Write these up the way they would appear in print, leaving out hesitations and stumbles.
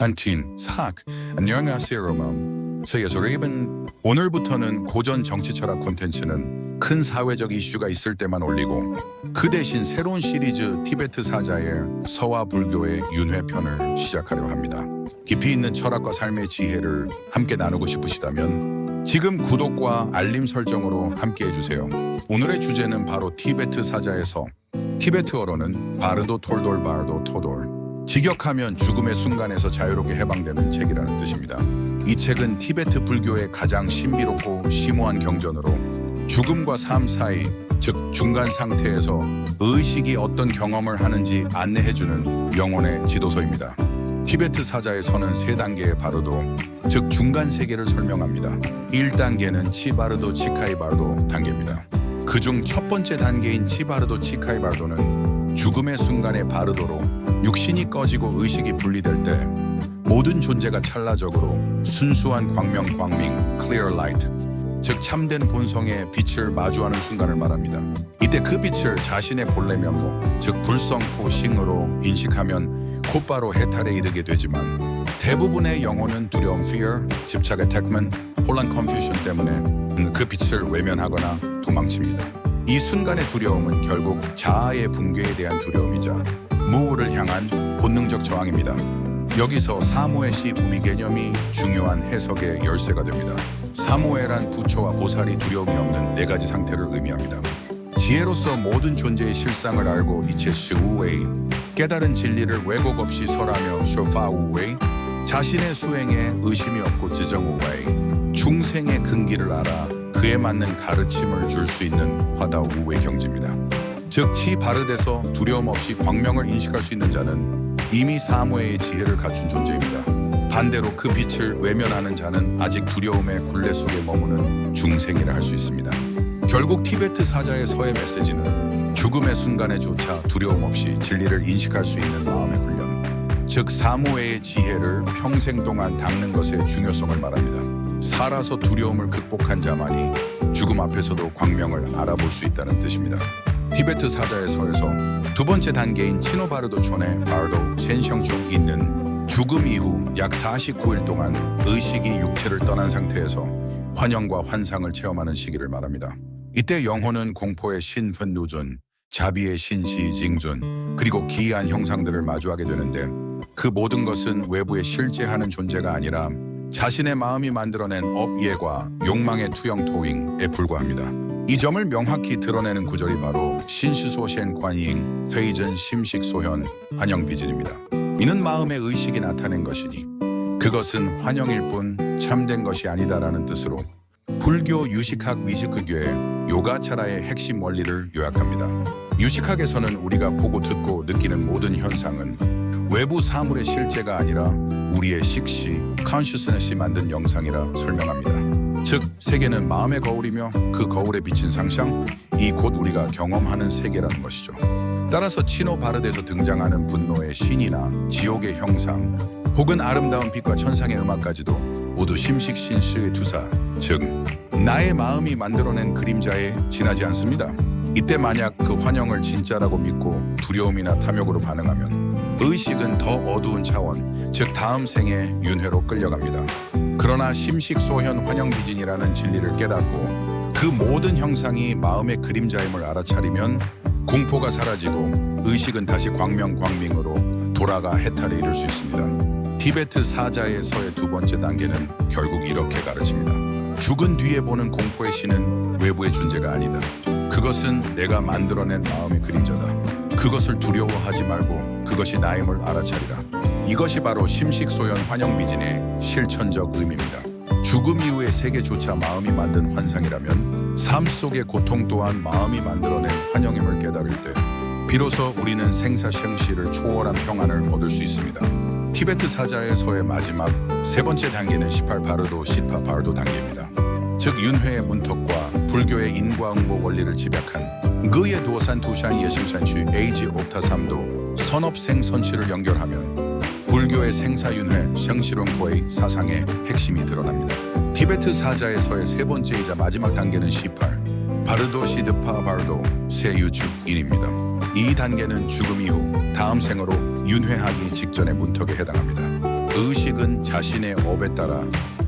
안틴, 삭, 안녕하세요 여러분. 여러분, 오늘부터는 고전 정치철학 콘텐츠는 큰 사회적 이슈가 있을 때만 올리고 그 대신 새로운 시리즈 티베트 사자의 서화 불교의 윤회편을 시작하려 합니다. 깊이 있는 철학과 삶의 지혜를 함께 나누고 싶으시다면 지금 구독과 알림 설정으로 함께 해주세요. 오늘의 주제는 바로 티베트 사자에서 티베트어로는 바르도 톨돌 바르도 토돌, 직역하면 죽음의 순간에서 자유롭게 해방되는 책이라는 뜻입니다. 이 책은 티베트 불교의 가장 신비롭고 심오한 경전으로 죽음과 삶 사이, 즉 중간 상태에서 의식이 어떤 경험을 하는지 안내해주는 영혼의 지도서입니다. 티베트 사자에서는 세 단계의 바르도, 즉 중간 세계를 설명합니다. 1단계는 치바르도 치카이바르도 단계입니다. 그중 첫 번째 단계인 치바르도 치카이바르도는 죽음의 순간의 바르도로 육신이 꺼지고 의식이 분리될 때 모든 존재가 찰나적으로 순수한 광명 광밍 clear light, 즉 참된 본성의 빛을 마주하는 순간을 말합니다. 이때 그 빛을 자신의 본래 면목, 즉 불성후 싱으로 인식하면 곧바로 해탈에 이르게 되지만 대부분의 영혼은 두려움 fear, 집착 attachment, 혼란 confusion 때문에 그 빛을 외면하거나 도망칩니다. 이 순간의 두려움은 결국 자아의 붕괴에 대한 두려움이자 무오를 향한 본능적 저항입니다. 여기서 사무에시 우미 개념이 중요한 해석의 열쇠가 됩니다. 사무에란 부처와 보살이 두려움이 없는 네 가지 상태를 의미합니다. 지혜로서 모든 존재의 실상을 알고 이체 시우웨이, 깨달은 진리를 왜곡 없이 설하며 쇼파우웨이, 자신의 수행에 의심이 없고 지정우웨이, 중생의 근기를 알아 그에 맞는 가르침을 줄 수 있는 화다우웨이 경지입니다. 즉 치바르데서 두려움 없이 광명을 인식할 수 있는 자는 이미 사무에의 지혜를 갖춘 존재입니다. 반대로 그 빛을 외면하는 자는 아직 두려움의 굴레 속에 머무는 중생이라 할 수 있습니다. 결국 티베트 사자의 서의 메시지는 죽음의 순간에조차 두려움 없이 진리를 인식할 수 있는 마음의 훈련, 즉 사무에의 지혜를 평생 동안 닦는 것의 중요성을 말합니다. 살아서 두려움을 극복한 자만이 죽음 앞에서도 광명을 알아볼 수 있다는 뜻입니다. 티베트 사자의 서에서 두 번째 단계인 치노바르도촌의 바르도 센형 중 있는 죽음 이후 약 49일 동안 의식이 육체를 떠난 상태에서 환영과 환상을 체험하는 시기를 말합니다. 이때 영혼은 공포의 신분누준, 자비의 신시징준, 그리고 기이한 형상들을 마주하게 되는데 그 모든 것은 외부에 실제하는 존재가 아니라 자신의 마음이 만들어낸 업예과 욕망의 투영토잉에 불과합니다. 이 점을 명확히 드러내는 구절이 바로 신시소셴 관잉 페이전 심식소현 환영비진입니다. 이는 마음의 의식이 나타낸 것이니 그것은 환영일 뿐 참된 것이 아니다라는 뜻으로 불교 유식학 위시크교의 요가차라의 핵심 원리를 요약합니다. 유식학에서는 우리가 보고 듣고 느끼는 모든 현상은 외부 사물의 실제가 아니라 우리의 식시, consciousness이 만든 영상이라 설명합니다. 즉, 세계는 마음의 거울이며 그 거울에 비친 상상, 이 곧 우리가 경험하는 세계라는 것이죠. 따라서 치노바르데에서 등장하는 분노의 신이나 지옥의 형상, 혹은 아름다운 빛과 천상의 음악까지도 모두 심식신시의 투사, 즉 나의 마음이 만들어낸 그림자에 지나지 않습니다. 이때 만약 그 환영을 진짜라고 믿고 두려움이나 탐욕으로 반응하면 의식은 더 어두운 차원, 즉 다음 생의 윤회로 끌려갑니다. 그러나 심식소현 환영비진이라는 진리를 깨닫고 그 모든 형상이 마음의 그림자임을 알아차리면 공포가 사라지고 의식은 다시 광명광밍으로 돌아가 해탈에 이를 수 있습니다. 티베트 사자의 서의 두 번째 단계는 결국 이렇게 가르칩니다. 죽은 뒤에 보는 공포의 신은 외부의 존재가 아니다. 그것은 내가 만들어낸 마음의 그림자다. 그것을 두려워하지 말고 그것이 나임을 알아차리라. 이것이 바로 심식소현 환영비진의 실천적 의미입니다. 죽음 이후의 세계조차 마음이 만든 환상이라면 삶 속의 고통 또한 마음이 만들어낸 환영임을 깨달을 때 비로소 우리는 생사생시를 초월한 평안을 얻을 수 있습니다. 티베트 사자의 서의 마지막 세 번째 단계는 18바르도 시파바르도 단계입니다. 즉 윤회의 문턱과 불교의 인과응보 원리를 집약한 그의 도산 투산 예승산취 에이지 옥타삼도 선업생선취를 연결하면 불교의 생사윤회 성실원고의 사상의 핵심이 드러납니다. 티베트 사자의 서의 세 번째이자 마지막 단계는 18 바르도 시드파 바르도 세유축인입니다. 이 단계는 죽음 이후 다음 생으로 윤회하기 직전의 문턱에 해당합니다. 생각은 자신의 업에 따라,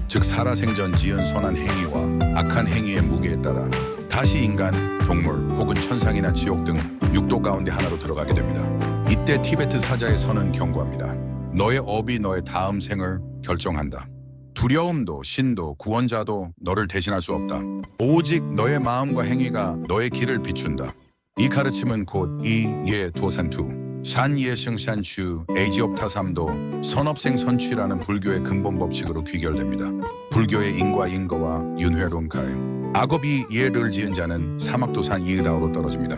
즉 살아생전 지은 선한 행위와 악한 행위의 무게에 따라 다시 인간, 동물 혹은 천상이나 지옥 등 육도 가운데 하나로 들어가게 됩니다. 이때 티베트 사자의 선은 경고합니다. 너의 업이 너의 다음 생을 결정한다. 두려움도 신도 구원자도 너를 대신할 수 없다. 오직 너의 마음과 행위가 너의 길을 비춘다. 이 가르침은 곧 이예 도산투 산예승산추 에이지옵타삼도 선업생선취라는 불교의 근본 법칙으로 귀결됩니다. 불교의 인과 인거와 윤회론가에 악업이 예를 지은 자는 사막도산 이으다오로 떨어집니다.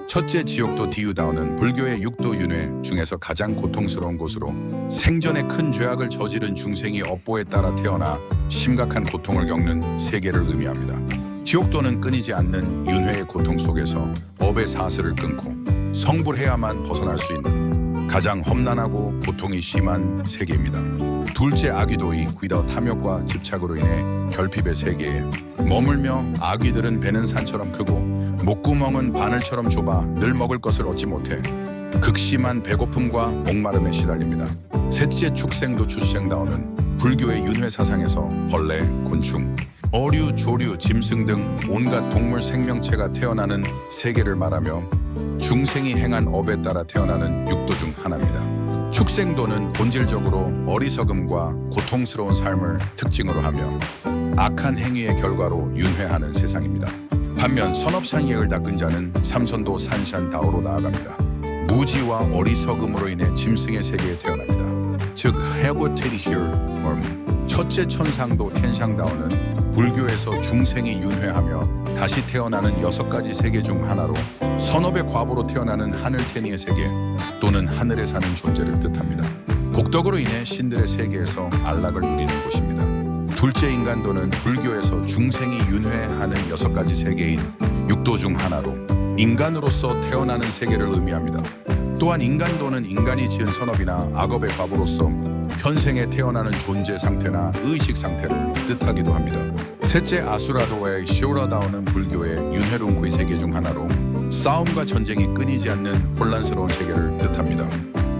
첫째 지옥도 디유다오는 불교의 육도 윤회 중에서 가장 고통스러운 곳으로 생전에 큰 죄악을 저지른 중생이 업보에 따라 태어나 심각한 고통을 겪는 세계를 의미합니다. 지옥도는 끊이지 않는 윤회의 고통 속에서 업의 사슬을 끊고 성불해야만 벗어날 수 있는 가장 험난하고 고통이 심한 세계입니다. 둘째 아귀도이 귀다 탐욕과 집착으로 인해 결핍의 세계에 머물며 아귀들은 배는 산처럼 크고 목구멍은 바늘처럼 좁아 늘 먹을 것을 얻지 못해 극심한 배고픔과 목마름에 시달립니다. 셋째 축생도 출생다오는 불교의 윤회 사상에서 벌레, 곤충, 어류, 조류, 짐승 등 온갖 동물 생명체가 태어나는 세계를 말하며 중생이 행한 업에 따라 태어나는 육도 중 하나입니다. 축생도는 본질적으로 어리석음과 고통스러운 삶을 특징으로 하며 악한 행위의 결과로 윤회하는 세상입니다. 반면 선업상예을 닦은 자는 삼선도 산샨다오로 나아갑니다. 무지와 어리석음으로 인해 짐승의 세계에 태어납니다. 즉 해고테리히얼 첫째 천상도 텐샹다오는 불교에서 중생이 윤회하며 다시 태어나는 6가지 세계 중 하나로 선업의 과보로 태어나는 하늘테니의 세계 또는 하늘에 사는 존재를 뜻합니다. 복덕으로 인해 신들의 세계에서 안락을 누리는 곳입니다. 둘째 인간도는 불교에서 중생이 윤회하는 6가지 세계인 육도 중 하나로 인간으로서 태어나는 세계를 의미합니다. 또한 인간도는 인간이 지은 선업이나 악업의 과보로서 현생에 태어나는 존재 상태나 의식 상태를 뜻하기도 합니다. 셋째 아수라도의 시오라다오는 불교의 윤회론구의 세계 중 하나로 싸움과 전쟁이 끊이지 않는 혼란스러운 세계를 뜻합니다.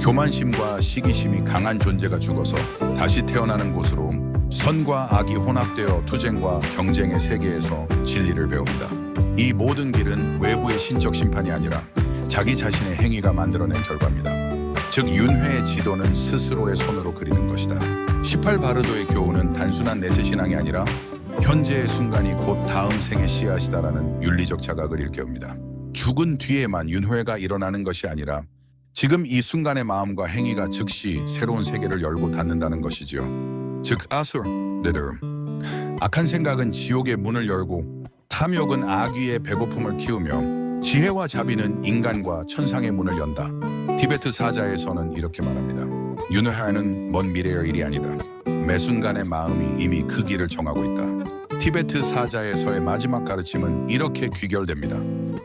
교만심과 시기심이 강한 존재가 죽어서 다시 태어나는 곳으로 선과 악이 혼합되어 투쟁과 경쟁의 세계에서 진리를 배웁니다. 이 모든 길은 외부의 신적 심판이 아니라 자기 자신의 행위가 만들어낸 결과입니다. 즉 윤회의 지도는 스스로의 손으로 그리는 것이다. 18바르도의 교훈은 단순한 내세 신앙이 아니라 현재의 순간이 곧 다음 생의 씨앗이다라는 윤리적 자각을 일깨웁니다. 죽은 뒤에만 윤회가 일어나는 것이 아니라 지금 이 순간의 마음과 행위가 즉시 새로운 세계를 열고 닫는다는 것이지요. 즉 아술, 악한 생각은 지옥의 문을 열고 탐욕은 악귀의 배고픔을 키우며 지혜와 자비는 인간과 천상의 문을 연다. 티베트 사자에서는 이렇게 말합니다. 윤회하는 먼 미래의 일이 아니다. 매 순간의 마음이 이미 그 길을 정하고 있다. 티베트 사자에서의 마지막 가르침은 이렇게 귀결됩니다.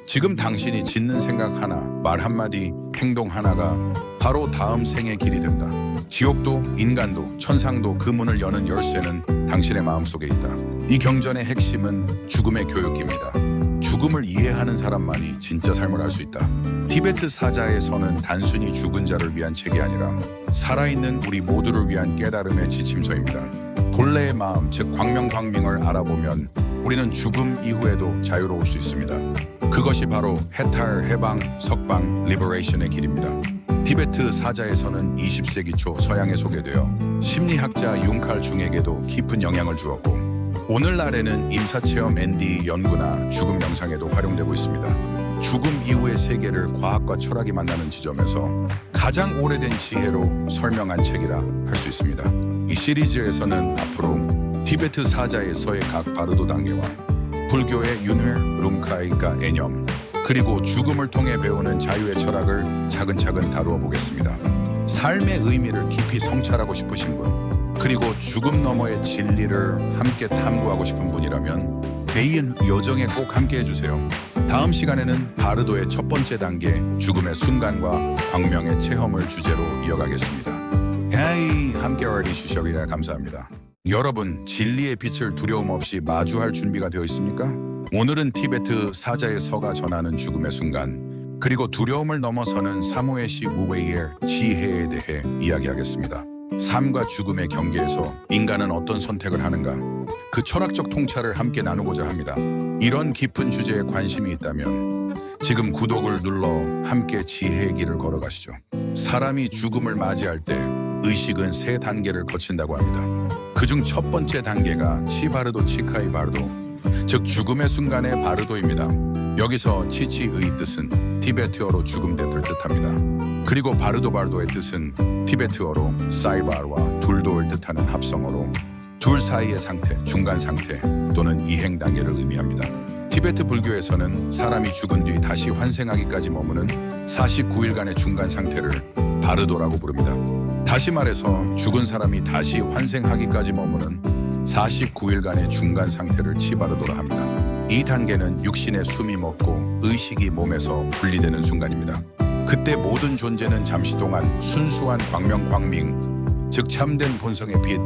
지금 당신이 짓는 생각 하나, 말 한마디, 행동 하나가 바로 다음 생의 길이 된다. 지옥도 인간도 천상도 그 문을 여는 열쇠는 당신의 마음속에 있다. 이 경전의 핵심은 죽음의 교육입니다. 죽음을 이해하는 사람만이 진짜 삶을 알 수 있다. 티베트 사자의 선은 단순히 죽은 자를 위한 책이 아니라 살아있는 우리 모두를 위한 깨달음의 지침서입니다. 본래의 마음, 즉 광명광명을 알아보면 우리는 죽음 이후에도 자유로울 수 있습니다. 그것이 바로 해탈, 해방, 석방, 리버레이션의 길입니다. 티베트 사자에서는 20세기 초 서양에 소개되어 심리학자 융칼 중에게도 깊은 영향을 주었고 오늘날에는 임사체험 ND 연구나 죽음 명상에도 활용되고 있습니다. 죽음 이후의 세계를 과학과 철학이 만나는 지점에서 가장 오래된 지혜로 설명한 책이라 할 수 있습니다. 이 시리즈에서는 앞으로 티베트 사자에서의 각 바르도 단계와 불교의 윤회, 룸카이가 애념, 그리고 죽음을 통해 배우는 자유의 철학을 차근차근 다루어 보겠습니다. 삶의 의미를 깊이 성찰하고 싶으신 분, 그리고 죽음 너머의 진리를 함께 탐구하고 싶은 분이라면 베이인 여정에 꼭 함께 해주세요. 다음 시간에는 바르도의 첫 번째 단계 죽음의 순간과 광명의 체험을 주제로 이어가겠습니다. 함께 해주셔서 감사합니다. 여러분, 진리의 빛을 두려움 없이 마주할 준비가 되어 있습니까? 오늘은 티베트 사자의 서가 전하는 죽음의 순간, 그리고 두려움을 넘어서는 사무엘 씨 우웨이의 지혜에 대해 이야기하겠습니다. 삶과 죽음의 경계에서 인간은 어떤 선택을 하는가? 그 철학적 통찰을 함께 나누고자 합니다. 이런 깊은 주제에 관심이 있다면 지금 구독을 눌러 함께 지혜의 길을 걸어가시죠. 사람이 죽음을 맞이할 때 의식은 3단계를 거친다고 합니다. 그중 첫 번째 단계가 치바르도 치카이 바르도, 즉 죽음의 순간의 바르도입니다. 여기서 치치의 뜻은 티베트어로 죽음대를 뜻합니다. 그리고 바르도의 뜻은 티베트어로 사이바르와 둘도를 뜻하는 합성어로 둘 사이의 상태, 중간 상태 또는 이행 단계를 의미합니다. 티베트 불교에서는 사람이 죽은 뒤 다시 환생하기까지 머무는 49일간의 중간 상태를 바르도라고 부릅니다. 다시 말해서 죽은 사람이 다시 환생하기까지 머무는 49일간의 중간 상태를 치바르도라 합니다. 이 단계는 육신의 숨이 멎고 의식이 몸에서 분리되는 순간입니다. 그때 모든 존재는 잠시 동안 순수한 광명, 즉 참된 본성의 빛,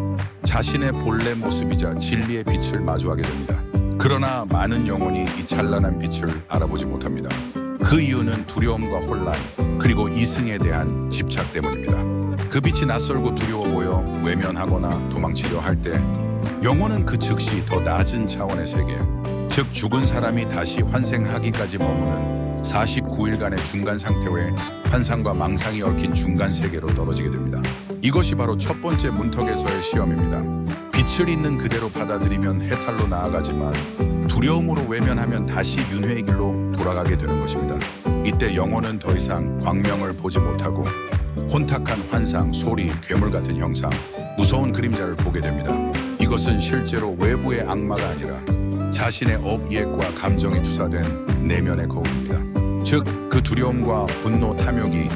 자신의 본래 모습이자 진리의 빛을 마주하게 됩니다. 그러나 많은 영혼이 이 찬란한 빛을 알아보지 못합니다. 그 이유는 두려움과 혼란, 그리고 이승에 대한 집착 때문입니다. 그 빛이 낯설고 두려워 보여 외면하거나 도망치려 할 때 영혼은 그 즉시 더 낮은 차원의 세계, 즉 죽은 사람이 다시 환생하기까지 머무는 49일간의 중간 상태의 환상과 망상이 얽힌 중간 세계로 떨어지게 됩니다. 이것이 바로 첫 번째 문턱에서의 시험입니다. 빛을 있는 그대로 받아들이면 해탈로 나아가지만 두려움으로 외면하면 다시 윤회의 길로 돌아가게 되는 것입니다. 이때 영혼은 더 이상 광명을 보지 못하고 혼탁한 환상, 소리, 괴물 같은 형상, 무서운 그림자를 보게 됩니다. 이것은 실제로 외부의 악마가 아니라 자신의 업예과 감정이 투사된 내면의 거울입니다. 즉, 그 두려움과 분노, 탐욕이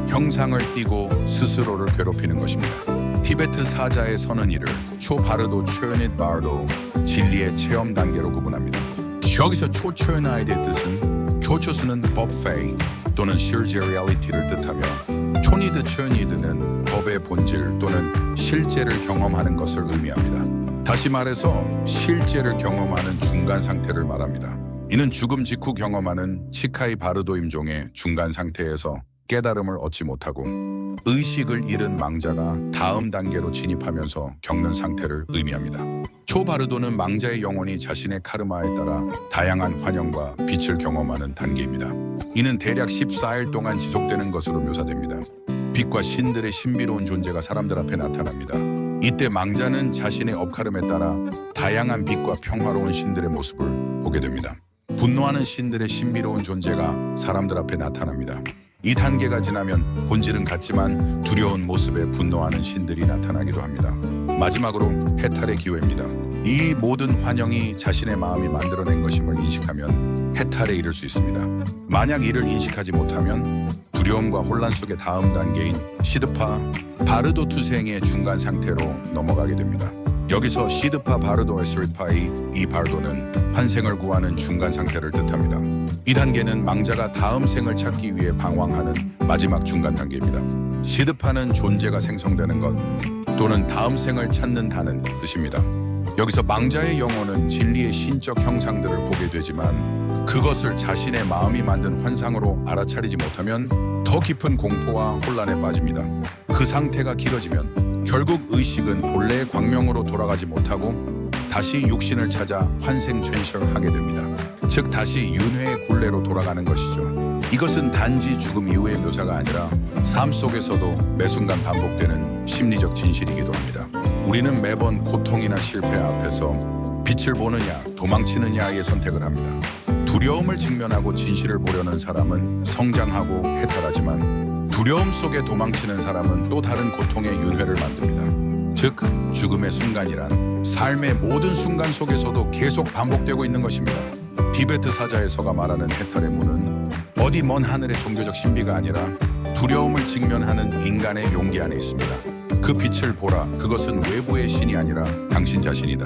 형상을 띠고 스스로를 괴롭히는 것입니다. 티베트 사자의 선은 이를 초바르도, 초연잇 바르도, 진리의 체험 단계로 구분합니다. 여기서 초초연아의 뜻은 초초스는 법페이 또는 실제 리얼리티를 뜻하며 초니드, 초연이드는 법의 본질 또는 실제를 경험하는 것을 의미합니다. 다시 말해서 실제를 경험하는 중간 상태를 말합니다. 이는 죽음 직후 경험하는 치카이 바르도 임종의 중간 상태에서 깨달음을 얻지 못하고 의식을 잃은 망자가 다음 단계로 진입하면서 겪는 상태를 의미합니다. 초바르도는 망자의 영혼이 자신의 카르마에 따라 다양한 환영과 빛을 경험하는 단계입니다. 이는 대략 14일 동안 지속되는 것으로 묘사됩니다. 빛과 신들의 신비로운 존재가 사람들 앞에 나타납니다. 이때 망자는 자신의 업카름에 따라 다양한 빛과 평화로운 신들의 모습을 보게 됩니다. 분노하는 신들의 신비로운 존재가 사람들 앞에 나타납니다. 이 단계가 지나면 본질은 같지만 두려운 모습에 분노하는 신들이 나타나기도 합니다. 마지막으로 해탈의 기회입니다. 이 모든 환영이 자신의 마음이 만들어낸 것임을 인식하면 해탈에 이를 수 있습니다. 만약 이를 인식하지 못하면 두려움과 혼란 속의 다음 단계인 시드파 바르도 투생의 중간 상태로 넘어가게 됩니다. 여기서 시드파 바르도 에스리파이 이 바르도는 환생을 구하는 중간 상태를 뜻합니다. 이 단계는 망자가 다음 생을 찾기 위해 방황하는 마지막 중간 단계입니다. 시드파는 존재가 생성되는 것 또는 다음 생을 찾는다는 뜻입니다. 여기서 망자의 영혼은 진리의 신적 형상들을 보게 되지만 그것을 자신의 마음이 만든 환상으로 알아차리지 못하면 더 깊은 공포와 혼란에 빠집니다. 그 상태가 길어지면 결국 의식은 본래의 광명으로 돌아가지 못하고 다시 육신을 찾아 환생천설하게 됩니다. 즉 다시 윤회의 굴레로 돌아가는 것이죠. 이것은 단지 죽음 이후의 묘사가 아니라 삶 속에서도 매순간 반복되는 심리적 진실이기도 합니다. 우리는 매번 고통이나 실패 앞에서 빛을 보느냐 도망치느냐의 선택을 합니다. 두려움을 직면하고 진실을 보려는 사람은 성장하고 해탈하지만 두려움 속에 도망치는 사람은 또 다른 고통의 윤회를 만듭니다. 즉 죽음의 순간이란 삶의 모든 순간 속에서도 계속 반복되고 있는 것입니다. 티베트 사자에서가 말하는 해탈의 문은 어디 먼 하늘의 종교적 신비가 아니라 두려움을 직면하는 인간의 용기 안에 있습니다. 그 빛을 보라. 그것은 외부의 신이 아니라 당신 자신이다.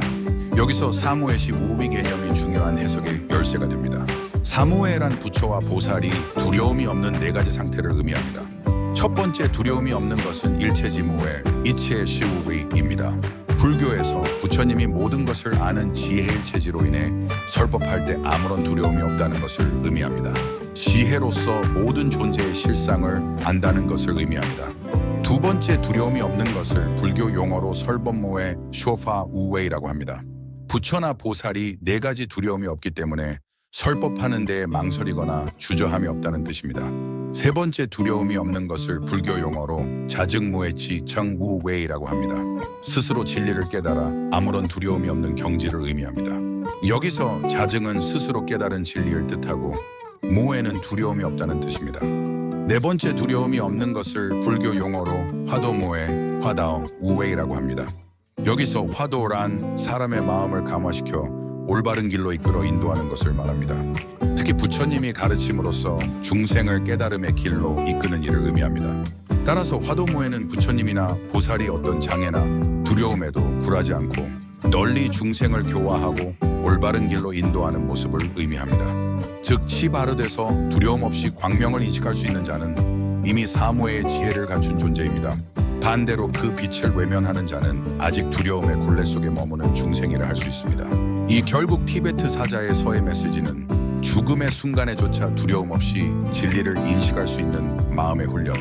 여기서 사무엘시 우비 개념이 중요한 해석의 열쇠가 됩니다. 사무엘한 부처와 보살이 두려움이 없는 4가지 상태를 의미합니다. 첫 번째 두려움이 없는 것은 일체지무의 이치의 시우리입니다. 불교에서 부처님이 모든 것을 아는 지혜일체지로 인해 설법할 때 아무런 두려움이 없다는 것을 의미합니다. 지혜로서 모든 존재의 실상을 안다는 것을 의미합니다. 두 번째, 두려움이 없는 것을 불교 용어로 설법모의 쇼파 우웨이라고 합니다. 부처나 보살이 네 가지 두려움이 없기 때문에 설법하는 데에 망설이거나 주저함이 없다는 뜻입니다. 세 번째, 두려움이 없는 것을 불교 용어로 자증무해치 정우웨이라고 합니다. 스스로 진리를 깨달아 아무런 두려움이 없는 경지를 의미합니다. 여기서 자증은 스스로 깨달은 진리를 뜻하고 무해는 두려움이 없다는 뜻입니다. 네 번째, 두려움이 없는 것을 불교 용어로 화도무해 화다오 우웨이라고 합니다. 여기서 화도란 사람의 마음을 감화시켜 올바른 길로 이끌어 인도하는 것을 말합니다. 특히 부처님이 가르침으로써 중생을 깨달음의 길로 이끄는 일을 의미합니다. 따라서 화도무에는 부처님이나 보살이 어떤 장애나 두려움에도 굴하지 않고 널리 중생을 교화하고 올바른 길로 인도하는 모습을 의미합니다. 즉, 치바르돼서 두려움 없이 광명을 인식할 수 있는 자는 이미 사무의 지혜를 갖춘 존재입니다. 반대로 그 빛을 외면하는 자는 아직 두려움의 굴레 속에 머무는 중생이라 할 수 있습니다. 이 결국 티베트 사자의 서의 메시지는 죽음의 순간에조차 두려움 없이 진리를 인식할 수 있는 마음의 훈련,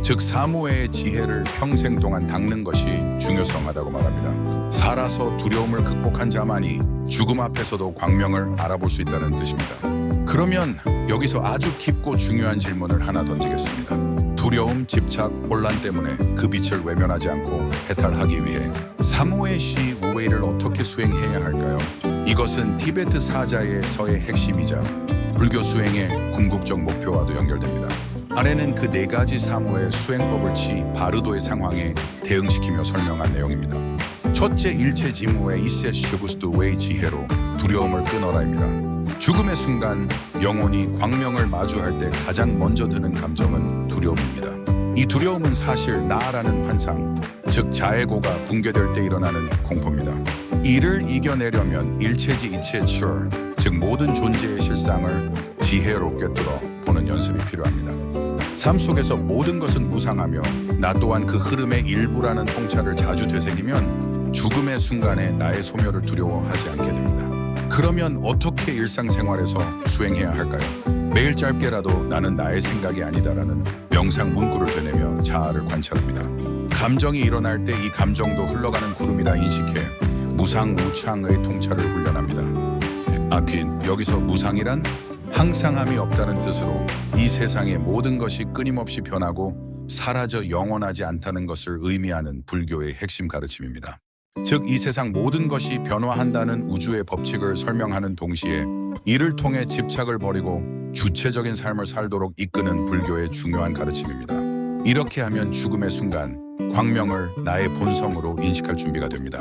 즉 사무의 지혜를 평생 동안 닦는 것이 중요성하다고 말합니다. 살아서 두려움을 극복한 자만이 죽음 앞에서도 광명을 알아볼 수 있다는 뜻입니다. 그러면 여기서 아주 깊고 중요한 질문을 하나 던지겠습니다. 두려움, 집착, 혼란 때문에 그 빛을 외면하지 않고 해탈하기 위해 사무에시 우웨이를 어떻게 수행해야 할까요? 이것은 티베트 사자의 서의 핵심이자 불교 수행의 궁극적 목표와도 연결됩니다. 아래는 그 네 가지 사무의 수행법을 바르도의 상황에 대응시키며 설명한 내용입니다. 첫째, 일체 지무의 이세 슈구스트웨이 지혜로 두려움을 끊어라입니다. 죽음의 순간 영혼이 광명을 마주할 때 가장 먼저 드는 감정은 두려움입니다. 이 두려움은 사실 나라는 환상, 즉 자애고가 붕괴될 때 일어나는 공포입니다. 이를 이겨내려면 일체지 이체처, 즉 모든 존재의 실상을 지혜로 꿰뚫어 보는 연습이 필요합니다. 삶 속에서 모든 것은 무상하며 나 또한 그 흐름의 일부라는 통찰을 자주 되새기면 죽음의 순간에 나의 소멸을 두려워하지 않게 됩니다. 그러면 어떻게 일상생활에서 수행해야 할까요? 매일 짧게라도 나는 나의 생각이 아니다라는 명상 문구를 되뇌며 자아를 관찰합니다. 감정이 일어날 때 이 감정도 흘러가는 구름이라 인식해 무상무창의 통찰을 훈련합니다. 여기서 무상이란 항상함이 없다는 뜻으로 이 세상의 모든 것이 끊임없이 변하고 사라져 영원하지 않다는 것을 의미하는 불교의 핵심 가르침입니다. 즉, 이 세상 모든 것이 변화한다는 우주의 법칙을 설명하는 동시에 이를 통해 집착을 버리고 주체적인 삶을 살도록 이끄는 불교의 중요한 가르침입니다. 이렇게 하면 죽음의 순간 광명을 나의 본성으로 인식할 준비가 됩니다.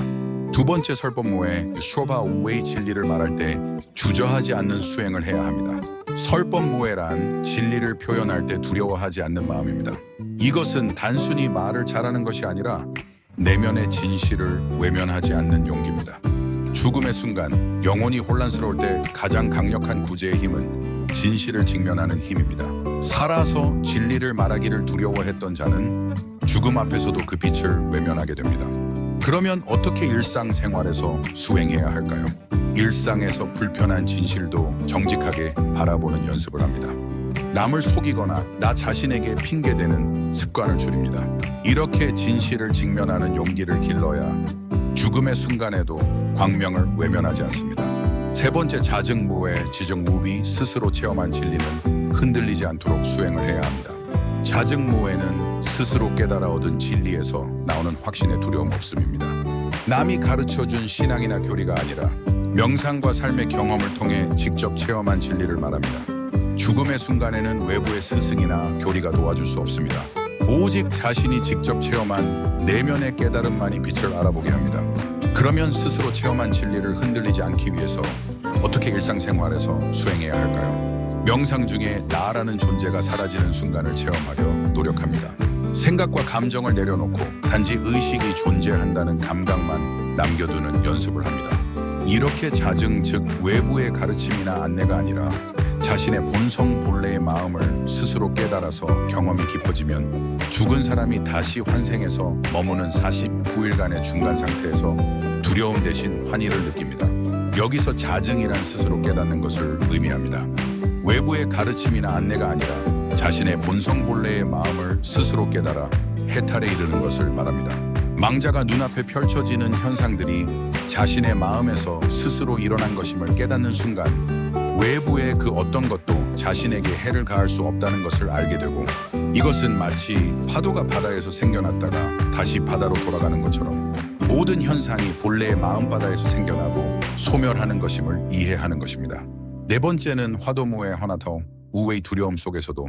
두 번째, 설법모의 쇼바 우웨이 진리를 말할 때 주저하지 않는 수행을 해야 합니다. 설법모해란 진리를 표현할 때 두려워하지 않는 마음입니다. 이것은 단순히 말을 잘하는 것이 아니라 내면의 진실을 외면하지 않는 용기입니다. 죽음의 순간 영혼이 혼란스러울 때 가장 강력한 구제의 힘은 진실을 직면하는 힘입니다. 살아서 진리를 말하기를 두려워했던 자는 죽음 앞에서도 그 빛을 외면하게 됩니다. 그러면 어떻게 일상생활에서 수행해야 할까요? 일상에서 불편한 진실도 정직하게 바라보는 연습을 합니다. 남을 속이거나 나 자신에게 핑계대는 습관을 줄입니다. 이렇게 진실을 직면하는 용기를 길러야 죽음의 순간에도 광명을 외면하지 않습니다. 세 번째, 자증무의 지정무비 스스로 체험한 진리는 흔들리지 않도록 수행을 해야 합니다. 자증무에는 스스로 깨달아 얻은 진리에서 나오는 확신의 두려움 없음입니다. 남이 가르쳐준 신앙이나 교리가 아니라 명상과 삶의 경험을 통해 직접 체험한 진리를 말합니다. 죽음의 순간에는 외부의 스승이나 교리가 도와줄 수 없습니다. 오직 자신이 직접 체험한 내면의 깨달음만이 빛을 알아보게 합니다. 그러면 스스로 체험한 진리를 흔들리지 않기 위해서 어떻게 일상생활에서 수행해야 할까요? 명상 중에 나라는 존재가 사라지는 순간을 체험하려 노력합니다. 생각과 감정을 내려놓고 단지 의식이 존재한다는 감각만 남겨두는 연습을 합니다. 이렇게 자증, 즉 외부의 가르침이나 안내가 아니라 자신의 본성 본래의 마음을 스스로 깨달아서 경험이 깊어지면 죽은 사람이 다시 환생해서 머무는 49일간의 중간 상태에서 두려움 대신 환희를 느낍니다. 여기서 자증이란 스스로 깨닫는 것을 의미합니다. 외부의 가르침이나 안내가 아니라 자신의 본성 본래의 마음을 스스로 깨달아 해탈에 이르는 것을 말합니다. 망자가 눈앞에 펼쳐지는 현상들이 자신의 마음에서 스스로 일어난 것임을 깨닫는 순간 외부의 그 어떤 것도 자신에게 해를 가할 수 없다는 것을 알게 되고, 이것은 마치 파도가 바다에서 생겨났다가 다시 바다로 돌아가는 것처럼 모든 현상이 본래의 마음바다에서 생겨나고 소멸하는 것임을 이해하는 것입니다. 네 번째는 화도무의 허나터, 우웨이 두려움 속에서도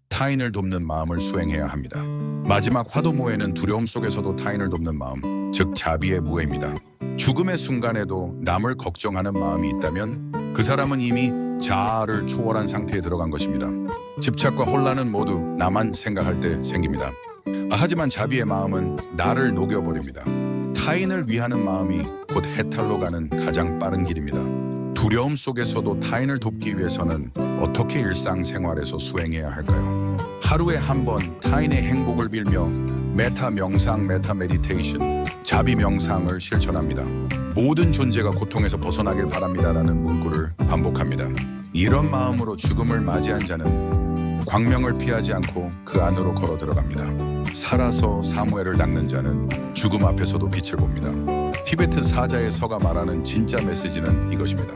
타인을 돕는 마음을 수행해야 합니다. 마지막 화도무에는 두려움 속에서도 타인을 돕는 마음, 즉 자비의 무해입니다. 죽음의 순간에도 남을 걱정하는 마음이 있다면 그 사람은 이미 자아를 초월한 상태에 들어간 것입니다. 집착과 혼란은 모두 나만 생각할 때 생깁니다. 하지만 자비의 마음은 나를 녹여버립니다. 타인을 위하는 마음이 곧 해탈로 가는 가장 빠른 길입니다. 두려움 속에서도 타인을 돕기 위해서는 어떻게 일상생활에서 수행해야 할까요? 하루에 한 번 타인의 행복을 빌며 메타 명상, 메타 메디테이션, 자비 명상을 실천합니다. 모든 존재가 고통에서 벗어나길 바랍니다라는 문구를 반복합니다. 이런 마음으로 죽음을 맞이한 자는 광명을 피하지 않고 그 안으로 걸어 들어갑니다. 살아서 사무엘을 닦는 자는 죽음 앞에서도 빛을 봅니다. 티베트 사자의 서가 말하는 진짜 메시지는 이것입니다.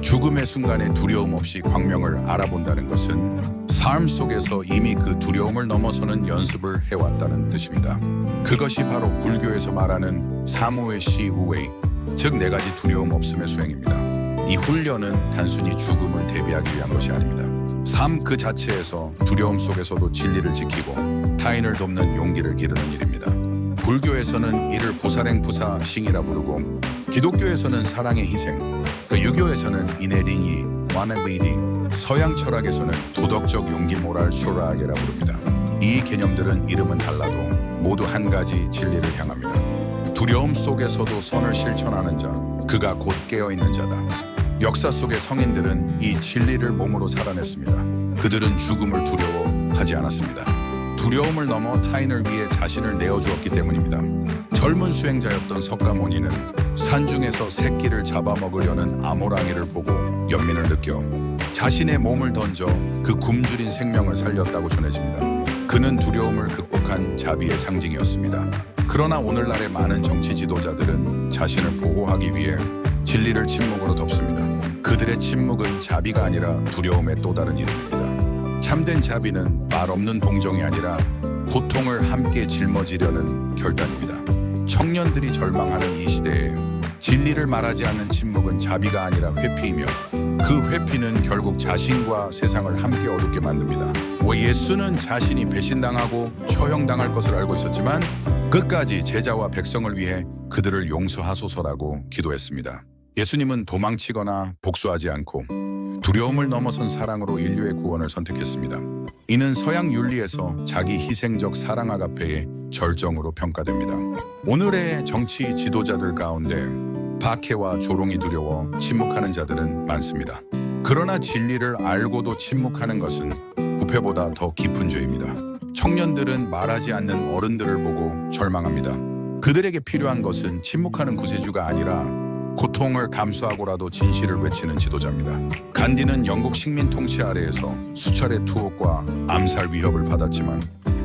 죽음의 순간에 두려움 없이 광명을 알아본다는 것은 삶 속에서 이미 그 두려움을 넘어서는 연습을 해왔다는 뜻입니다. 그것이 바로 불교에서 말하는 사무에시 우웨이, 즉 네 가지 두려움 없음의 수행입니다. 이 훈련은 단순히 죽음을 대비하기 위한 것이 아닙니다. 삶 그 자체에서 두려움 속에서도 진리를 지키고 타인을 돕는 용기를 기르는 일입니다. 불교에서는 이를 보살행부사싱이라 부르고, 기독교에서는 사랑의 희생, 유교에서는 이네링이, 와나비디, 서양 철학에서는 도덕적 용기 모랄 쇼라게라 부릅니다. 이 개념들은 이름은 달라도 모두 한 가지 진리를 향합니다. 두려움 속에서도 선을 실천하는 자, 그가 곧 깨어있는 자다. 역사 속의 성인들은 이 진리를 몸으로 살아냈습니다. 그들은 죽음을 두려워하지 않았습니다. 두려움을 넘어 타인을 위해 자신을 내어주었기 때문입니다. 젊은 수행자였던 석가모니는 산중에서 새끼를 잡아먹으려는 아모랑이를 보고 연민을 느껴 자신의 몸을 던져 그 굶주린 생명을 살렸다고 전해집니다. 그는 두려움을 극복한 자비의 상징이었습니다. 그러나 오늘날의 많은 정치 지도자들은 자신을 보호하기 위해 진리를 침묵으로 덮습니다. 그들의 침묵은 자비가 아니라 두려움의 또 다른 이름입니다. 참된 자비는 말 없는 동정이 아니라 고통을 함께 짊어지려는 결단입니다. 청년들이 절망하는 이 시대에 진리를 말하지 않는 침묵은 자비가 아니라 회피이며, 그 회피는 결국 자신과 세상을 함께 어둡게 만듭니다. 왜 예수는 자신이 배신당하고 처형당할 것을 알고 있었지만 끝까지 제자와 백성을 위해 그들을 용서하소서라고 기도했습니다. 예수님은 도망치거나 복수하지 않고 두려움을 넘어선 사랑으로 인류의 구원을 선택했습니다. 이는 서양 윤리에서 자기 희생적 사랑 아가페의 절정으로 평가됩니다. 오늘의 정치 지도자들 가운데 박해와 조롱이 두려워 침묵하는 자들은 많습니다. 그러나 진리를 알고도 침묵하는 것은 부패보다 더 깊은 죄입니다. 청년들은 말하지 않는 어른들을 보고 절망합니다. 그들에게 필요한 것은 침묵하는 구세주가 아니라 고통을 감수하고라도 진실을 외치는 지도자입니다. 간디는 영국 식민 통치 아래에서 수차례 투옥과 암살 위협을 받았지만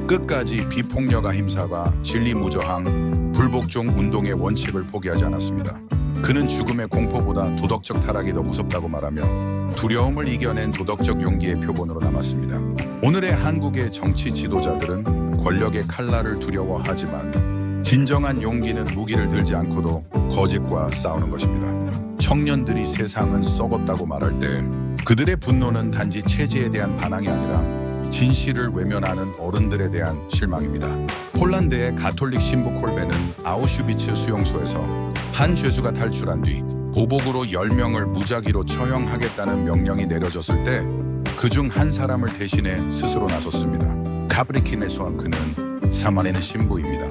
끝까지 비폭력 아힘사가 진리무저항, 불복종 운동의 원칙을 포기하지 않았습니다. 그는 죽음의 공포보다 도덕적 타락이 더 무섭다고 말하며 두려움을 이겨낸 도덕적 용기의 표본으로 남았습니다. 오늘의 한국의 정치 지도자들은 권력의 칼날을 두려워하지만 진정한 용기는 무기를 들지 않고도 거짓과 싸우는 것입니다. 청년들이 세상은 썩었다고 말할 때 그들의 분노는 단지 체제에 대한 반항이 아니라 진실을 외면하는 어른들에 대한 실망입니다. 폴란드의 가톨릭 신부 콜베는 아우슈비츠 수용소에서 한 죄수가 탈출한 뒤 보복으로 10명을 무작위로 처형하겠다는 명령이 내려졌을 때 그중 한 사람을 대신해 스스로 나섰습니다. 가브리킨의 소한 그는 사만에는 신부입니다.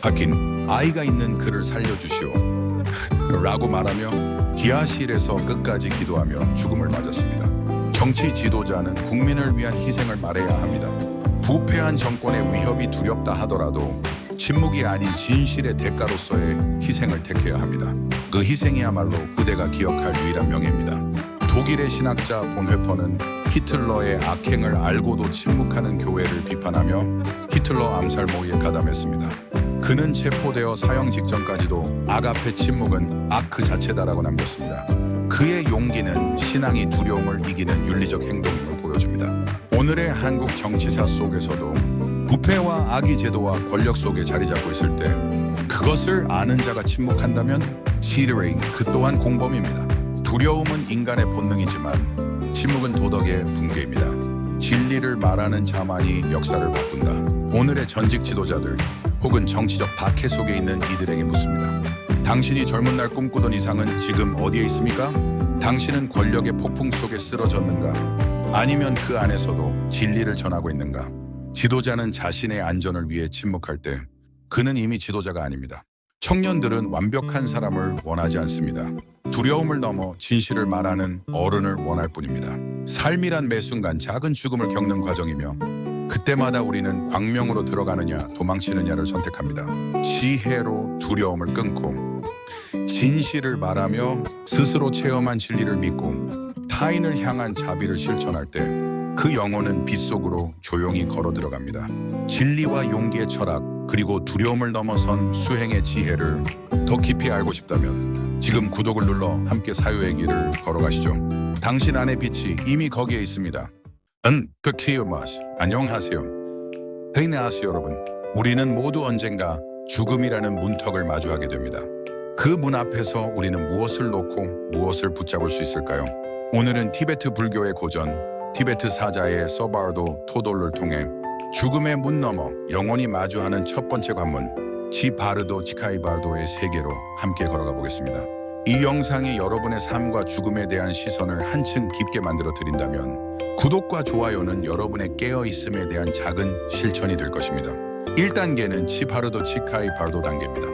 하긴 아이가 있는 그를 살려주시오 라고 말하며 기아실에서 끝까지 기도하며 죽음을 맞았습니다. 정치 지도자는 국민을 위한 희생을 말해야 합니다. 부패한 정권의 위협이 두렵다 하더라도 침묵이 아닌 진실의 대가로서의 희생을 택해야 합니다. 그 희생이야말로 후대가 기억할 유일한 명예입니다. 독일의 신학자 본회퍼는 히틀러의 악행을 알고도 침묵하는 교회를 비판하며 히틀러 암살 모의에 가담했습니다. 그는 체포되어 사형 직전까지도 아가페 침묵은 악 그 자체다라고 남겼습니다. 그의 용기는 신앙이 두려움을 이기는 윤리적 행동임을 보여줍니다. 오늘의 한국 정치사 속에서도 부패와 악의 제도와 권력 속에 자리 잡고 있을 때 그것을 아는 자가 침묵한다면 시드레인 그 또한 공범입니다. 두려움은 인간의 본능이지만 침묵은 도덕의 붕괴입니다. 진리를 말하는 자만이 역사를 바꾼다. 오늘의 전직 지도자들 혹은 정치적 박해 속에 있는 이들에게 묻습니다. 당신이 젊은 날 꿈꾸던 이상은 지금 어디에 있습니까? 당신은 권력의 폭풍 속에 쓰러졌는가? 아니면 그 안에서도 진리를 전하고 있는가? 지도자는 자신의 안전을 위해 침묵할 때 그는 이미 지도자가 아닙니다. 청년들은 완벽한 사람을 원하지 않습니다. 두려움을 넘어 진실을 말하는 어른을 원할 뿐입니다. 삶이란 매 순간 작은 죽음을 겪는 과정이며 그때마다 우리는 광명으로 들어가느냐 도망치느냐를 선택합니다. 지혜로 두려움을 끊고 진실을 말하며 스스로 체험한 진리를 믿고 타인을 향한 자비를 실천할 때 그 영혼은 빛 속으로 조용히 걸어 들어갑니다. 진리와 용기의 철학 그리고 두려움을 넘어선 수행의 지혜를 더 깊이 알고 싶다면 지금 구독을 눌러 함께 사유의 길을 걸어가시죠. 당신 안의 빛이 이미 거기에 있습니다. 안녕하세요. 안녕하세요 여러분. 우리는 모두 언젠가 죽음이라는 문턱을 마주하게 됩니다. 그 문 앞에서 우리는 무엇을 놓고 무엇을 붙잡을 수 있을까요? 오늘은 티베트 불교의 고전 티베트 사자의 서바르도 토돌을 통해 죽음의 문 너머 영원히 마주하는 첫 번째 관문 지바르도 치카이바르도의 세계로 함께 걸어가 보겠습니다. 이 영상이 여러분의 삶과 죽음에 대한 시선을 한층 깊게 만들어 드린다면 구독과 좋아요는 여러분의 깨어있음에 대한 작은 실천이 될 것입니다. 1단계는 치바르도 치카이바르도 단계입니다.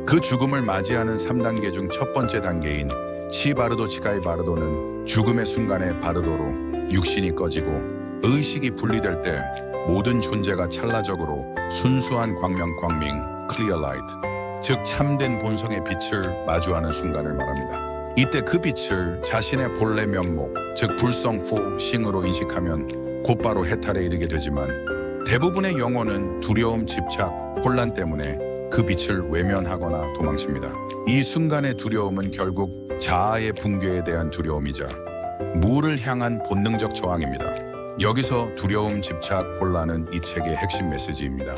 그 죽음을 맞이하는 3단계 중 첫 번째 단계인 치바르도 치카이바르도는 죽음의 순간에 바르도로 육신이 꺼지고 의식이 분리될 때 모든 존재가 찰나적으로 순수한 광명 클리어 라이트 즉 참된 본성의 빛을 마주하는 순간을 말합니다. 이때 그 빛을 자신의 본래 면목 즉 불성포 싱으로 인식하면 곧바로 해탈에 이르게 되지만 대부분의 영혼은 두려움, 집착, 혼란 때문에 그 빛을 외면하거나 도망칩니다. 이 순간의 두려움은 결국 자아의 붕괴에 대한 두려움이자 무를 향한 본능적 저항입니다. 여기서 두려움, 집착, 혼란은 이 책의 핵심 메시지입니다.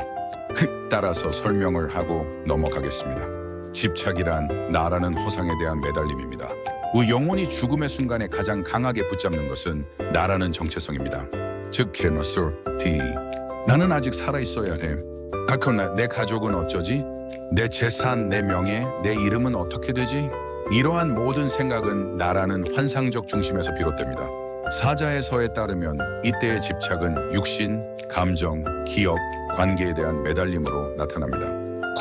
따라서 설명을 하고 넘어가겠습니다. 집착이란 나라는 허상에 대한 매달림입니다. 영혼이 죽음의 순간에 가장 강하게 붙잡는 것은 나라는 정체성입니다. 즉 케너스티 나는 아직 살아있어야 해. 그러나 내 가족은 어쩌지? 내 재산, 내 명예, 내 이름은 어떻게 되지? 이러한 모든 생각은 나라는 환상적 중심에서 비롯됩니다. 사자의 서에 따르면 이때의 집착은 육신, 감정, 기억, 관계에 대한 매달림으로 나타납니다.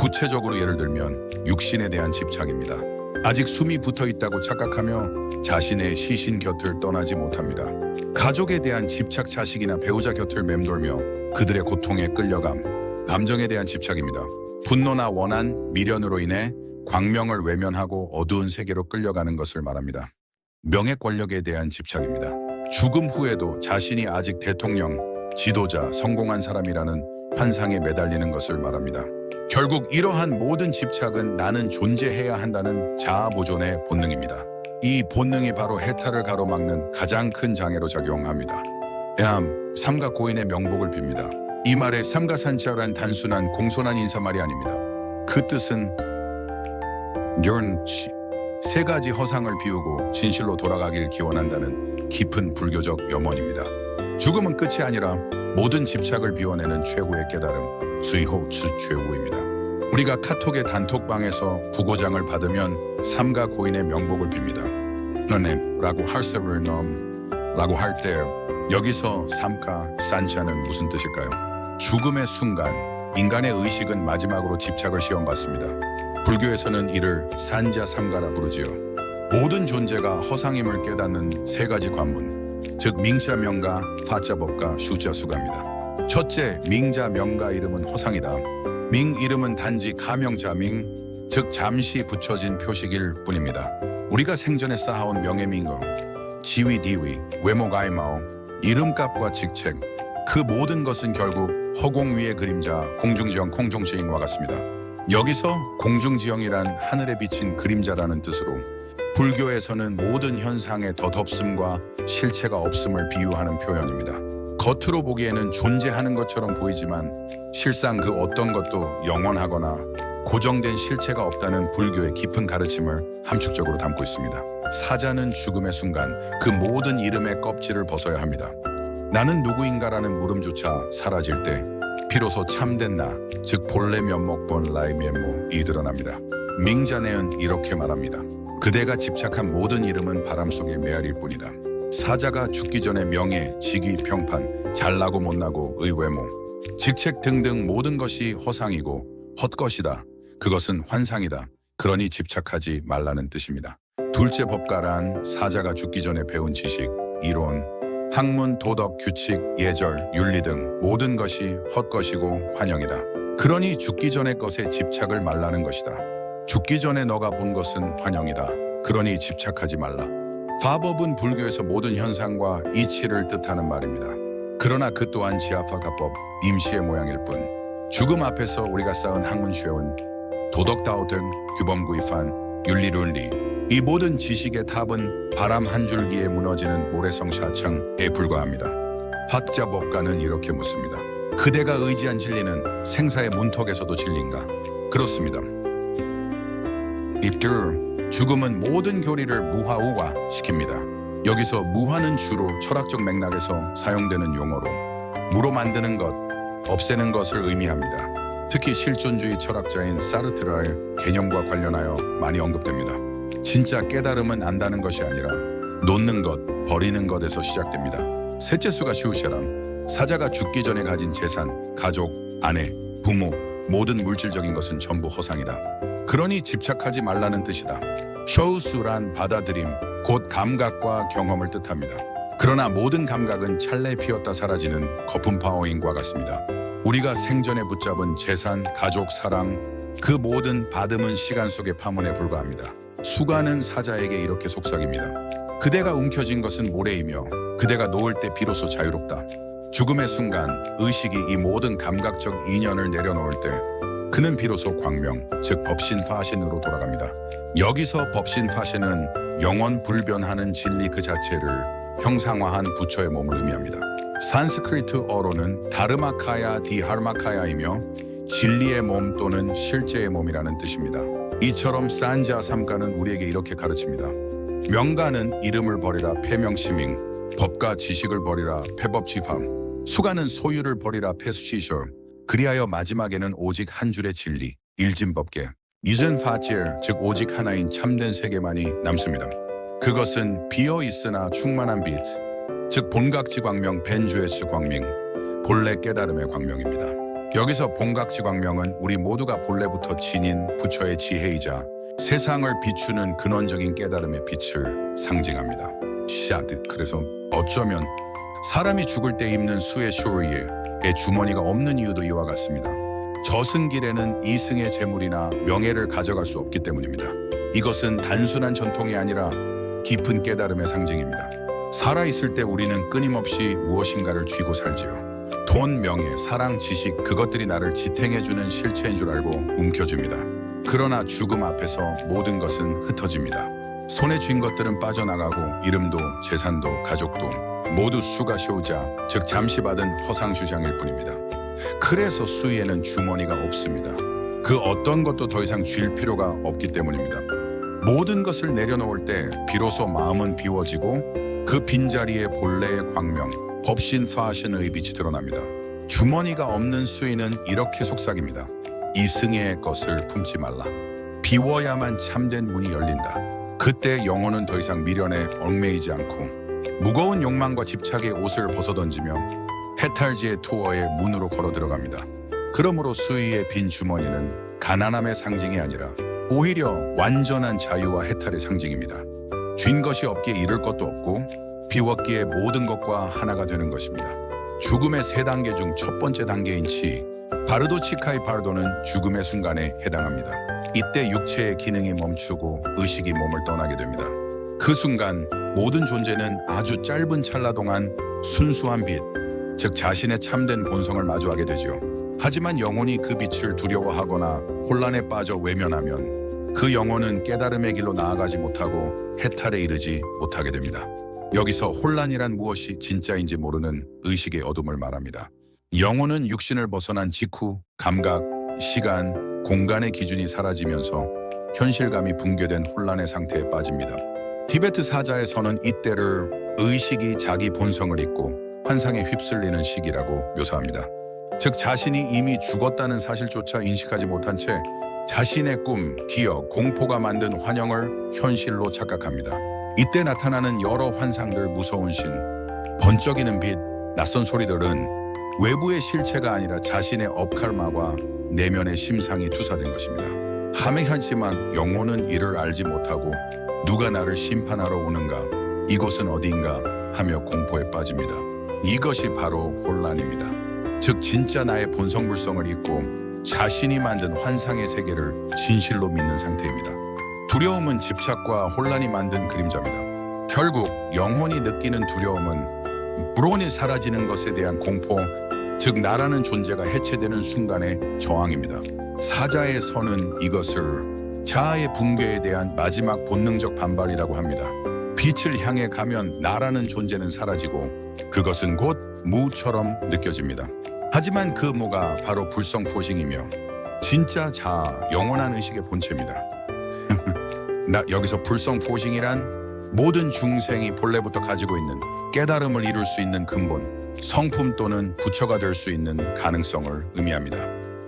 구체적으로 예를 들면 육신에 대한 집착입니다. 아직 숨이 붙어 있다고 착각하며 자신의 시신 곁을 떠나지 못합니다. 가족에 대한 집착, 자식이나 배우자 곁을 맴돌며 그들의 고통에 끌려감, 감정에 대한 집착입니다. 분노나 원한, 미련으로 인해 광명을 외면하고 어두운 세계로 끌려가는 것을 말합니다. 명예 권력에 대한 집착입니다. 죽음 후에도 자신이 아직 대통령, 지도자, 성공한 사람이라는 환상에 매달리는 것을 말합니다. 결국 이러한 모든 집착은 나는 존재해야 한다는 자아 보존의 본능입니다. 이 본능이 바로 해탈을 가로막는 가장 큰 장애로 작용합니다. 삼가 고인의 명복을 빕니다. 이 말의 삼가산자란 단순한 공손한 인사말이 아닙니다. 그 뜻은 세 가지 허상을 비우고 진실로 돌아가길 기원한다는 깊은 불교적 염원입니다. 죽음은 끝이 아니라 모든 집착을 비워내는 최후의 깨달음, 수이호 최후입니다. 우리가 카톡의 단톡방에서 부고장을 받으면 삼가 고인의 명복을 빕니다. 너네 라고 라고 할 때 여기서 삼가 산자는 무슨 뜻일까요? 죽음의 순간 인간의 의식은 마지막으로 집착을 시험받습니다. 불교에서는 이를 산자 삼가라 부르지요. 모든 존재가 허상임을 깨닫는 세 가지 관문, 즉 밍자 명가, 파자 법가, 슈자 수가입니다. 첫째, 밍자 명가 이름은 허상이다. 밍 이름은 단지 가명자밍, 즉 잠시 붙여진 표식일 뿐입니다. 우리가 생전에 쌓아온 명예밍어, 지위 디위, 외모 가이마오, 이름값과 직책, 그 모든 것은 결국 허공 위의 그림자, 공중지형, 공중시행과 같습니다. 여기서 공중지형이란 하늘에 비친 그림자라는 뜻으로 불교에서는 모든 현상의 덧없음과 실체가 없음을 비유하는 표현입니다. 겉으로 보기에는 존재하는 것처럼 보이지만 실상 그 어떤 것도 영원하거나 고정된 실체가 없다는 불교의 깊은 가르침을 함축적으로 담고 있습니다. 사자는 죽음의 순간 그 모든 이름의 껍질을 벗어야 합니다. 나는 누구인가라는 물음조차 사라질 때 비로소 참된 나, 즉 본래 면목 본 라의 면모이 드러납니다. 밍자네은 이렇게 말합니다. 그대가 집착한 모든 이름은 바람 속의 메아리일 뿐이다. 사자가 죽기 전에 명예, 직위, 평판, 잘나고 못나고 의외모, 직책 등등 모든 것이 허상이고 헛것이다. 그것은 환상이다. 그러니 집착하지 말라는 뜻입니다. 둘째 법가란 사자가 죽기 전에 배운 지식, 이론, 학문, 도덕, 규칙, 예절, 윤리 등 모든 것이 헛것이고 환영이다. 그러니 죽기 전의 것에 집착을 말라는 것이다. 죽기 전에 너가 본 것은 환영이다. 그러니 집착하지 말라. fa법은 불교에서 모든 현상과 이치를 뜻하는 말입니다. 그러나 그 또한 지아파가법, 임시의 모양일 뿐. 죽음 앞에서 우리가 쌓은 학문쉐운, 도덕다오 등 규범구입한 윤리伦理, 이 모든 지식의 탑은 바람 한 줄기에 무너지는 모래성 샤청에 불과합니다. 학자법가는 이렇게 묻습니다. 그대가 의지한 진리는 생사의 문턱에서도 진리인가? 그렇습니다. 입들, 죽음은 모든 교리를 무화우화 시킵니다. 여기서 무화는 주로 철학적 맥락에서 사용되는 용어로 무로 만드는 것, 없애는 것을 의미합니다. 특히 실존주의 철학자인 사르트르의 개념과 관련하여 많이 언급됩니다. 진짜 깨달음은 안다는 것이 아니라 놓는 것, 버리는 것에서 시작됩니다. 셋째 수가 시우셰람, 사자가 죽기 전에 가진 재산, 가족, 아내, 부모, 모든 물질적인 것은 전부 허상이다. 그러니 집착하지 말라는 뜻이다. 셔우수란 받아들임, 곧 감각과 경험을 뜻합니다. 그러나 모든 감각은 찰나에 피었다 사라지는 거품 파워인과 같습니다. 우리가 생전에 붙잡은 재산, 가족, 사랑, 그 모든 받음은 시간 속의 파문에 불과합니다. 수가는 사자에게 이렇게 속삭입니다. 그대가 움켜쥔 것은 모래이며 그대가 놓을 때 비로소 자유롭다. 죽음의 순간 의식이 이 모든 감각적 인연을 내려놓을 때 그는 비로소 광명, 즉 법신파신으로 돌아갑니다. 여기서 법신파신은 영원 불변하는 진리 그 자체를 형상화한 부처의 몸을 의미합니다. 산스크리트어로는 다르마카야 디하르마카야이며 진리의 몸 또는 실제의 몸이라는 뜻입니다. 이처럼 산자 삼가는 우리에게 이렇게 가르칩니다. 명가는 이름을 버리라 폐명시밍, 법과 지식을 버리라 폐법치함, 수가는 소유를 버리라 폐수치셔, 그리하여 마지막에는 오직 한 줄의 진리, 일진법계, 이젠파젤, 즉 오직 하나인 참된 세계만이 남습니다. 그것은 비어있으나 충만한 빛, 즉 본각지 광명 벤주에츠 광명, 본래 깨달음의 광명입니다. 여기서 본각지 광명은 우리 모두가 본래부터 지닌 부처의 지혜이자 세상을 비추는 근원적인 깨달음의 빛을 상징합니다. 샤드, 그래서 어쩌면 사람이 죽을 때 입는 수의 쇼리에 주머니가 없는 이유도 이와 같습니다. 저승길에는 이승의 재물이나 명예를 가져갈 수 없기 때문입니다. 이것은 단순한 전통이 아니라 깊은 깨달음의 상징입니다. 살아있을 때 우리는 끊임없이 무엇인가를 쥐고 살지요. 돈, 명예, 사랑, 지식, 그것들이 나를 지탱해주는 실체인 줄 알고 움켜줍니다. 그러나 죽음 앞에서 모든 것은 흩어집니다. 손에 쥔 것들은 빠져나가고 이름도 재산도 가족도 모두 수가 쇼우자, 즉 잠시 받은 허상주장일 뿐입니다. 그래서 수위에는 주머니가 없습니다. 그 어떤 것도 더 이상 쥘 필요가 없기 때문입니다. 모든 것을 내려놓을 때 비로소 마음은 비워지고 그 빈자리에 본래의 광명, 법신파신의 빛이 드러납니다. 주머니가 없는 수위는 이렇게 속삭입니다. 이승의 것을 품지 말라. 비워야만 참된 문이 열린다. 그때 영혼은 더 이상 미련에 얽매이지 않고 무거운 욕망과 집착의 옷을 벗어던지며 해탈지의 투어의 문으로 걸어 들어갑니다. 그러므로 수위의 빈 주머니는 가난함의 상징이 아니라 오히려 완전한 자유와 해탈의 상징입니다. 쥔 것이 없기에 잃을 것도 없고 비웠기에 모든 것과 하나가 되는 것입니다. 죽음의 세 단계 중 첫 번째 단계인 치, 바르도치카이 바르도는 죽음의 순간에 해당합니다. 이때 육체의 기능이 멈추고 의식이 몸을 떠나게 됩니다. 그 순간 모든 존재는 아주 짧은 찰나 동안 순수한 빛, 즉 자신의 참된 본성을 마주하게 되죠. 하지만 영혼이 그 빛을 두려워하거나 혼란에 빠져 외면하면 그 영혼은 깨달음의 길로 나아가지 못하고 해탈에 이르지 못하게 됩니다. 여기서 혼란이란 무엇이 진짜인지 모르는 의식의 어둠을 말합니다. 영혼은 육신을 벗어난 직후 감각, 시간, 공간의 기준이 사라지면서 현실감이 붕괴된 혼란의 상태에 빠집니다. 티베트 사자에서는 이때를 의식이 자기 본성을 잊고 환상에 휩쓸리는 시기라고 묘사합니다. 즉 자신이 이미 죽었다는 사실조차 인식하지 못한 채 자신의 꿈, 기억, 공포가 만든 환영을 현실로 착각합니다. 이때 나타나는 여러 환상들, 무서운 신, 번쩍이는 빛, 낯선 소리들은 외부의 실체가 아니라 자신의 업칼마와 내면의 심상이 투사된 것입니다. 하메하지만 영혼은 이를 알지 못하고 누가 나를 심판하러 오는가, 이곳은 어디인가 하며 공포에 빠집니다. 이것이 바로 혼란입니다. 즉 진짜 나의 본성불성을 잊고 자신이 만든 환상의 세계를 진실로 믿는 상태입니다. 두려움은 집착과 혼란이 만든 그림자입니다. 결국 영혼이 느끼는 두려움은 불온이 사라지는 것에 대한 공포, 즉 나라는 존재가 해체되는 순간의 저항입니다. 사자의 선은 이것을 자아의 붕괴에 대한 마지막 본능적 반발이라고 합니다. 빛을 향해 가면 나라는 존재는 사라지고 그것은 곧 무처럼 느껴집니다. 하지만 그 무가 바로 불성포싱이며 진짜 자아, 영원한 의식의 본체입니다. 여기서 불성포싱이란 모든 중생이 본래부터 가지고 있는 깨달음을 이룰 수 있는 근본, 성품 또는 부처가 될 수 있는 가능성을 의미합니다.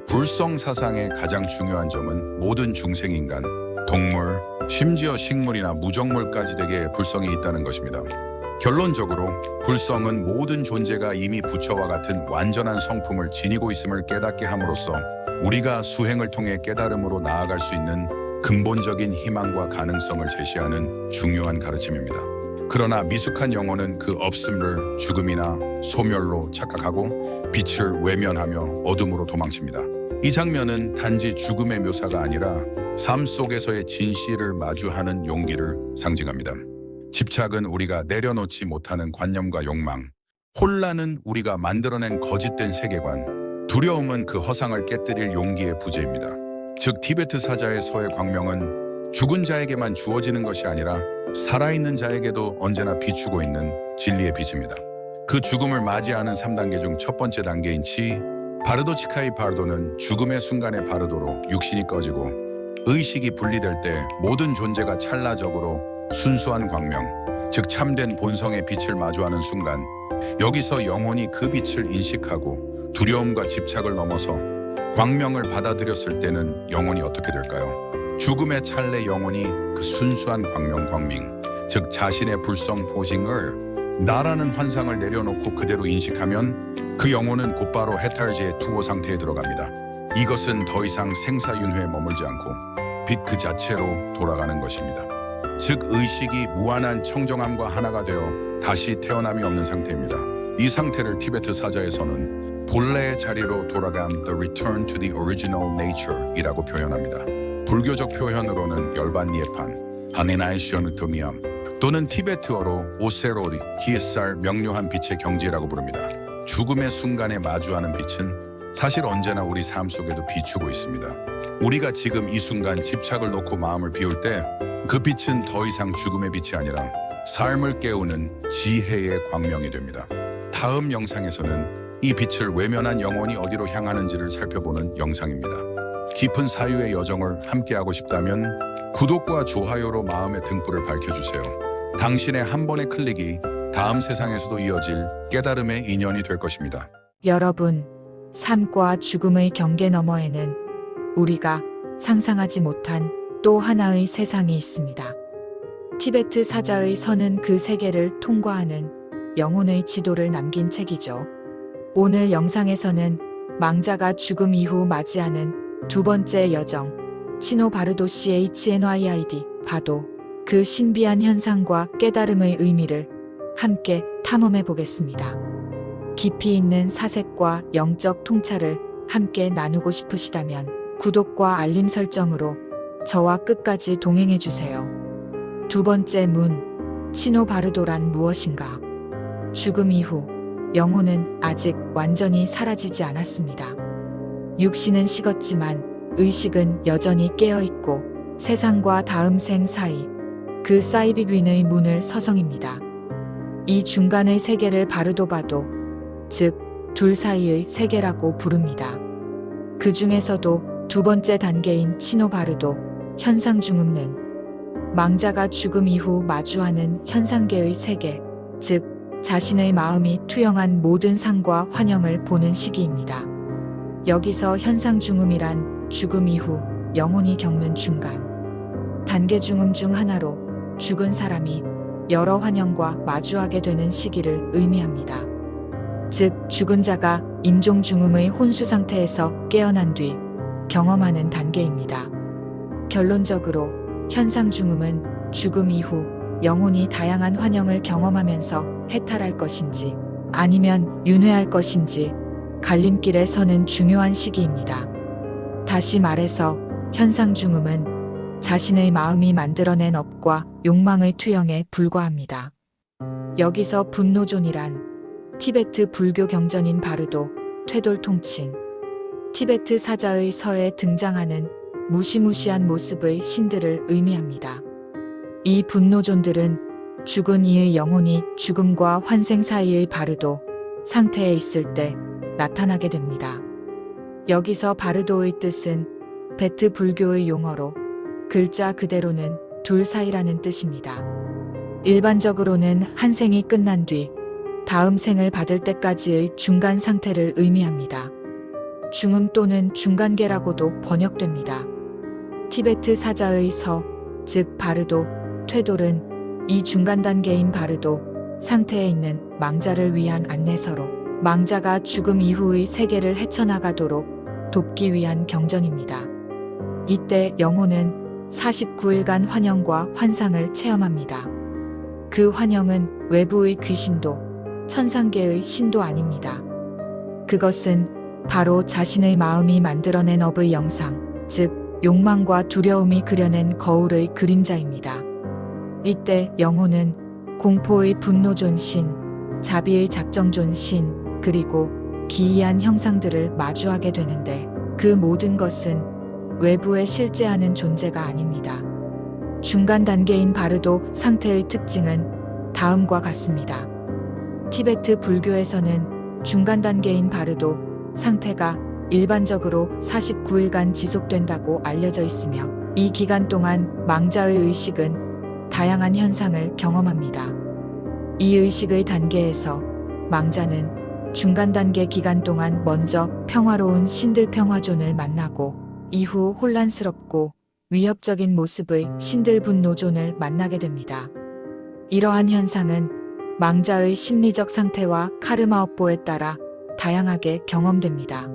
불성 사상의 가장 중요한 점은 모든 중생인간, 동물, 심지어 식물이나 무정물까지 되게 불성이 있다는 것입니다. 결론적으로 불성은 모든 존재가 이미 부처와 같은 완전한 성품을 지니고 있음을 깨닫게 함으로써 우리가 수행을 통해 깨달음으로 나아갈 수 있는 근본적인 희망과 가능성을 제시하는 중요한 가르침입니다. 그러나 미숙한 영혼은 그 없음을 죽음이나 소멸로 착각하고 빛을 외면하며 어둠으로 도망칩니다. 이 장면은 단지 죽음의 묘사가 아니라 삶 속에서의 진실을 마주하는 용기를 상징합니다. 집착은 우리가 내려놓지 못하는 관념과 욕망, 혼란은 우리가 만들어낸 거짓된 세계관, 두려움은 그 허상을 깨뜨릴 용기의 부재입니다. 즉 티베트 사자의 서의 광명은 죽은 자에게만 주어지는 것이 아니라 살아있는 자에게도 언제나 비추고 있는 진리의 빛입니다. 그 죽음을 맞이하는 3단계 중 첫 번째 단계인 치, 바르도 치카이 바르도는 죽음의 순간의 바르도로 육신이 꺼지고 의식이 분리될 때 모든 존재가 찰나적으로 순수한 광명, 즉 참된 본성의 빛을 마주하는 순간, 여기서 영혼이 그 빛을 인식하고 두려움과 집착을 넘어서 광명을 받아들였을 때는 영혼이 어떻게 될까요? 죽음의 찰내 영혼이 그 순수한 광명, 즉 자신의 불성 포징을 나라는 환상을 내려놓고 그대로 인식하면 그 영혼은 곧바로 해탈지의 투호 상태에 들어갑니다. 이것은 더 이상 생사윤회에 머물지 않고 빛 그 자체로 돌아가는 것입니다. 즉 의식이 무한한 청정함과 하나가 되어 다시 태어남이 없는 상태입니다. 이 상태를 티베트 사자에서는 본래의 자리로 돌아간 The Return to the Original Nature 이라고 표현합니다. 불교적 표현으로는 열반 니에판, 하네나의 시어누토미암 또는 티베트어로 오세로리, 히에살 명료한 빛의 경지라고 부릅니다. 죽음의 순간에 마주하는 빛은 사실 언제나 우리 삶 속에도 비추고 있습니다. 우리가 지금 이 순간 집착을 놓고 마음을 비울 때 그 빛은 더 이상 죽음의 빛이 아니라 삶을 깨우는 지혜의 광명이 됩니다. 다음 영상에서는 이 빛을 외면한 영혼이 어디로 향하는지를 살펴보는 영상입니다. 깊은 사유의 여정을 함께하고 싶다면 구독과 좋아요로 마음의 등불을 밝혀주세요. 당신의 한 번의 클릭이 다음 세상에서도 이어질 깨달음의 인연이 될 것입니다. 여러분, 삶과 죽음의 경계 너머에는 우리가 상상하지 못한 또 하나의 세상이 있습니다. 티베트 사자의 선은 그 세계를 통과하는 영혼의 지도를 남긴 책이죠. 오늘 영상에서는 망자가 죽음 이후 맞이하는 두 번째 여정, 치노 바르도 CHNYID, 바도, 그 신비한 현상과 깨달음의 의미를 함께 탐험해 보겠습니다. 깊이 있는 사색과 영적 통찰을 함께 나누고 싶으시다면 구독과 알림 설정으로 저와 끝까지 동행해 주세요. 두 번째 문, 치노바르도란 무엇인가? 죽음 이후 영혼은 아직 완전히 사라지지 않았습니다. 육신은 식었지만 의식은 여전히 깨어있고 세상과 다음 생 사이, 그 사이비윈의 문을 서성입니다. 이 중간의 세계를 바르도바도, 즉 둘 사이의 세계라고 부릅니다. 그 중에서도 두 번째 단계인 치노바르도, 현상중음는 망자가 죽음 이후 마주하는 현상계의 세계, 즉 자신의 마음이 투영한 모든 상과 환영을 보는 시기입니다. 여기서 현상중음이란 죽음 이후 영혼이 겪는 중간 단계 중음 중 하나로 죽은 사람이 여러 환영과 마주하게 되는 시기를 의미합니다. 즉 죽은 자가 임종중음의 혼수 상태에서 깨어난 뒤 경험하는 단계입니다. 결론적으로 현상중음은 죽음 이후 영혼이 다양한 환영을 경험하면서 해탈할 것인지 아니면 윤회할 것인지 갈림길에 서는 중요한 시기입니다. 다시 말해서 현상중음은 자신의 마음이 만들어낸 업과 욕망의 투영에 불과합니다. 여기서 분노존이란 티베트 불교 경전인 바르도, 퇴돌 통칭, 티베트 사자의 서에 등장하는 무시무시한 모습의 신들을 의미합니다. 이 분노존들은 죽은 이의 영혼이 죽음과 환생 사이의 바르도 상태에 있을 때 나타나게 됩니다. 여기서 바르도의 뜻은 베트 불교의 용어로 글자 그대로는 둘 사이라는 뜻입니다. 일반적으로는 한 생이 끝난 뒤 다음 생을 받을 때까지의 중간 상태를 의미합니다. 중음 또는 중간계라고도 번역됩니다. 티베트 사자의 서, 즉 바르도, 퇴돌은 이 중간 단계인 바르도 상태에 있는 망자를 위한 안내서로 망자가 죽음 이후의 세계를 헤쳐나가도록 돕기 위한 경전입니다. 이때 영혼은 49일간 환영과 환상을 체험합니다. 그 환영은 외부의 귀신도 천상계의 신도 아닙니다. 그것은 바로 자신의 마음이 만들어낸 업의 영상, 즉 욕망과 두려움이 그려낸 거울의 그림자입니다. 이때 영혼은 공포의 분노존 신, 자비의 작정존 신, 그리고 기이한 형상들을 마주하게 되는데 그 모든 것은 외부에 실제하는 존재가 아닙니다. 중간 단계인 바르도 상태의 특징은 다음과 같습니다. 티베트 불교에서는 중간 단계인 바르도 상태가 일반적으로 49일간 지속된다고 알려져 있으며 이 기간 동안 망자의 의식은 다양한 현상을 경험합니다. 이 의식의 단계에서 망자는 중간 단계 기간 동안 먼저 평화로운 신들 평화존을 만나고 이후 혼란스럽고 위협적인 모습의 신들 분노존을 만나게 됩니다. 이러한 현상은 망자의 심리적 상태와 카르마 업보에 따라 다양하게 경험됩니다.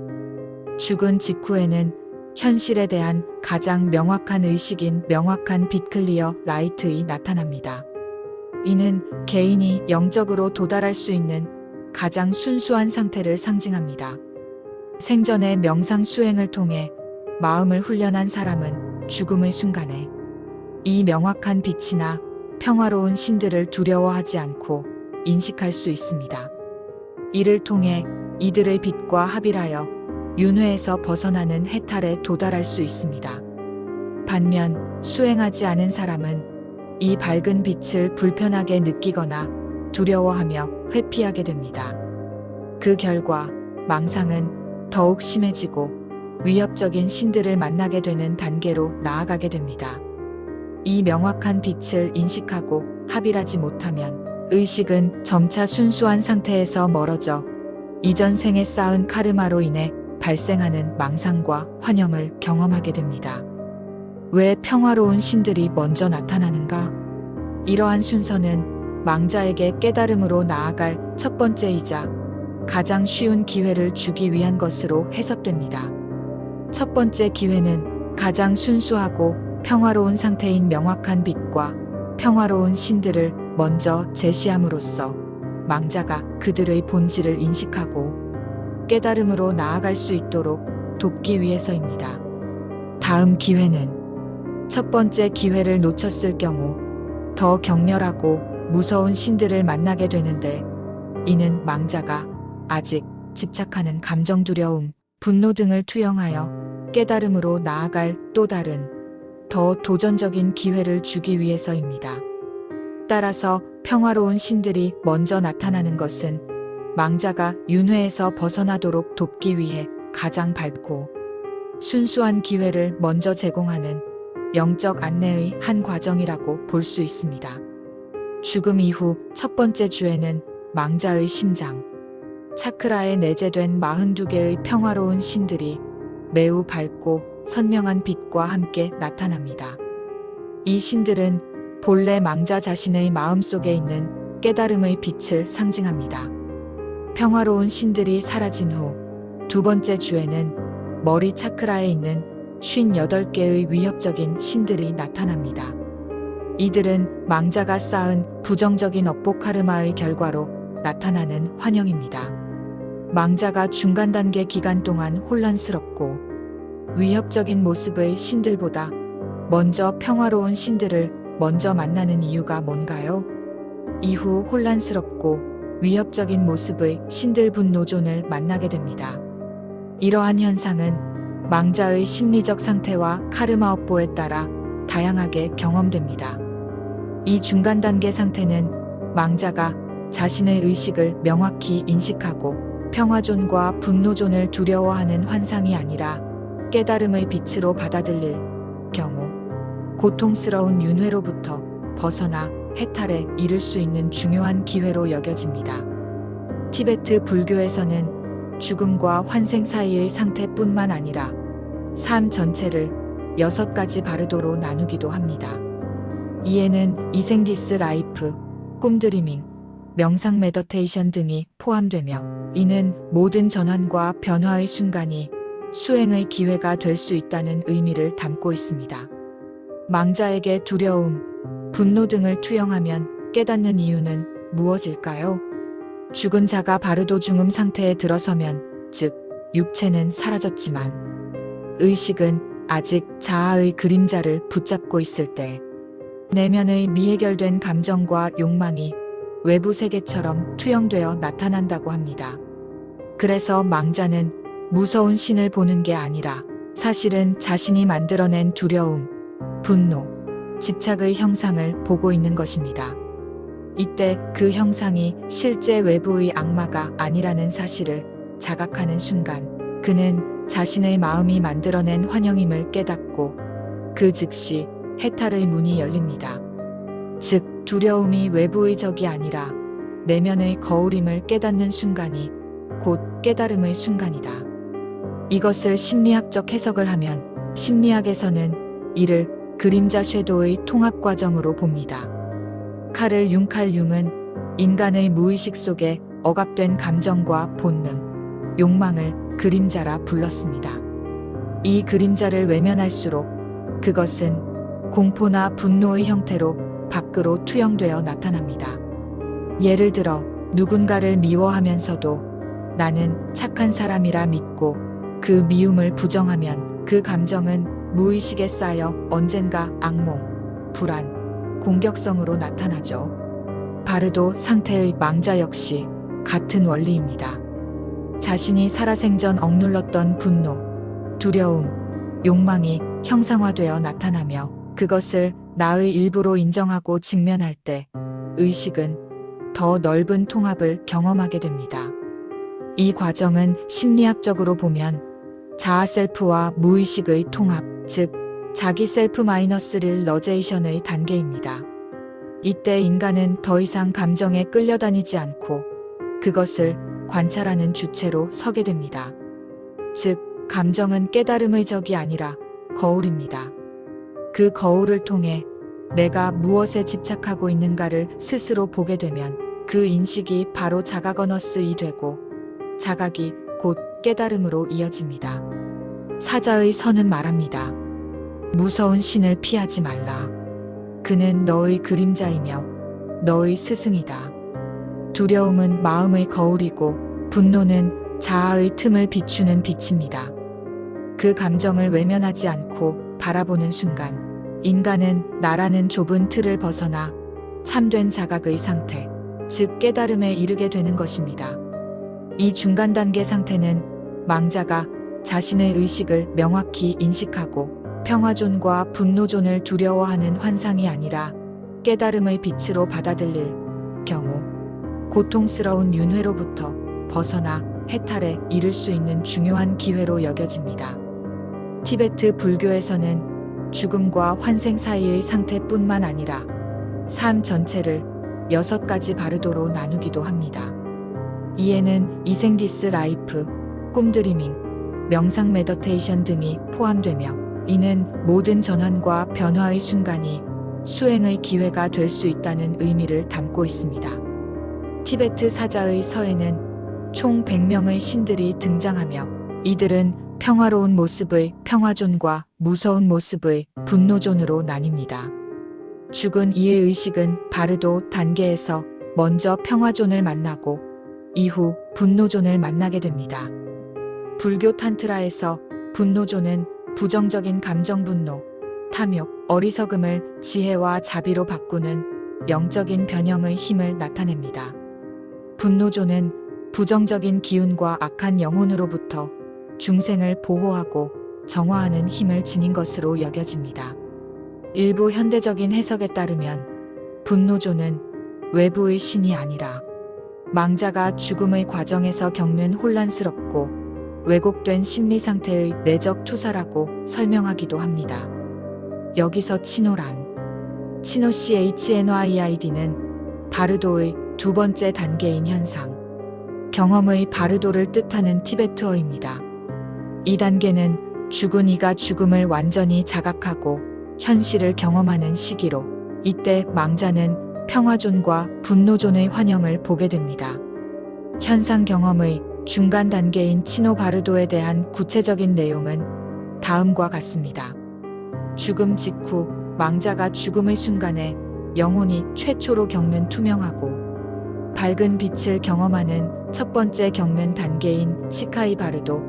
죽은 직후에는 현실에 대한 가장 명확한 의식인 명확한 빛 클리어 라이트이 나타납니다. 이는 개인이 영적으로 도달할 수 있는 가장 순수한 상태를 상징합니다. 생전의 명상 수행을 통해 마음을 훈련한 사람은 죽음의 순간에 이 명확한 빛이나 평화로운 신들을 두려워하지 않고 인식할 수 있습니다. 이를 통해 이들의 빛과 합일하여 윤회에서 벗어나는 해탈에 도달할 수 있습니다. 반면 수행하지 않은 사람은 이 밝은 빛을 불편하게 느끼거나 두려워하며 회피하게 됩니다. 그 결과 망상은 더욱 심해지고 위협적인 신들을 만나게 되는 단계로 나아가게 됩니다. 이 명확한 빛을 인식하고 합일하지 못하면 의식은 점차 순수한 상태에서 멀어져 이전 생에 쌓은 카르마로 인해 발생하는 망상과 환영을 경험하게 됩니다. 왜 평화로운 신들이 먼저 나타나는가? 이러한 순서는 망자에게 깨달음으로 나아갈 첫 번째이자 가장 쉬운 기회를 주기 위한 것으로 해석됩니다. 첫 번째 기회는 가장 순수하고 평화로운 상태인 명확한 빛과 평화로운 신들을 먼저 제시함으로써 망자가 그들의 본질을 인식하고 깨달음으로 나아갈 수 있도록 돕기 위해서입니다. 다음 기회는 첫 번째 기회를 놓쳤을 경우 더 격렬하고 무서운 신들을 만나게 되는데, 이는 망자가 아직 집착하는 감정, 두려움, 분노 등을 투영하여 깨달음으로 나아갈 또 다른 더 도전적인 기회를 주기 위해서입니다. 따라서 평화로운 신들이 먼저 나타나는 것은 망자가 윤회에서 벗어나도록 돕기 위해 가장 밝고 순수한 기회를 먼저 제공하는 영적 안내의 한 과정이라고 볼 수 있습니다. 죽음 이후 첫 번째 주에는 망자의 심장, 차크라에 내재된 42개의 평화로운 신들이 매우 밝고 선명한 빛과 함께 나타납니다. 이 신들은 본래 망자 자신의 마음속에 있는 깨달음의 빛을 상징합니다. 평화로운 신들이 사라진 후 두 번째 주에는 머리 차크라에 있는 58개의 위협적인 신들이 나타납니다. 이들은 망자가 쌓은 부정적인 업보 카르마의 결과로 나타나는 환영입니다. 망자가 중간 단계 기간 동안 혼란스럽고 위협적인 모습의 신들보다 먼저 평화로운 신들을 먼저 만나는 이유가 뭔가요? 이후 혼란스럽고 위협적인 모습의 신들 분노존을 만나게 됩니다. 이러한 현상은 망자의 심리적 상태와 카르마 업보에 따라 다양하게 경험됩니다. 이 중간 단계 상태는 망자가 자신의 의식을 명확히 인식하고 평화존과 분노존을 두려워하는 환상이 아니라 깨달음의 빛으로 받아들일 경우 고통스러운 윤회로부터 벗어나 해탈에 이를 수 있는 중요한 기회로 여겨집니다. 티베트 불교에서는 죽음과 환생 사이의 상태뿐만 아니라 삶 전체를 6가지 바르도로 나누기도 합니다. 이에는 이생디스 라이프, 꿈드리밍, 명상 메디테이션 등이 포함되며, 이는 모든 전환과 변화의 순간이 수행의 기회가 될 수 있다는 의미를 담고 있습니다. 망자에게 두려움, 분노 등을 투영하면 깨닫는 이유는 무엇일까요? 죽은 자가 바르도 중음 상태에 들어서면, 즉 육체는 사라졌지만 의식은 아직 자아의 그림자를 붙잡고 있을 때 내면의 미해결된 감정과 욕망이 외부 세계처럼 투영되어 나타난다고 합니다. 그래서 망자는 무서운 신을 보는 게 아니라 사실은 자신이 만들어낸 두려움, 분노, 집착의 형상을 보고 있는 것입니다. 이때 그 형상이 실제 외부의 악마가 아니라는 사실을 자각하는 순간 그는 자신의 마음이 만들어낸 환영임을 깨닫고 그 즉시 해탈의 문이 열립니다. 즉 두려움이 외부의 적이 아니라 내면의 거울임을 깨닫는 순간이 곧 깨달음의 순간이다. 이것을 심리학적 해석을 하면 심리학에서는 이를 그림자 섀도우의 통합 과정으로 봅니다. 카를 융은 인간의 무의식 속에 억압된 감정과 본능, 욕망을 그림자라 불렀습니다. 이 그림자를 외면할수록 그것은 공포나 분노의 형태로 밖으로 투영되어 나타납니다. 예를 들어 누군가를 미워하면서도 나는 착한 사람이라 믿고 그 미움을 부정하면 그 감정은 무의식에 쌓여 언젠가 악몽, 불안, 공격성으로 나타나죠. 바르도 상태의 망자 역시 같은 원리입니다. 자신이 살아생전 억눌렀던 분노, 두려움, 욕망이 형상화되어 나타나며 그것을 나의 일부로 인정하고 직면할 때 의식은 더 넓은 통합을 경험하게 됩니다. 이 과정은 심리학적으로 보면 자아 셀프와 무의식의 통합, 즉 자기 셀프 -1 러제이션의 단계입니다. 이때 인간은 더 이상 감정에 끌려다니지 않고 그것을 관찰하는 주체로 서게 됩니다. 즉 감정은 깨달음의 적이 아니라 거울입니다. 그 거울을 통해 내가 무엇에 집착하고 있는가를 스스로 보게 되면 그 인식이 바로 자가거너스이 되고 자각이 곧 깨달음으로 이어집니다. 사자의 선은 말합니다. 무서운 신을 피하지 말라. 그는 너의 그림자이며 너의 스승이다. 두려움은 마음의 거울이고 분노는 자아의 틈을 비추는 빛입니다. 그 감정을 외면하지 않고 바라보는 순간 인간은 나라는 좁은 틀을 벗어나 참된 자각의 상태, 즉 깨달음에 이르게 되는 것입니다. 이 중간 단계 상태는 망자가 자신의 의식을 명확히 인식하고 평화존과 분노존을 두려워하는 환상이 아니라 깨달음의 빛으로 받아들일 경우 고통스러운 윤회로부터 벗어나 해탈에 이를 수 있는 중요한 기회로 여겨집니다. 티베트 불교에서는 죽음과 환생 사이의 상태뿐만 아니라 삶 전체를 6가지 바르도로 나누기도 합니다. 이에는 이생디스 라이프, 꿈드리밍, 명상 메디테이션 등이 포함되며 이는 모든 전환과 변화의 순간이 수행의 기회가 될 수 있다는 의미를 담고 있습니다. 티베트 사자의 서에는 총 100명의 신들이 등장하며 이들은 평화로운 모습의 평화존과 무서운 모습의 분노존으로 나뉩니다. 죽은 이의 의식은 바르도 단계에서 먼저 평화존을 만나고 이후 분노존을 만나게 됩니다. 불교 탄트라에서 분노존은 부정적인 감정 분노, 탐욕, 어리석음을 지혜와 자비로 바꾸는 영적인 변형의 힘을 나타냅니다. 분노존은 부정적인 기운과 악한 영혼으로부터 중생을 보호하고 정화하는 힘을 지닌 것으로 여겨집니다. 일부 현대적인 해석에 따르면 분노존은 외부의 신이 아니라 망자가 죽음의 과정에서 겪는 혼란스럽고 왜곡된 심리 상태의 내적 투사라고 설명하기도 합니다. 여기서 치노란 CHNYID는 바르도의 두 번째 단계인 현상, 경험의 바르도를 뜻하는 티베트어입니다. 이 단계는 죽은 이가 죽음을 완전히 자각하고 현실을 경험하는 시기로 이때 망자는 평화존과 분노존의 환영을 보게 됩니다. 현상 경험의 중간 단계인 치노 바르도에 대한 구체적인 내용은 다음과 같습니다. 죽음 직후 망자가 죽음의 순간에 영혼이 최초로 겪는 투명하고 밝은 빛을 경험하는 첫 번째 겪는 단계인 치카이 바르도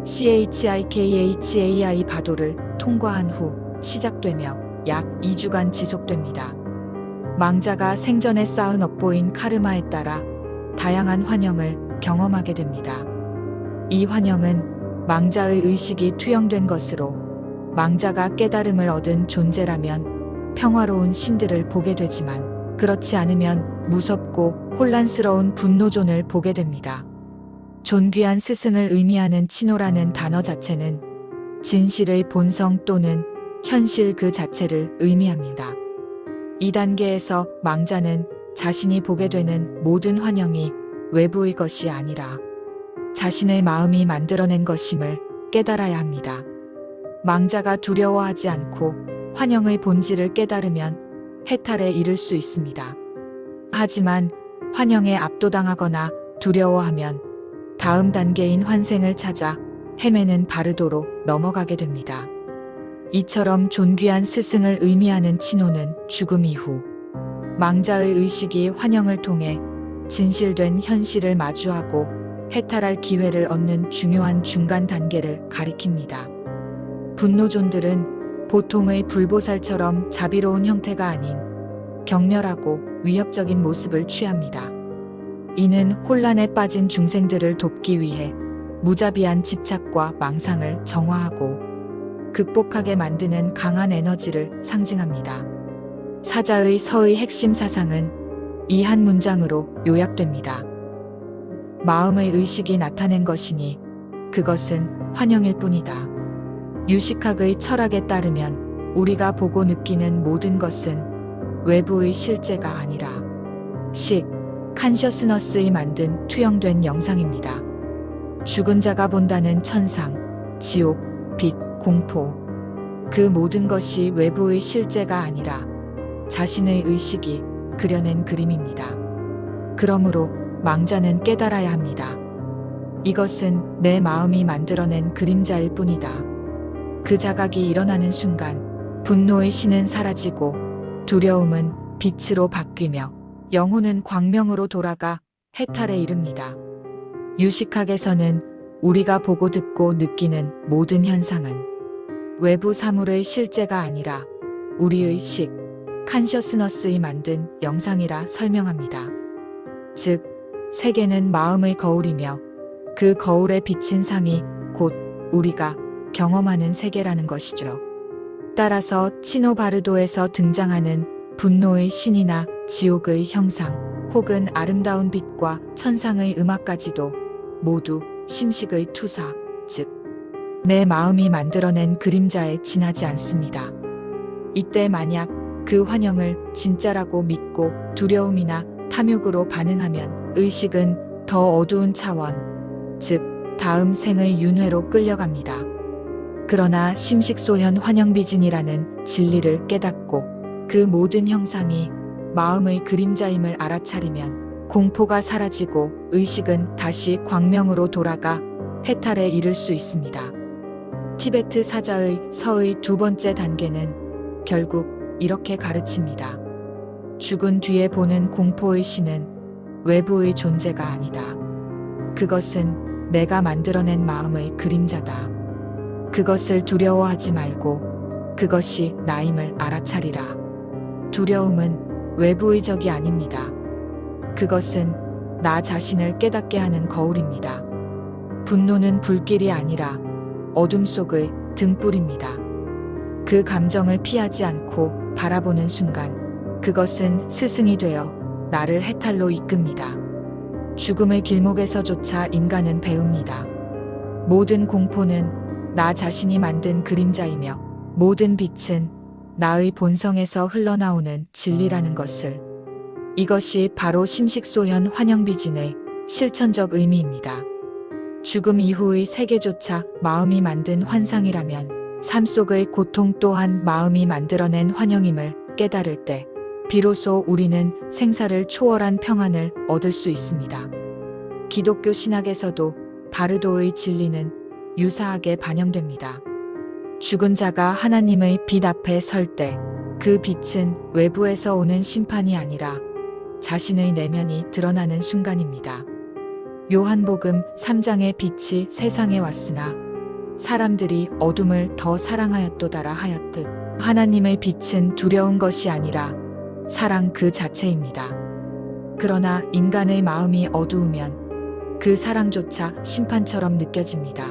CHIKHAI 바도를 통과한 후 시작되며 약 2주간 지속됩니다. 망자가 생전에 쌓은 업보인 카르마에 따라 다양한 환영을 경험하게 됩니다. 이 환영은 망자의 의식이 투영된 것으로 망자가 깨달음을 얻은 존재라면 평화로운 신들을 보게 되지만 그렇지 않으면 무섭고 혼란스러운 분노존을 보게 됩니다. 존귀한 스승을 의미하는 치노라는 단어 자체는 진실의 본성 또는 현실 그 자체를 의미합니다. 이 단계에서 망자는 자신이 보게 되는 모든 환영이 외부의 것이 아니라 자신의 마음이 만들어낸 것임을 깨달아야 합니다. 망자가 두려워하지 않고 환영의 본질을 깨달으면 해탈에 이를 수 있습니다. 하지만 환영에 압도당하거나 두려워하면 다음 단계인 환생을 찾아 헤매는 바르도로 넘어가게 됩니다. 이처럼 존귀한 스승을 의미하는 치노는 죽음 이후 망자의 의식이 환영을 통해 진실된 현실을 마주하고 해탈할 기회를 얻는 중요한 중간 단계를 가리킵니다. 분노존들은 보통의 불보살처럼 자비로운 형태가 아닌 격렬하고 위협적인 모습을 취합니다. 이는 혼란에 빠진 중생들을 돕기 위해 무자비한 집착과 망상을 정화하고 극복하게 만드는 강한 에너지를 상징합니다. 사자의 서의 핵심 사상은 이 한 문장으로 요약됩니다. 마음의 의식이 나타낸 것이니 그것은 환영일 뿐이다. 유식학의 철학에 따르면 우리가 보고 느끼는 모든 것은 외부의 실제가 아니라 칸셔스너스이 만든 투영된 영상입니다. 죽은 자가 본다는 천상, 지옥, 빛, 공포. 그 모든 것이 외부의 실제가 아니라 자신의 의식이 그려낸 그림입니다. 그러므로 망자는 깨달아야 합니다. 이것은 내 마음이 만들어낸 그림자일 뿐이다. 그 자각이 일어나는 순간 분노의 신은 사라지고 두려움은 빛으로 바뀌며 영혼은 광명으로 돌아가 해탈에 이릅니다. 유식학에서는 우리가 보고 듣고 느끼는 모든 현상은 외부 사물의 실제가 아니라 우리의 칸셔스너스이 만든 영상이라 설명합니다. 즉, 세계는 마음의 거울이며 그 거울에 비친 상이 곧 우리가 경험하는 세계라는 것이죠. 따라서 치노바르도에서 등장하는 분노의 신이나 지옥의 형상, 혹은 아름다운 빛과 천상의 음악까지도 모두 심식의 투사, 즉, 내 마음이 만들어낸 그림자에 지나지 않습니다. 이때 만약 그 환영을 진짜라고 믿고 두려움이나 탐욕으로 반응하면 의식은 더 어두운 차원, 즉, 다음 생의 윤회로 끌려갑니다. 그러나 심식소현 환영비진이라는 진리를 깨닫고 그 모든 형상이 마음의 그림자임을 알아차리면 공포가 사라지고 의식은 다시 광명으로 돌아가 해탈에 이를 수 있습니다. 티베트 사자의 서의 두 번째 단계는 결국 이렇게 가르칩니다. 죽은 뒤에 보는 공포의 신은 외부의 존재가 아니다. 그것은 내가 만들어낸 마음의 그림자다. 그것을 두려워하지 말고 그것이 나임을 알아차리라. 두려움은 외부의 적이 아닙니다. 그것은 나 자신을 깨닫게 하는 거울입니다. 분노는 불길이 아니라 어둠 속의 등불입니다. 그 감정을 피하지 않고 바라보는 순간 그것은 스승이 되어 나를 해탈로 이끕니다. 죽음의 길목에서조차 인간은 배웁니다. 모든 공포는 나 자신이 만든 그림자이며 모든 빛은 나의 본성에서 흘러나오는 진리라는 것을. 이것이 바로 심식소현 환영비진의 실천적 의미입니다. 죽음 이후의 세계조차 마음이 만든 환상이라면 삶 속의 고통 또한 마음이 만들어낸 환영임을 깨달을 때 비로소 우리는 생사를 초월한 평안을 얻을 수 있습니다. 기독교 신학에서도 바르도의 진리는 유사하게 반영됩니다. 죽은 자가 하나님의 빛 앞에 설 때 그 빛은 외부에서 오는 심판이 아니라 자신의 내면이 드러나는 순간입니다. 요한복음 3장의 빛이 세상에 왔으나 사람들이 어둠을 더 사랑하였도다라 하였듯 하나님의 빛은 두려운 것이 아니라 사랑 그 자체입니다. 그러나 인간의 마음이 어두우면 그 사랑조차 심판처럼 느껴집니다.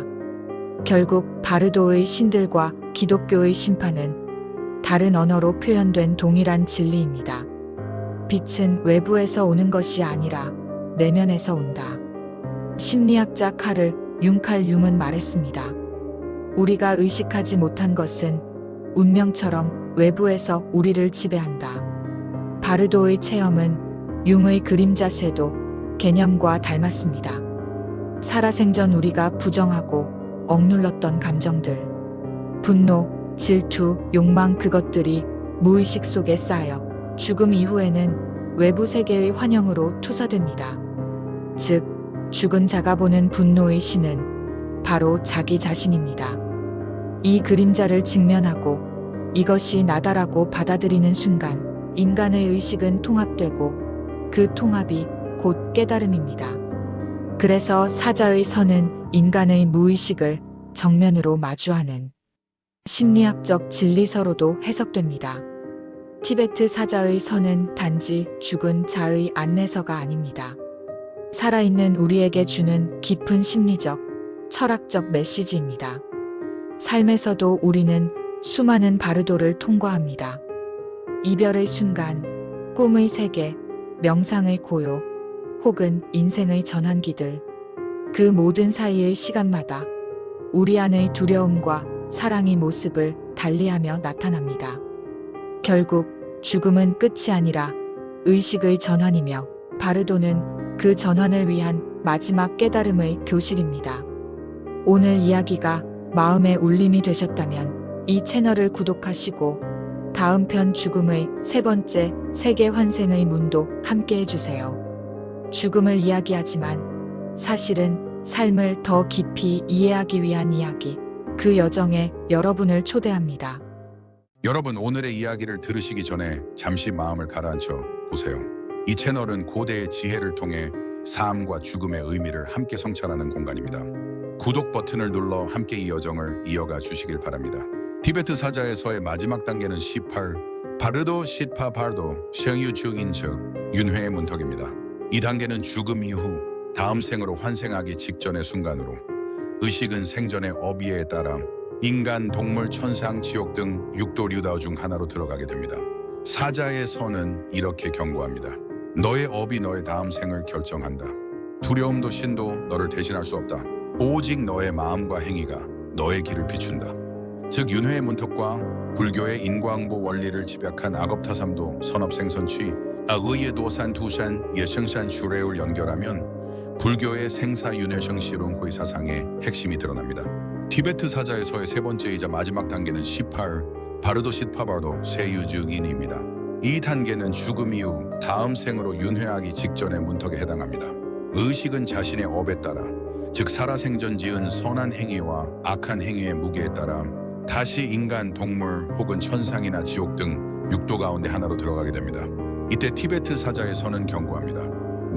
결국 바르도의 신들과 기독교의 심판은 다른 언어로 표현된 동일한 진리입니다. 빛은 외부에서 오는 것이 아니라 내면에서 온다. 심리학자 카를 융칼 융은 말했습니다. 우리가 의식하지 못한 것은 운명처럼 외부에서 우리를 지배한다. 바르도의 체험은 융의 그림자 쇄도 개념과 닮았습니다. 살아생전 우리가 부정하고 억눌렀던 감정들, 분노, 질투, 욕망 그것들이 무의식 속에 쌓여 죽음 이후에는 외부 세계의 환영으로 투사됩니다. 즉, 죽은 자가 보는 분노의 신은 바로 자기 자신입니다. 이 그림자를 직면하고 이것이 나다라고 받아들이는 순간 인간의 의식은 통합되고 그 통합이 곧 깨달음입니다. 그래서 사자의 선은 인간의 무의식을 정면으로 마주하는 심리학적 진리서로도 해석됩니다. 티베트 사자의 선은 단지 죽은 자의 안내서가 아닙니다. 살아있는 우리에게 주는 깊은 심리적, 철학적 메시지입니다. 삶에서도 우리는 수많은 바르도를 통과합니다. 이별의 순간, 꿈의 세계, 명상의 고요, 혹은 인생의 전환기들, 그 모든 사이의 시간마다 우리 안의 두려움과 사랑의 모습을 달리하며 나타납니다. 결국 죽음은 끝이 아니라 의식의 전환이며 바르도는 그 전환을 위한 마지막 깨달음의 교실입니다. 오늘 이야기가 마음의 울림이 되셨다면 이 채널을 구독하시고 다음 편 죽음의 세 번째 세계 환생의 문도 함께 해주세요. 죽음을 이야기하지만 사실은 삶을 더 깊이 이해하기 위한 이야기, 그 여정에 여러분을 초대합니다. 여러분, 오늘의 이야기를 들으시기 전에 잠시 마음을 가라앉혀 보세요. 이 채널은 고대의 지혜를 통해 삶과 죽음의 의미를 함께 성찰하는 공간입니다. 구독 버튼을 눌러 함께 이 여정을 이어가 주시길 바랍니다. 티베트 사자에서의 마지막 단계는 18, 바르도 시파 바르도 생유증인 즉 윤회의 문턱입니다. 이 단계는 죽음 이후 다음 생으로 환생하기 직전의 순간으로 의식은 생전의 어비에 따라 인간, 동물, 천상, 지옥 등 육도 류다오 중 하나로 들어가게 됩니다. 사자의 선은 이렇게 경고합니다. 너의 업이 너의 다음 생을 결정한다. 두려움도 신도 너를 대신할 수 없다. 오직 너의 마음과 행위가 너의 길을 비춘다. 즉 윤회의 문턱과 불교의 인과응보 원리를 집약한 악업타삼도 선업생선취, 의의 도산 두산 예승산 슈레를 연결하면 불교의 생사윤회성시론 호의사상의 핵심이 드러납니다. 티베트 사자에서의 세 번째이자 마지막 단계는 18, 바르도 시파바르도 세유증인입니다. 이 단계는 죽음 이후 다음 생으로 윤회하기 직전의 문턱에 해당합니다. 의식은 자신의 업에 따라, 즉 살아생전 지은 선한 행위와 악한 행위의 무게에 따라 다시 인간, 동물 혹은 천상이나 지옥 등 육도 가운데 하나로 들어가게 됩니다. 이때 티베트 사자의 선은 경고합니다.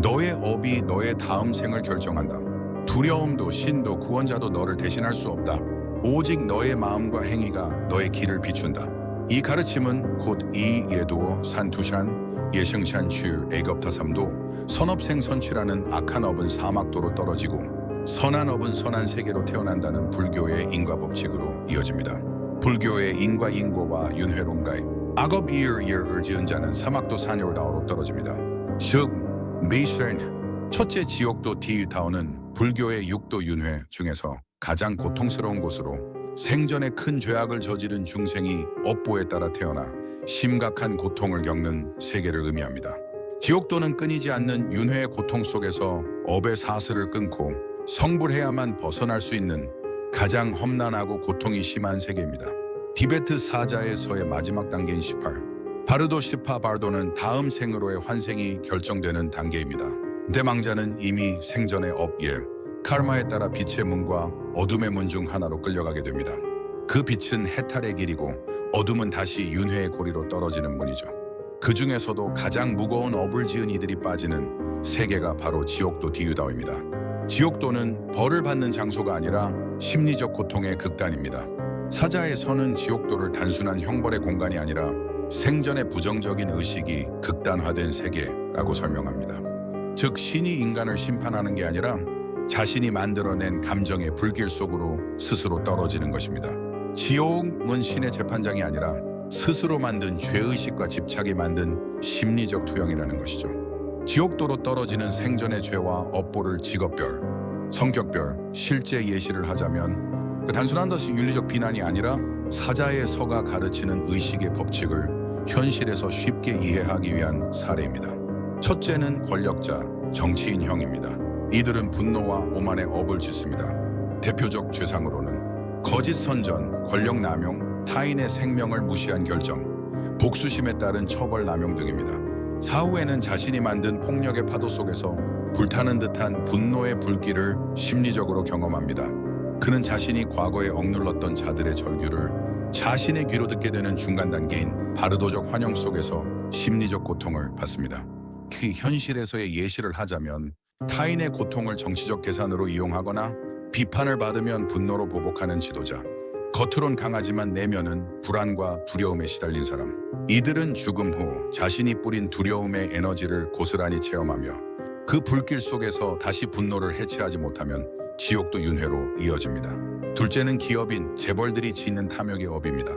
너의 업이 너의 다음 생을 결정한다. 두려움도 신도 구원자도 너를 대신할 수 없다. 오직 너의 마음과 행위가 너의 길을 비춘다. 이 가르침은 곧 이 예도 산투산 예승산 슈 애겁타삼도 선업생선취라는 악한 업은 사막도로 떨어지고 선한 업은 선한 세계로 태어난다는 불교의 인과법칙으로 이어집니다. 불교의 인과인고와 윤회론가의 악업 이을 지은 자는 사막도 산요다오로 떨어집니다. 즉 메이션 첫째 지옥도 디유타오는 불교의 육도 윤회 중에서 가장 고통스러운 곳으로 생전에 큰 죄악을 저지른 중생이 업보에 따라 태어나 심각한 고통을 겪는 세계를 의미합니다. 지옥도는 끊이지 않는 윤회의 고통 속에서 업의 사슬을 끊고 성불해야만 벗어날 수 있는 가장 험난하고 고통이 심한 세계입니다. 티베트 사자에서의 마지막 단계인 18, 바르도 시파 바르도는 다음 생으로의 환생이 결정되는 단계입니다. 대망자는 이미 생전의 업예, 카르마에 따라 빛의 문과 어둠의 문 중 하나로 끌려가게 됩니다. 그 빛은 해탈의 길이고 어둠은 다시 윤회의 고리로 떨어지는 문이죠. 그 중에서도 가장 무거운 업을 지은 이들이 빠지는 세계가 바로 지옥도 디유다오입니다. 지옥도는 벌을 받는 장소가 아니라 심리적 고통의 극단입니다. 사자의 선은 지옥도를 단순한 형벌의 공간이 아니라 생전의 부정적인 의식이 극단화된 세계라고 설명합니다. 즉 신이 인간을 심판하는 게 아니라 자신이 만들어낸 감정의 불길 속으로 스스로 떨어지는 것입니다. 지옥은 신의 재판장이 아니라 스스로 만든 죄의식과 집착이 만든 심리적 투영이라는 것이죠. 지옥도로 떨어지는 생전의 죄와 업보를 직업별, 성격별, 실제 예시를 하자면 단순한 것이 윤리적 비난이 아니라 사자의 서가 가르치는 의식의 법칙을 현실에서 쉽게 이해하기 위한 사례입니다. 첫째는 권력자, 정치인형입니다. 이들은 분노와 오만의 업을 짓습니다. 대표적 죄상으로는 거짓 선전, 권력 남용, 타인의 생명을 무시한 결정, 복수심에 따른 처벌 남용 등입니다. 사후에는 자신이 만든 폭력의 파도 속에서 불타는 듯한 분노의 불길을 심리적으로 경험합니다. 그는 자신이 과거에 억눌렀던 자들의 절규를 자신의 귀로 듣게 되는 중간 단계인 바르도적 환영 속에서 심리적 고통을 받습니다. 그 현실에서의 예시를 하자면 타인의 고통을 정치적 계산으로 이용하거나 비판을 받으면 분노로 보복하는 지도자, 겉으론 강하지만 내면은 불안과 두려움에 시달린 사람. 이들은 죽음 후 자신이 뿌린 두려움의 에너지를 고스란히 체험하며 그 불길 속에서 다시 분노를 해체하지 못하면 지옥도 윤회로 이어집니다. 둘째는 기업인, 재벌들이 짓는 탐욕의 업입니다.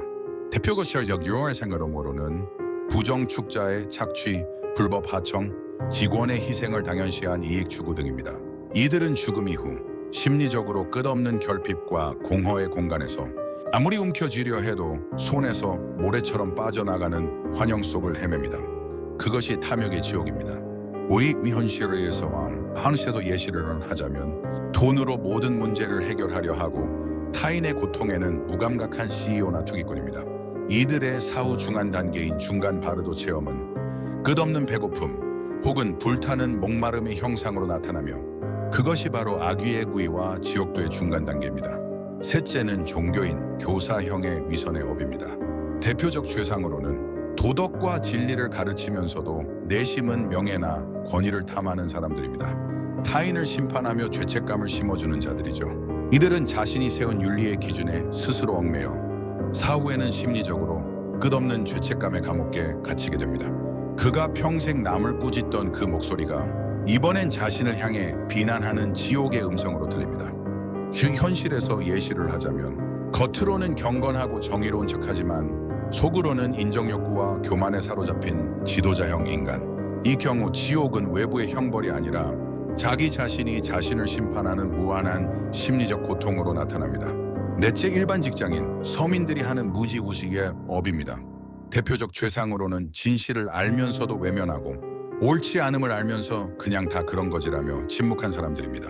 대표적인 유언생으로는 부정축자의 착취, 불법 하청, 직원의 희생을 당연시한 이익 추구 등입니다. 이들은 죽음 이후 심리적으로 끝없는 결핍과 공허의 공간에서 아무리 움켜쥐려 해도 손에서 모래처럼 빠져나가는 환영 속을 헤맵니다. 그것이 탐욕의 지옥입니다. 우리 현실에서 한시에서 예시를 하자면 돈으로 모든 문제를 해결하려 하고 타인의 고통에는 무감각한 CEO나 투기꾼입니다. 이들의 사후 중한 단계인 중간 바르도 체험은 끝없는 배고픔 혹은 불타는 목마름의 형상으로 나타나며 그것이 바로 악귀의 구이와 지옥도의 중간 단계입니다. 셋째는 종교인, 교사형의 위선의 업입니다. 대표적 죄상으로는 도덕과 진리를 가르치면서도 내심은 명예나 권위를 탐하는 사람들입니다. 타인을 심판하며 죄책감을 심어주는 자들이죠. 이들은 자신이 세운 윤리의 기준에 스스로 얽매여 사후에는 심리적으로 끝없는 죄책감의 감옥에 갇히게 됩니다. 그가 평생 남을 꾸짖던 그 목소리가 이번엔 자신을 향해 비난하는 지옥의 음성으로 들립니다. 현실에서 예시를 하자면 겉으로는 경건하고 정의로운 척하지만 속으로는 인정욕구와 교만에 사로잡힌 지도자형 인간. 이 경우 지옥은 외부의 형벌이 아니라 자기 자신이 자신을 심판하는 무한한 심리적 고통으로 나타납니다. 넷째, 일반 직장인, 서민들이 하는 무지무지의 업입니다. 대표적 죄상으로는 진실을 알면서도 외면하고 옳지 않음을 알면서 그냥 다 그런 거지라며 침묵한 사람들입니다.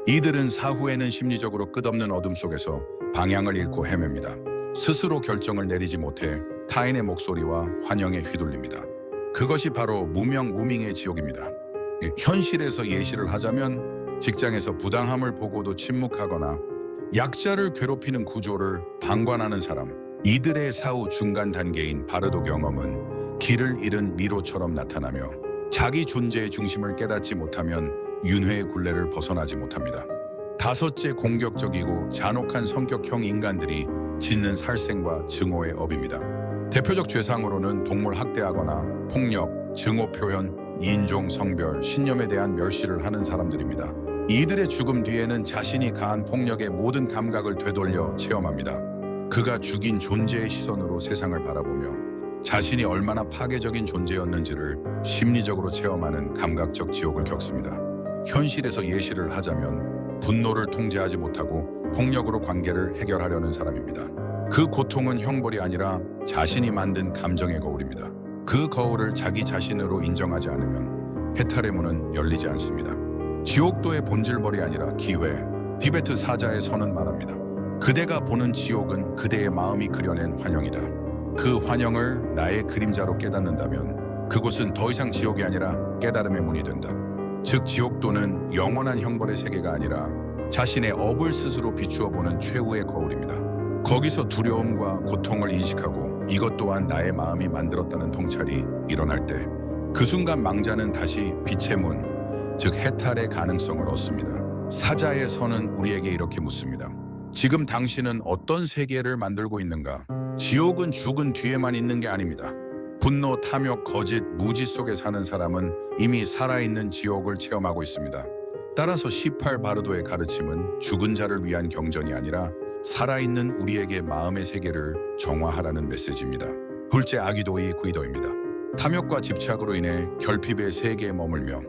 이들은 사후에는 심리적으로 끝없는 어둠 속에서 방향을 잃고 헤맵니다. 스스로 결정을 내리지 못해 타인의 목소리와 환영에 휘둘립니다. 그것이 바로 무명우밍의 지옥입니다. 현실에서 예시를 하자면 직장에서 부당함을 보고도 침묵하거나 약자를 괴롭히는 구조를 방관하는 사람, 이들의 사후 중간 단계인 바르도 경험은 길을 잃은 미로처럼 나타나며 자기 존재의 중심을 깨닫지 못하면 윤회의 굴레를 벗어나지 못합니다. 다섯째, 공격적이고 잔혹한 성격형 인간들이 짓는 살생과 증오의 업입니다. 대표적 죄상으로는 동물 학대하거나 폭력, 증오 표현, 인종, 성별, 신념에 대한 멸시를 하는 사람들입니다. 이들의 죽음 뒤에는 자신이 가한 폭력의 모든 감각을 되돌려 체험합니다. 그가 죽인 존재의 시선으로 세상을 바라보며 자신이 얼마나 파괴적인 존재였는지를 심리적으로 체험하는 감각적 지옥을 겪습니다. 현실에서 예시를 하자면 분노를 통제하지 못하고 폭력으로 관계를 해결하려는 사람입니다. 그 고통은 형벌이 아니라 자신이 만든 감정의 거울입니다. 그 거울을 자기 자신으로 인정하지 않으면 해탈의 문은 열리지 않습니다. 지옥도의 본질벌이 아니라 기회. 티베트 사자의 선은 말합니다. 그대가 보는 지옥은 그대의 마음이 그려낸 환영이다. 그 환영을 나의 그림자로 깨닫는다면 그곳은 더 이상 지옥이 아니라 깨달음의 문이 된다. 즉 지옥도는 영원한 형벌의 세계가 아니라 자신의 업을 스스로 비추어 보는 최후의 거울입니다. 거기서 두려움과 고통을 인식하고 이것 또한 나의 마음이 만들었다는 통찰이 일어날 때 그 순간 망자는 다시 빛의 문, 즉 해탈의 가능성을 얻습니다. 사자의 선은 우리에게 이렇게 묻습니다. 지금 당신은 어떤 세계를 만들고 있는가? 지옥은 죽은 뒤에만 있는 게 아닙니다. 분노, 탐욕, 거짓, 무지 속에 사는 사람은 이미 살아있는 지옥을 체험하고 있습니다. 따라서 18 바르도의 가르침은 죽은 자를 위한 경전이 아니라 살아있는 우리에게 마음의 세계를 정화하라는 메시지입니다. 둘째, 아기도의 구이도입니다. 탐욕과 집착으로 인해 결핍의 세계에 머물며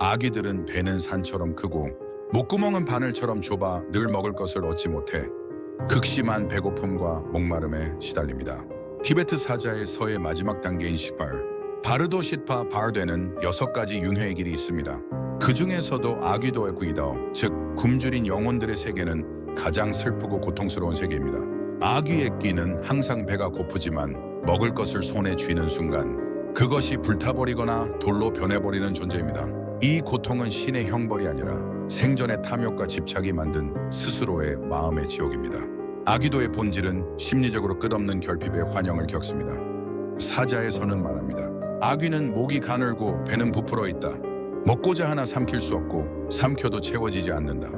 아기들은 배는 산처럼 크고 목구멍은 바늘처럼 좁아 늘 먹을 것을 얻지 못해 극심한 배고픔과 목마름에 시달립니다. 티베트 사자의 서의 마지막 단계인 18 바르도 시파 바르도에는 6가지 윤회의 길이 있습니다. 그 중에서도 아기도의 구이도, 즉 굶주린 영혼들의 세계는 가장 슬프고 고통스러운 세계입니다. 아귀의 끼는 항상 배가 고프지만 먹을 것을 손에 쥐는 순간 그것이 불타버리거나 돌로 변해버리는 존재입니다. 이 고통은 신의 형벌이 아니라 생전의 탐욕과 집착이 만든 스스로의 마음의 지옥입니다. 아귀도의 본질은 심리적으로 끝없는 결핍의 환영을 겪습니다. 사자의 선은 말합니다. 아귀는 목이 가늘고 배는 부풀어 있다. 먹고자 하나 삼킬 수 없고 삼켜도 채워지지 않는다.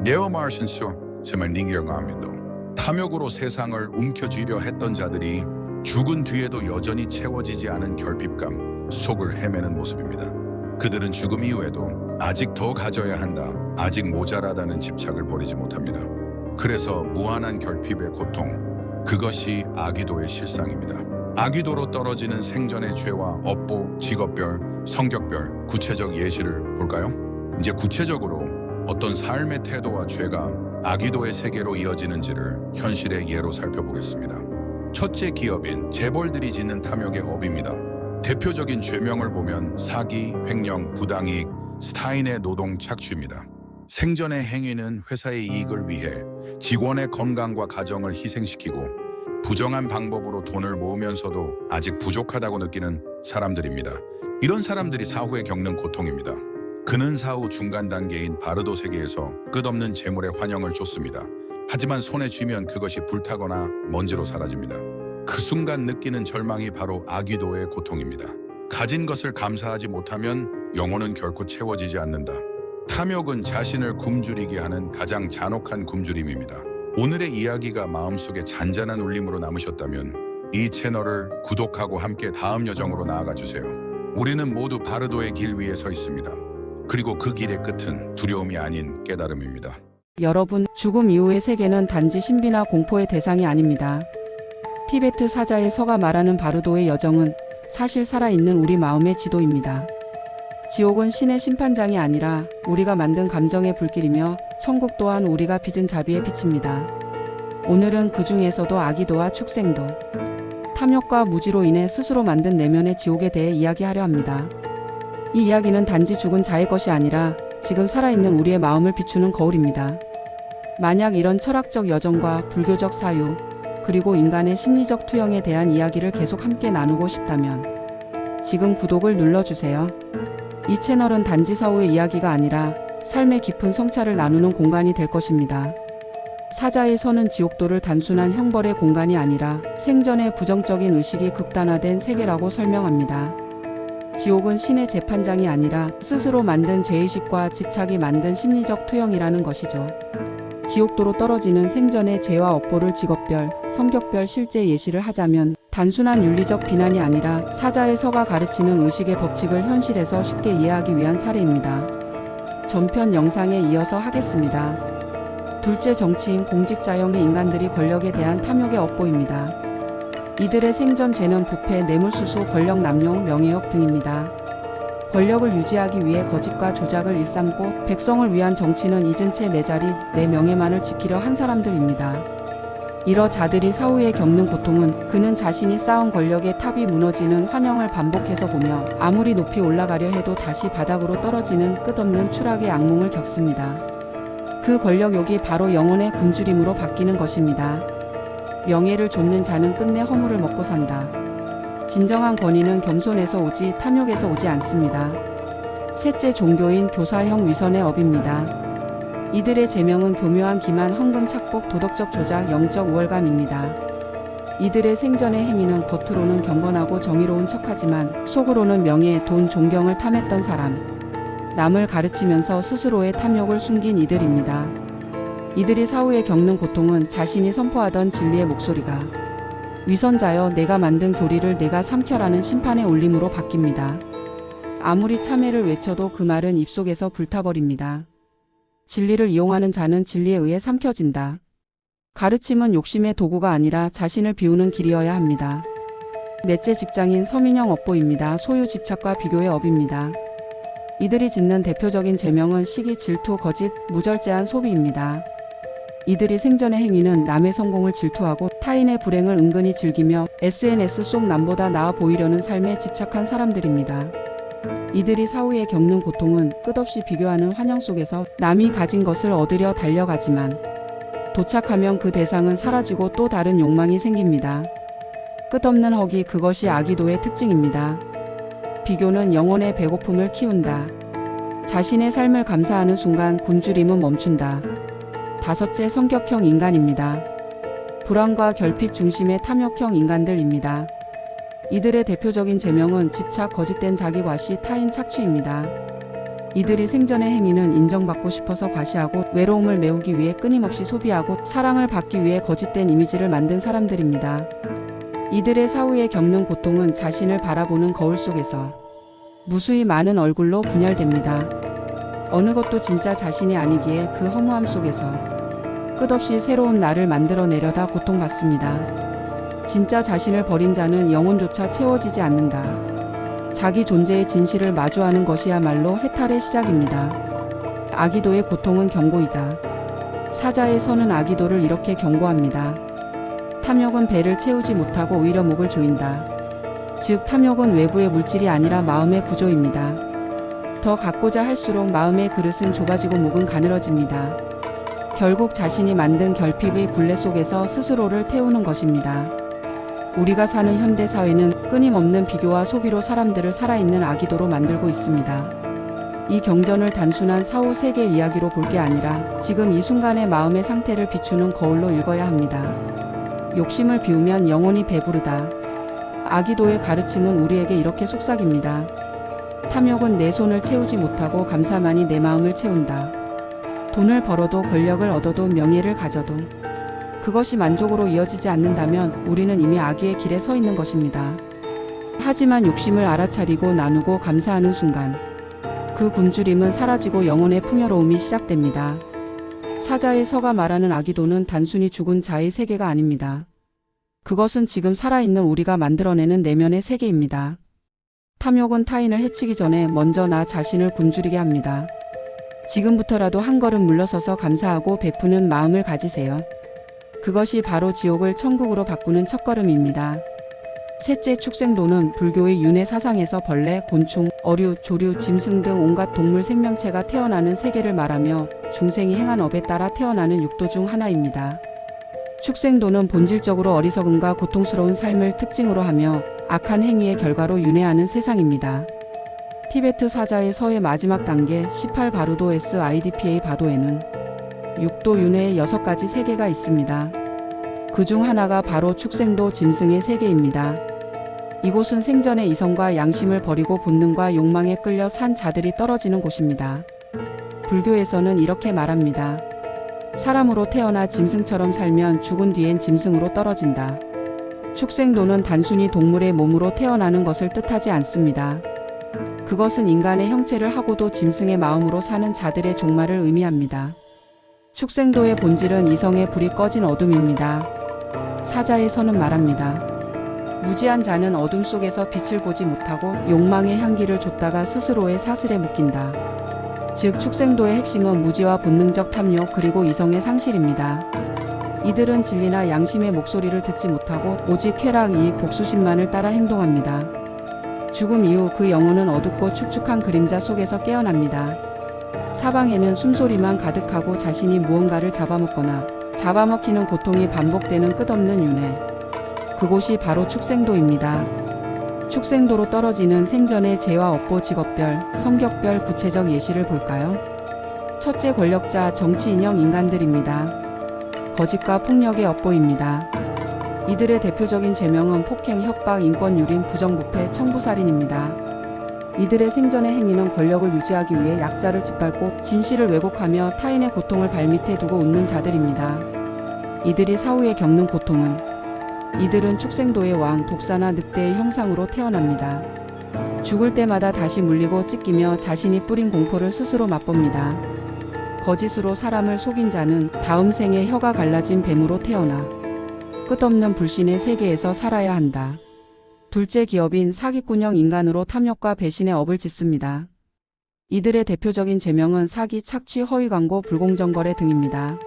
네오마르신쇼 정말 닝기영아미도 탐욕으로 세상을 움켜쥐려 했던 자들이 죽은 뒤에도 여전히 채워지지 않은 결핍감 속을 헤매는 모습입니다. 그들은 죽음 이후에도 아직 더 가져야 한다, 아직 모자라다는 집착을 버리지 못합니다. 그래서 무한한 결핍의 고통, 그것이 아귀도의 실상입니다. 아귀도로 떨어지는 생전의 죄와 업보, 직업별, 성격별 구체적 예시를 볼까요? 이제 구체적으로 어떤 삶의 태도와 죄가 아귀도의 세계로 이어지는지를 현실의 예로 살펴보겠습니다. 첫째, 기업인 재벌들이 짓는 탐욕의 업입니다. 대표적인 죄명을 보면 사기, 횡령, 부당이익, 타인의 노동 착취입니다. 생전의 행위는 회사의 이익을 위해 직원의 건강과 가정을 희생시키고 부정한 방법으로 돈을 모으면서도 아직 부족하다고 느끼는 사람들입니다. 이런 사람들이 사후에 겪는 고통입니다. 그는 사후 중간 단계인 바르도 세계에서 끝없는 재물의 환영을 쫓습니다. 하지만 손에 쥐면 그것이 불타거나 먼지로 사라집니다. 그 순간 느끼는 절망이 바로 아귀도의 고통입니다. 가진 것을 감사하지 못하면 영혼은 결코 채워지지 않는다. 탐욕은 자신을 굶주리게 하는 가장 잔혹한 굶주림입니다. 오늘의 이야기가 마음속에 잔잔한 울림으로 남으셨다면 이 채널을 구독하고 함께 다음 여정으로 나아가 주세요. 우리는 모두 바르도의 길 위에 서 있습니다. 그리고 그 길의 끝은 두려움이 아닌 깨달음입니다. 여러분, 죽음 이후의 세계는 단지 신비나 공포의 대상이 아닙니다. 티베트 사자의 서가 말하는 바르도의 여정은 사실 살아있는 우리 마음의 지도입니다. 지옥은 신의 심판장이 아니라 우리가 만든 감정의 불길이며 천국 또한 우리가 빚은 자비의 빛입니다. 오늘은 그 중에서도 아기도와 축생도, 탐욕과 무지로 인해 스스로 만든 내면의 지옥에 대해 이야기하려 합니다. 이 이야기는 단지 죽은 자의 것이 아니라 지금 살아있는 우리의 마음을 비추는 거울입니다. 만약 이런 철학적 여정과 불교적 사유, 그리고 인간의 심리적 투영에 대한 이야기를 계속 함께 나누고 싶다면 지금 구독을 눌러주세요. 이 채널은 단지 사후의 이야기가 아니라 삶의 깊은 성찰을 나누는 공간이 될 것입니다. 사자의 서는 지옥도를 단순한 형벌의 공간이 아니라 생전의 부정적인 의식이 극단화된 세계라고 설명합니다. 지옥은 신의 재판장이 아니라 스스로 만든 죄의식과 집착이 만든 심리적 투영이라는 것이죠. 지옥도로 떨어지는 생전의 죄와 업보를 직업별, 성격별 실제 예시를 하자면 단순한 윤리적 비난이 아니라 사자의 서가 가르치는 의식의 법칙을 현실에서 쉽게 이해하기 위한 사례입니다. 전편 영상에 이어서 하겠습니다. 둘째, 정치인, 공직자형의 인간들이 권력에 대한 탐욕의 업보입니다. 이들의 생전 죄는 부패, 뇌물수수, 권력 남용, 명예욕 등입니다. 권력을 유지하기 위해 거짓과 조작을 일삼고 백성을 위한 정치는 잊은 채 내 자리, 내 명예만을 지키려 한 사람들입니다. 이러 자들이 사후에 겪는 고통은 그는 자신이 쌓은 권력의 탑이 무너지는 환영을 반복해서 보며 아무리 높이 올라가려 해도 다시 바닥으로 떨어지는 끝없는 추락의 악몽을 겪습니다. 그 권력욕이 바로 영혼의 굶주림으로 바뀌는 것입니다. 명예를 좇는 자는 끝내 허물을 먹고 산다. 진정한 권위는 겸손에서 오지 탐욕에서 오지 않습니다. 셋째, 종교인, 교사형 위선의 업입니다. 이들의 제명은 교묘한 기만, 헌금, 착복, 도덕적 조작, 영적 우월감입니다. 이들의 생전의 행위는 겉으로는 경건하고 정의로운 척하지만 속으로는 명예, 돈, 존경을 탐했던 사람, 남을 가르치면서 스스로의 탐욕을 숨긴 이들입니다. 이들이 사후에 겪는 고통은 자신이 선포하던 진리의 목소리가 위선자여 내가 만든 교리를 내가 삼켜라는 심판의 울림으로 바뀝니다. 아무리 참회를 외쳐도 그 말은 입속에서 불타버립니다. 진리를 이용하는 자는 진리에 의해 삼켜진다. 가르침은 욕심의 도구가 아니라 자신을 비우는 길이어야 합니다. 넷째, 직장인, 서민형 업보입니다. 소유, 집착과 비교의 업입니다. 이들이 짓는 대표적인 죄명은 시기, 질투, 거짓, 무절제한 소비입니다. 이들이 생전의 행위는 남의 성공을 질투하고 타인의 불행을 은근히 즐기며 SNS 속 남보다 나아 보이려는 삶에 집착한 사람들입니다. 이들이 사후에 겪는 고통은 끝없이 비교하는 환영 속에서 남이 가진 것을 얻으려 달려가지만 도착하면 그 대상은 사라지고 또 다른 욕망이 생깁니다. 끝없는 허기, 그것이 아기도의 특징입니다. 비교는 영혼의 배고픔을 키운다. 자신의 삶을 감사하는 순간 굶주림은 멈춘다. 다섯째, 성격형 인간입니다. 불안과 결핍 중심의 탐욕형 인간들입니다. 이들의 대표적인 죄명은 집착, 거짓된 자기과시, 타인 착취입니다. 이들이 생전의 행위는 인정받고 싶어서 과시하고 외로움을 메우기 위해 끊임없이 소비하고 사랑을 받기 위해 거짓된 이미지를 만든 사람들입니다. 이들의 사후에 겪는 고통은 자신을 바라보는 거울 속에서 무수히 많은 얼굴로 분열됩니다. 어느 것도 진짜 자신이 아니기에 그 허무함 속에서 끝없이 새로운 나를 만들어내려다 고통받습니다. 진짜 자신을 버린 자는 영혼조차 채워지지 않는다. 자기 존재의 진실을 마주하는 것이야말로 해탈의 시작입니다. 아기도의 고통은 경고이다. 사자의 서는 아기도를 이렇게 경고합니다. 탐욕은 배를 채우지 못하고 오히려 목을 조인다. 즉, 탐욕은 외부의 물질이 아니라 마음의 구조입니다. 더 갖고자 할수록 마음의 그릇은 좁아지고 목은 가늘어집니다. 결국 자신이 만든 결핍의 굴레 속에서 스스로를 태우는 것입니다. 우리가 사는 현대 사회는 끊임없는 비교와 소비로 사람들을 살아있는 아기도로 만들고 있습니다. 이 경전을 단순한 사후 세계 이야기로 볼 게 아니라 지금 이 순간의 마음의 상태를 비추는 거울로 읽어야 합니다. 욕심을 비우면 영혼이 배부르다. 아기도의 가르침은 우리에게 이렇게 속삭입니다. 탐욕은 내 손을 채우지 못하고 감사만이 내 마음을 채운다. 돈을 벌어도 권력을 얻어도 명예를 가져도 그것이 만족으로 이어지지 않는다면 우리는 이미 악의 길에 서 있는 것입니다. 하지만 욕심을 알아차리고 나누고 감사하는 순간 그 굶주림은 사라지고 영혼의 풍요로움이 시작됩니다. 사자의 서가 말하는 아기도는 단순히 죽은 자의 세계가 아닙니다. 그것은 지금 살아있는 우리가 만들어내는 내면의 세계입니다. 탐욕은 타인을 해치기 전에 먼저 나 자신을 굶주리게 합니다. 지금부터라도 한 걸음 물러서서 감사하고 베푸는 마음을 가지세요. 그것이 바로 지옥을 천국으로 바꾸는 첫걸음입니다. 셋째, 축생도는 불교의 윤회 사상에서 벌레, 곤충, 어류, 조류, 짐승 등 온갖 동물 생명체가 태어나는 세계를 말하며 중생이 행한 업에 따라 태어나는 육도 중 하나입니다. 축생도는 본질적으로 어리석음과 고통스러운 삶을 특징으로 하며 악한 행위의 결과로 윤회하는 세상입니다. 티베트 사자의 서의 마지막 단계 18바루도 SIDPA 바도에는 육도 윤회의 6가지 세계가 있습니다. 그 중 하나가 바로 축생도 짐승의 세계입니다. 이곳은 생전의 이성과 양심을 버리고 본능과 욕망에 끌려 산 자들이 떨어지는 곳입니다. 불교에서는 이렇게 말합니다. 사람으로 태어나 짐승처럼 살면 죽은 뒤엔 짐승으로 떨어진다. 축생도는 단순히 동물의 몸으로 태어나는 것을 뜻하지 않습니다. 그것은 인간의 형체를 하고도 짐승의 마음으로 사는 자들의 종말을 의미합니다. 축생도의 본질은 이성의 불이 꺼진 어둠입니다. 사자의 서는 말합니다. 무지한 자는 어둠 속에서 빛을 보지 못하고 욕망의 향기를 좇다가 스스로의 사슬에 묶인다. 즉 축생도의 핵심은 무지와 본능적 탐욕 그리고 이성의 상실입니다. 이들은 진리나 양심의 목소리를 듣지 못하고 오직 쾌락, 이익, 복수심만을 따라 행동합니다. 죽음 이후 그 영혼은 어둡고 축축한 그림자 속에서 깨어납니다. 사방에는 숨소리만 가득하고 자신이 무언가를 잡아먹거나 잡아먹히는 고통이 반복되는 끝없는 윤회. 그곳이 바로 축생도입니다. 축생도로 떨어지는 생전의 죄와 업보, 직업별, 성격별 구체적 예시를 볼까요? 첫째, 권력자, 정치인형 인간들입니다. 거짓과 폭력의 업보입니다. 이들의 대표적인 죄명은 폭행, 협박, 인권유린, 부정부패, 청부살인입니다. 이들의 생전의 행위는 권력을 유지하기 위해 약자를 짓밟고 진실을 왜곡하며 타인의 고통을 발밑에 두고 웃는 자들입니다. 이들이 사후에 겪는 고통은 이들은 축생도의 왕, 독사나 늑대의 형상으로 태어납니다. 죽을 때마다 다시 물리고 찢기며 자신이 뿌린 공포를 스스로 맛봅니다. 거짓으로 사람을 속인 자는 다음 생에 혀가 갈라진 뱀으로 태어나 끝없는 불신의 세계에서 살아야 한다. 둘째, 기업인 사기꾼형 인간으로 탐욕과 배신의 업을 짓습니다. 이들의 대표적인 죄명은 사기, 착취, 허위 광고, 불공정 거래 등입니다.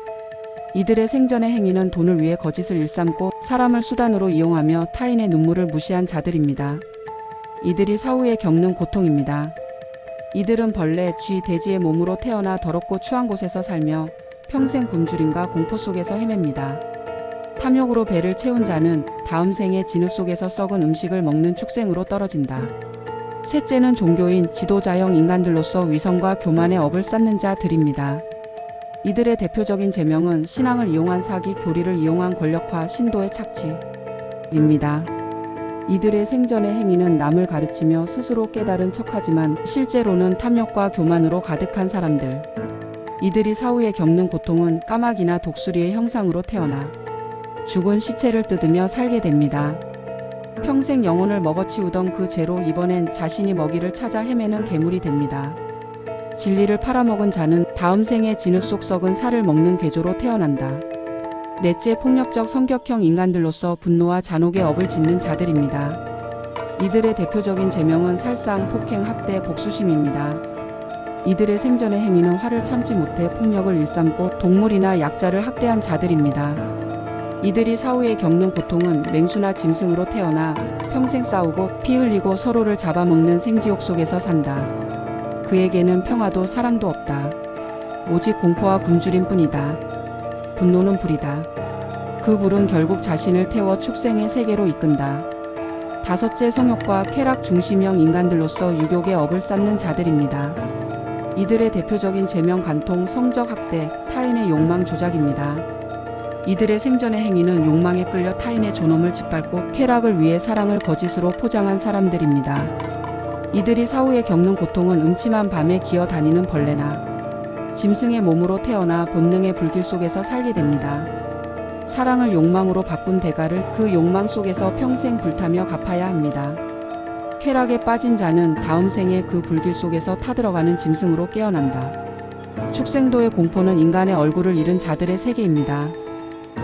이들의 생전의 행위는 돈을 위해 거짓을 일삼고 사람을 수단으로 이용하며 타인의 눈물을 무시한 자들입니다. 이들이 사후에 겪는 고통입니다. 이들은 벌레, 쥐, 돼지의 몸으로 태어나 더럽고 추한 곳에서 살며 평생 굶주림과 공포 속에서 헤맵니다. 탐욕으로 배를 채운 자는 다음 생에 진흙 속에서 썩은 음식을 먹는 축생으로 떨어진다. 셋째는 종교인, 지도자형 인간들로서 위선과 교만의 업을 쌓는 자들입니다. 이들의 대표적인 죄명은 신앙을 이용한 사기, 교리를 이용한 권력화, 신도의 착취입니다. 이들의 생전의 행위는 남을 가르치며 스스로 깨달은 척하지만 실제로는 탐욕과 교만으로 가득한 사람들. 이들이 사후에 겪는 고통은 까마귀나 독수리의 형상으로 태어나 죽은 시체를 뜯으며 살게 됩니다. 평생 영혼을 먹어치우던 그 죄로 이번엔 자신이 먹이를 찾아 헤매는 괴물이 됩니다. 진리를 팔아먹은 자는 다음 생에 진흙 속 썩은 살을 먹는 괴조로 태어난다. 넷째, 폭력적 성격형 인간들로서 분노와 잔혹의 업을 짓는 자들입니다. 이들의 대표적인 죄명은 살상, 폭행, 학대, 복수심입니다. 이들의 생전의 행위는 화를 참지 못해 폭력을 일삼고 동물이나 약자를 학대한 자들입니다. 이들이 사후에 겪는 고통은 맹수나 짐승으로 태어나 평생 싸우고 피 흘리고 서로를 잡아먹는 생지옥 속에서 산다. 그에게는 평화도 사랑도 없다. 오직 공포와 굶주림뿐이다. 분노는 불이다. 그 불은 결국 자신을 태워 축생의 세계로 이끈다. 다섯째, 성욕과 쾌락 중심형 인간들로서 유욕의 업을 쌓는 자들입니다. 이들의 대표적인 죄명 간통, 성적 학대, 타인의 욕망 조작입니다. 이들의 생전의 행위는 욕망에 끌려 타인의 존엄을 짓밟고 쾌락을 위해 사랑을 거짓으로 포장한 사람들입니다. 이들이 사후에 겪는 고통은 음침한 밤에 기어다니는 벌레나 짐승의 몸으로 태어나 본능의 불길 속에서 살게 됩니다. 사랑을 욕망으로 바꾼 대가를 그 욕망 속에서 평생 불타며 갚아야 합니다. 쾌락에 빠진 자는 다음 생에 그 불길 속에서 타들어가는 짐승으로 깨어난다. 축생도의 공포는 인간의 얼굴을 잃은 자들의 세계입니다.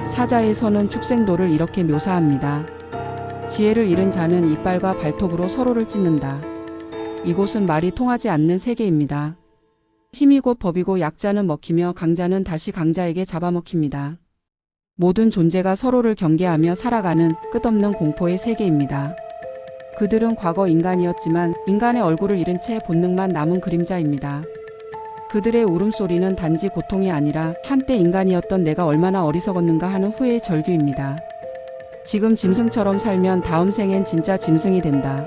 사자의 선은 축생도를 이렇게 묘사합니다. 지혜를 잃은 자는 이빨과 발톱으로 서로를 찢는다. 이곳은 말이 통하지 않는 세계입니다. 힘이 곧 법이고 약자는 먹히며 강자는 다시 강자에게 잡아먹힙니다. 모든 존재가 서로를 경계하며 살아가는 끝없는 공포의 세계입니다. 그들은 과거 인간이었지만 인간의 얼굴을 잃은 채 본능만 남은 그림자입니다. 그들의 울음소리는 단지 고통이 아니라 한때 인간이었던 내가 얼마나 어리석었는가 하는 후회의 절규입니다. 지금 짐승처럼 살면 다음 생엔 진짜 짐승이 된다.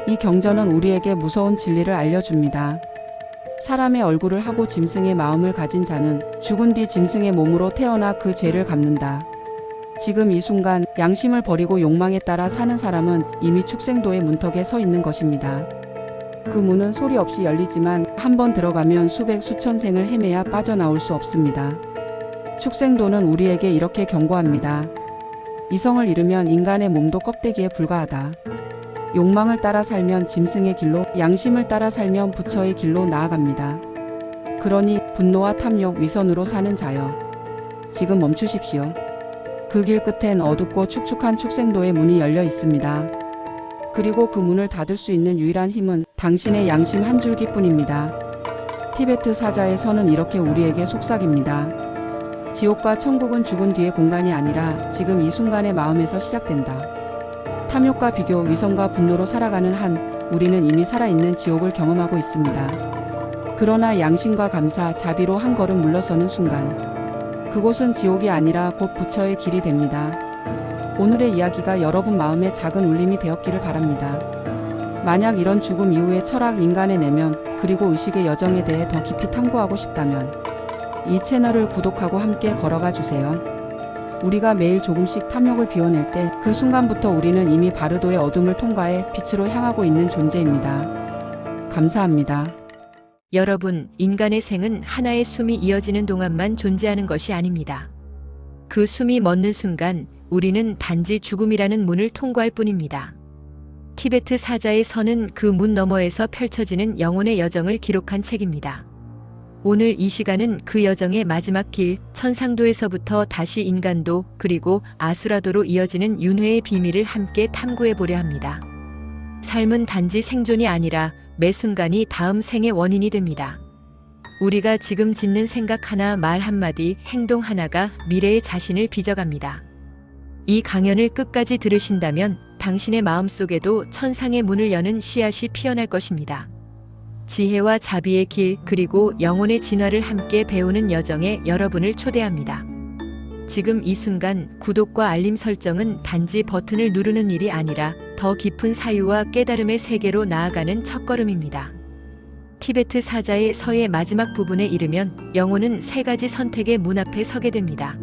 이 경전은 우리에게 무서운 진리를 알려줍니다. 사람의 얼굴을 하고 짐승의 마음을 가진 자는 죽은 뒤 짐승의 몸으로 태어나 그 죄를 갚는다. 지금 이 순간 양심을 버리고 욕망에 따라 사는 사람은 이미 축생도의 문턱에 서 있는 것입니다. 그 문은 소리 없이 열리지만 한번 들어가면 수백 수천 생을 헤매야 빠져나올 수 없습니다. 축생도는 우리에게 이렇게 경고합니다. 이성을 잃으면 인간의 몸도 껍데기에 불과하다. 욕망을 따라 살면 짐승의 길로, 양심을 따라 살면 부처의 길로 나아갑니다. 그러니 분노와 탐욕, 위선으로 사는 자여, 지금 멈추십시오. 그 길 끝엔 어둡고 축축한 축생도의 문이 열려 있습니다. 그리고 그 문을 닫을 수 있는 유일한 힘은 당신의 양심 한 줄기뿐입니다. 티베트 사자의 선은 이렇게 우리에게 속삭입니다. 지옥과 천국은 죽은 뒤의 공간이 아니라 지금 이 순간의 마음에서 시작된다. 탐욕과 비교, 위선과 분노로 살아가는 한 우리는 이미 살아있는 지옥을 경험하고 있습니다. 그러나 양심과 감사, 자비로 한 걸음 물러서는 순간 그곳은 지옥이 아니라 곧 부처의 길이 됩니다. 오늘의 이야기가 여러분 마음에 작은 울림이 되었기를 바랍니다. 만약 이런 죽음 이후의 철학, 인간의 내면, 그리고 의식의 여정에 대해 더 깊이 탐구하고 싶다면 이 채널을 구독하고 함께 걸어가 주세요. 우리가 매일 조금씩 탐욕을 비워낼 때 그 순간부터 우리는 이미 바르도의 어둠을 통과해 빛으로 향하고 있는 존재입니다. 감사합니다. 여러분, 인간의 생은 하나의 숨이 이어지는 동안만 존재하는 것이 아닙니다. 그 숨이 멎는 순간 우리는 단지 죽음이라는 문을 통과할 뿐입니다. 티베트 사자의 선은 그 문 너머에서 펼쳐지는 영혼의 여정을 기록한 책입니다. 오늘 이 시간은 그 여정의 마지막 길, 천상도에서부터 다시 인간도, 그리고 아수라도로 이어지는 윤회의 비밀을 함께 탐구해 보려 합니다. 삶은 단지 생존이 아니라 매 순간이 다음 생의 원인이 됩니다. 우리가 지금 짓는 생각 하나, 말 한마디, 행동 하나가 미래의 자신을 빚어갑니다. 이 강연을 끝까지 들으신다면 당신의 마음속에도 천상의 문을 여는 씨앗이 피어날 것입니다. 지혜와 자비의 길, 그리고 영혼의 진화를 함께 배우는 여정에 여러분을 초대합니다. 지금 이 순간 구독과 알림 설정은 단지 버튼을 누르는 일이 아니라 더 깊은 사유와 깨달음의 세계로 나아가는 첫걸음입니다. 티베트 사자의 서의 마지막 부분에 이르면 영혼은 세 가지 선택의 문 앞에 서게 됩니다.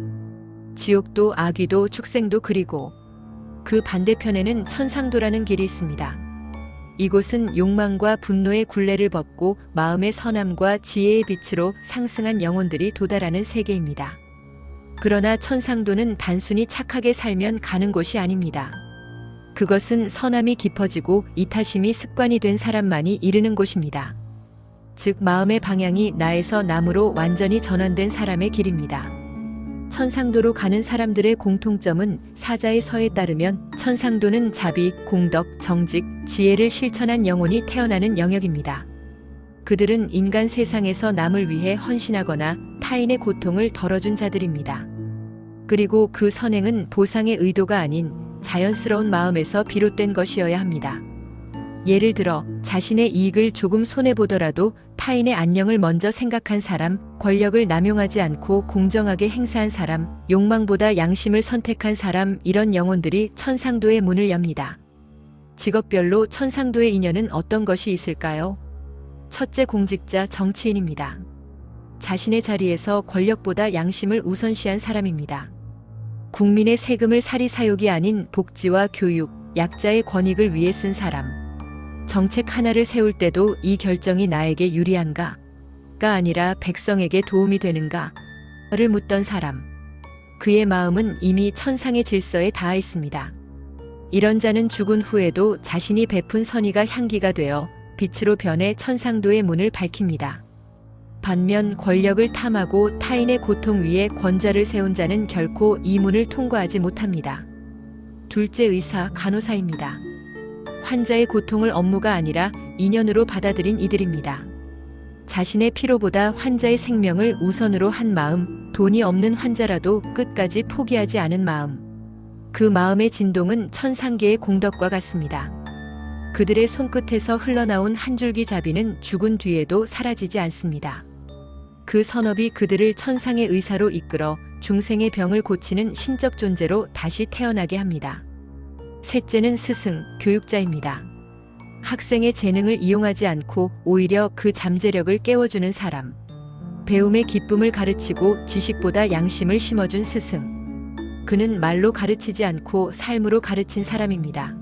지옥도, 아귀도, 축생도, 그리고 그 반대편에는 천상도라는 길이 있습니다. 이곳은 욕망과 분노의 굴레를 벗고 마음의 선함과 지혜의 빛으로 상승한 영혼들이 도달하는 세계입니다. 그러나 천상도는 단순히 착하게 살면 가는 곳이 아닙니다. 그것은 선함이 깊어지고 이타심이 습관이 된 사람만이 이르는 곳입니다. 즉, 마음의 방향이 나에서 남으로 완전히 전환된 사람의 길입니다. 천상도로 가는 사람들의 공통점은 사자의 서에 따르면 천상도는 자비, 공덕, 정직, 지혜를 실천한 영혼이 태어나는 영역입니다. 그들은 인간 세상에서 남을 위해 헌신하거나 타인의 고통을 덜어준 자들입니다. 그리고 그 선행은 보상의 의도가 아닌 자연스러운 마음에서 비롯된 것이어야 합니다. 예를 들어 자신의 이익을 조금 손해보더라도 타인의 안녕을 먼저 생각한 사람, 권력을 남용하지 않고 공정하게 행사한 사람, 욕망보다 양심을 선택한 사람, 이런 영혼들이 천상도의 문을 엽니다. 직업별로 천상도의 인연은 어떤 것이 있을까요? 첫째, 공직자, 정치인입니다. 자신의 자리에서 권력보다 양심을 우선시한 사람입니다. 국민의 세금을 사리사욕이 아닌 복지와 교육, 약자의 권익을 위해 쓴 사람. 정책 하나를 세울 때도 이 결정이 나에게 유리한가가 아니라 백성에게 도움이 되는가를 묻던 사람. 그의 마음은 이미 천상의 질서에 닿아 있습니다. 이런 자는 죽은 후에도 자신이 베푼 선의가 향기가 되어 빛으로 변해 천상도의 문을 밝힙니다. 반면 권력을 탐하고 타인의 고통 위에 권좌를 세운 자는 결코 이 문을 통과하지 못합니다. 둘째, 의사, 간호사입니다. 환자의 고통을 업무가 아니라 인연으로 받아들인 이들입니다. 자신의 피로보다 환자의 생명을 우선으로 한 마음, 돈이 없는 환자라도 끝까지 포기하지 않은 마음. 그 마음의 진동은 천상계의 공덕과 같습니다. 그들의 손끝에서 흘러나온 한 줄기 자비는 죽은 뒤에도 사라지지 않습니다. 그 선업이 그들을 천상의 의사로 이끌어 중생의 병을 고치는 신적 존재로 다시 태어나게 합니다. 셋째는 스승, 교육자입니다. 학생의 재능을 이용하지 않고 오히려 그 잠재력을 깨워주는 사람. 배움의 기쁨을 가르치고 지식보다 양심을 심어준 스승. 그는 말로 가르치지 않고 삶으로 가르친 사람입니다.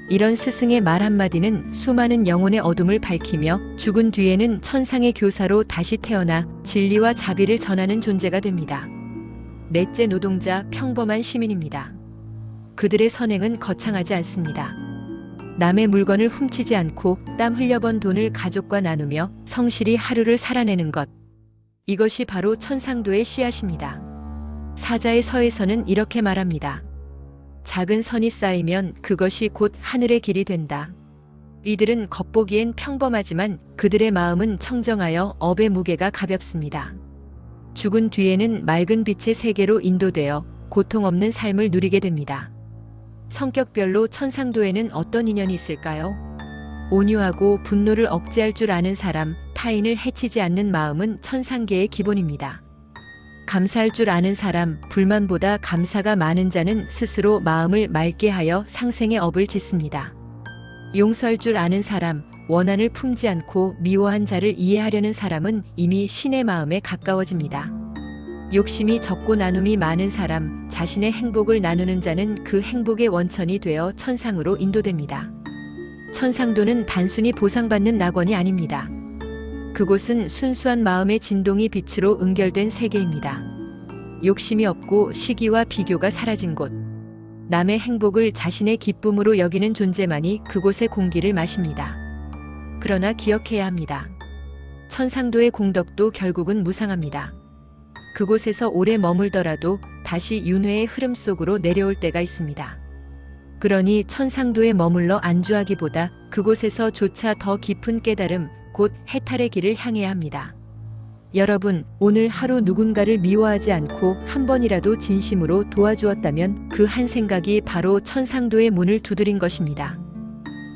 이런 스승의 말 한마디는 수많은 영혼의 어둠을 밝히며 죽은 뒤에는 천상의 교사로 다시 태어나 진리와 자비를 전하는 존재가 됩니다. 넷째, 노동자, 평범한 시민입니다. 그들의 선행은 거창하지 않습니다. 남의 물건을 훔치지 않고 땀 흘려번 돈을 가족과 나누며 성실히 하루를 살아내는 것. 이것이 바로 천상도의 씨앗입니다. 사자의 서에서는 이렇게 말합니다. 작은 선이 쌓이면 그것이 곧 하늘의 길이 된다. 이들은 겉보기엔 평범하지만 그들의 마음은 청정하여 업의 무게가 가볍습니다. 죽은 뒤에는 맑은 빛의 세계로 인도되어 고통 없는 삶을 누리게 됩니다. 성격별로 천상도에는 어떤 인연이 있을까요? 온유하고 분노를 억제할 줄 아는 사람, 타인을 해치지 않는 마음은 천상계의 기본입니다. 감사할 줄 아는 사람, 불만보다 감사가 많은 자는 스스로 마음을 맑게 하여 상생의 업을 짓습니다. 용서할 줄 아는 사람, 원한을 품지 않고 미워한 자를 이해하려는 사람은 이미 신의 마음에 가까워집니다. 욕심이 적고 나눔이 많은 사람, 자신의 행복을 나누는 자는 그 행복의 원천이 되어 천상으로 인도됩니다. 천상도는 단순히 보상받는 낙원이 아닙니다. 그곳은 순수한 마음의 진동이 빛으로 응결된 세계입니다. 욕심이 없고 시기와 비교가 사라진 곳. 남의 행복을 자신의 기쁨으로 여기는 존재만이 그곳의 공기를 마십니다. 그러나 기억해야 합니다. 천상도의 공덕도 결국은 무상합니다. 그곳에서 오래 머물더라도 다시 윤회의 흐름 속으로 내려올 때가 있습니다. 그러니 천상도에 머물러 안주하기보다 그곳에서조차 더 깊은 깨달음, 곧 해탈의 길을 향해야 합니다. 여러분, 오늘 하루 누군가를 미워하지 않고 한 번이라도 진심으로 도와주었다면 그 한 생각이 바로 천상도의 문을 두드린 것입니다.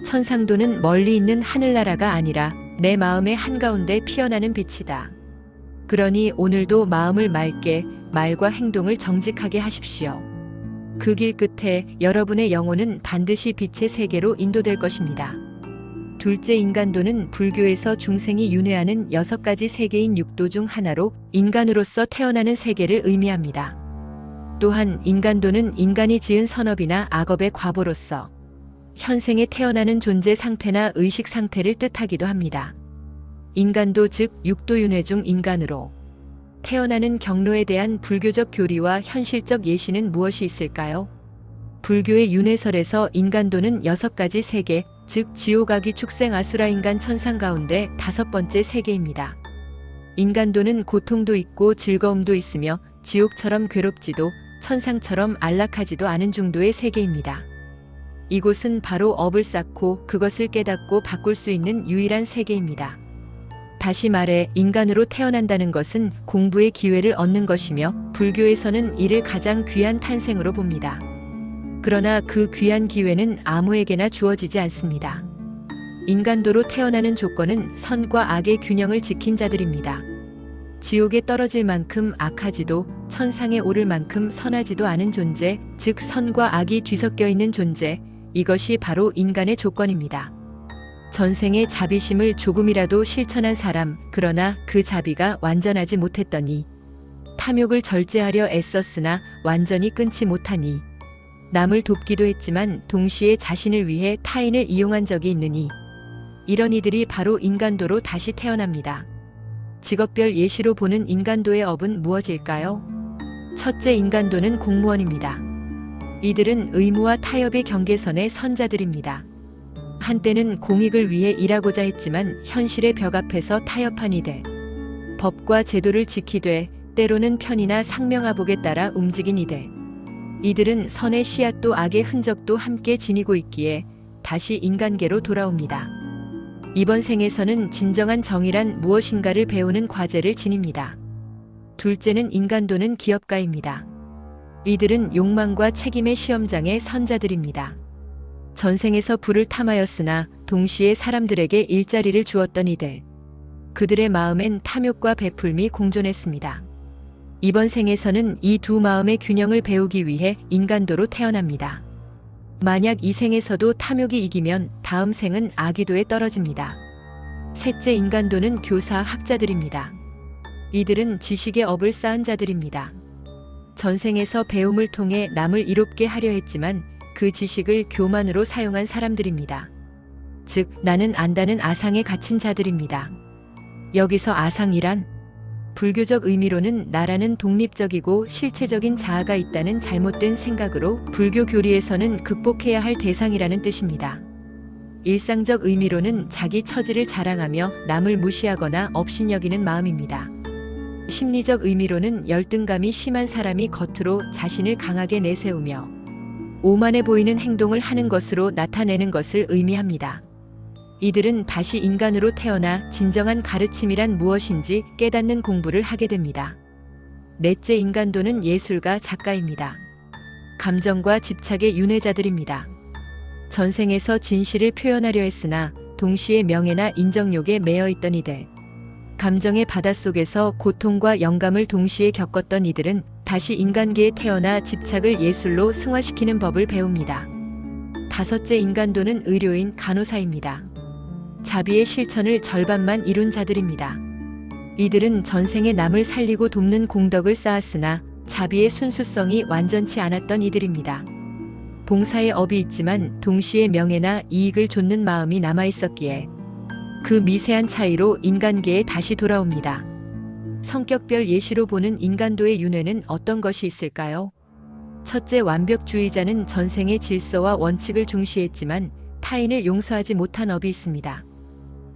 천상도는 멀리 있는 하늘나라가 아니라 내 마음의 한가운데 피어나는 빛이다. 그러니 오늘도 마음을 맑게, 말과 행동을 정직하게 하십시오. 그 길 끝에 여러분의 영혼은 반드시 빛의 세계로 인도될 것입니다. 둘째, 인간도는 불교에서 중생이 윤회하는 6가지 세계인 6도 중 하나로 인간으로서 태어나는 세계를 의미합니다. 또한 인간도는 인간이 지은 선업이나 악업의 과보로서 현생에 태어나는 존재 상태나 의식 상태를 뜻하기도 합니다. 인간도 즉 6도 윤회 중 인간으로 태어나는 경로에 대한 불교적 교리와 현실적 예시는 무엇이 있을까요? 불교의 윤회설에서 인간도는 6가지 세계, 즉 지옥, 악이, 축생, 아수라, 인간, 천상 가운데 5번째 세계입니다. 인간도는 고통도 있고 즐거움도 있으며 지옥처럼 괴롭지도 천상처럼 안락하지도 않은 중도의 세계입니다. 이곳은 바로 업을 쌓고 그것을 깨닫고 바꿀 수 있는 유일한 세계입니다. 다시 말해 인간으로 태어난다는 것은 공부의 기회를 얻는 것이며 불교에서는 이를 가장 귀한 탄생으로 봅니다. 그러나 그 귀한 기회는 아무에게나 주어지지 않습니다. 인간도로 태어나는 조건은 선과 악의 균형을 지킨 자들입니다. 지옥에 떨어질 만큼 악하지도 천상에 오를 만큼 선하지도 않은 존재, 즉 선과 악이 뒤섞여 있는 존재, 이것이 바로 인간의 조건입니다. 전생에 자비심을 조금이라도 실천한 사람, 그러나 그 자비가 완전하지 못했더니, 탐욕을 절제하려 애썼으나 완전히 끊지 못하니, 남을 돕기도 했지만 동시에 자신을 위해 타인을 이용한 적이 있느니, 이런 이들이 바로 인간도로 다시 태어납니다. 직업별 예시로 보는 인간도의 업은 무엇일까요? 첫째 인간도는 공무원입니다. 이들은 의무와 타협의 경계선의 선자들입니다. 한때는 공익을 위해 일하고자 했지만 현실의 벽 앞에서 타협한 이들. 법과 제도를 지키되 때로는 편이나 상명하복에 따라 움직인 이들. 이들은 선의 씨앗도 악의 흔적도 함께 지니고 있기에 다시 인간계로 돌아옵니다. 이번 생에서는 진정한 정의란 무엇인가를 배우는 과제를 지닙니다. 둘째는 인간도는 기업가입니다. 이들은 욕망과 책임의 시험장의 선자들입니다. 전생에서 부를 탐하였으나 동시에 사람들에게 일자리를 주었던 이들. 그들의 마음엔 탐욕과 베풀미 공존했습니다. 이번 생에서는 이 두 마음의 균형을 배우기 위해 인간도로 태어납니다. 만약 이 생에서도 탐욕이 이기면 다음 생은 아기도에 떨어집니다. 셋째 인간도는 교사 학자들입니다. 이들은 지식의 업을 쌓은 자들입니다. 전생에서 배움을 통해 남을 이롭게 하려 했지만 그 지식을 교만으로 사용한 사람들입니다. 즉, 나는 안다는 아상에 갇힌 자들입니다. 여기서 아상이란 불교적 의미로는 나라는 독립적이고 실체적인 자아가 있다는 잘못된 생각으로 불교 교리에서는 극복해야 할 대상이라는 뜻입니다. 일상적 의미로는 자기 처지를 자랑하며 남을 무시하거나 업신여기는 마음입니다. 심리적 의미로는 열등감이 심한 사람이 겉으로 자신을 강하게 내세우며 오만해 보이는 행동을 하는 것으로 나타내는 것을 의미합니다. 이들은 다시 인간으로 태어나 진정한 가르침이란 무엇인지 깨닫는 공부를 하게 됩니다. 넷째 인간도는 예술가 작가입니다. 감정과 집착의 윤회자들입니다. 전생에서 진실을 표현하려 했으나 동시에 명예나 인정욕에 매여 있던 이들. 감정의 바닷속에서 고통과 영감을 동시에 겪었던 이들은 다시 인간계에 태어나 집착을 예술로 승화시키는 법을 배웁니다. 다섯째 인간도는 의료인 간호사입니다. 자비의 실천을 절반만 이룬 자들입니다. 이들은 전생에 남을 살리고 돕는 공덕을 쌓았으나 자비의 순수성이 완전치 않았던 이들입니다. 봉사의 업이 있지만 동시에 명예나 이익을 좇는 마음이 남아있었기에 그 미세한 차이로 인간계에 다시 돌아옵니다. 성격별 예시로 보는 인간도의 윤회는 어떤 것이 있을까요? 첫째, 완벽주의자는 전생의 질서와 원칙을 중시했지만 타인을 용서하지 못한 업이 있습니다.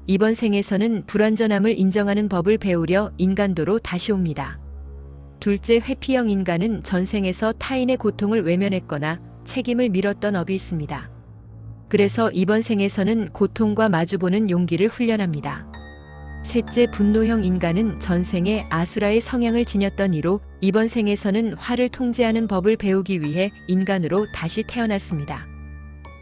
이번 생에서는 불완전함을 인정하는 법을 배우려 인간도로 다시 옵니다. 둘째, 회피형 인간은 전생에서 타인의 고통을 외면했거나 책임을 밀었던 업이 있습니다. 그래서 이번 생에서는 고통과 마주보는 용기를 훈련합니다. 셋째, 분노형 인간은 전생에 아수라의 성향을 지녔던 이로 이번 생에서는 화를 통제하는 법을 배우기 위해 인간으로 다시 태어났습니다.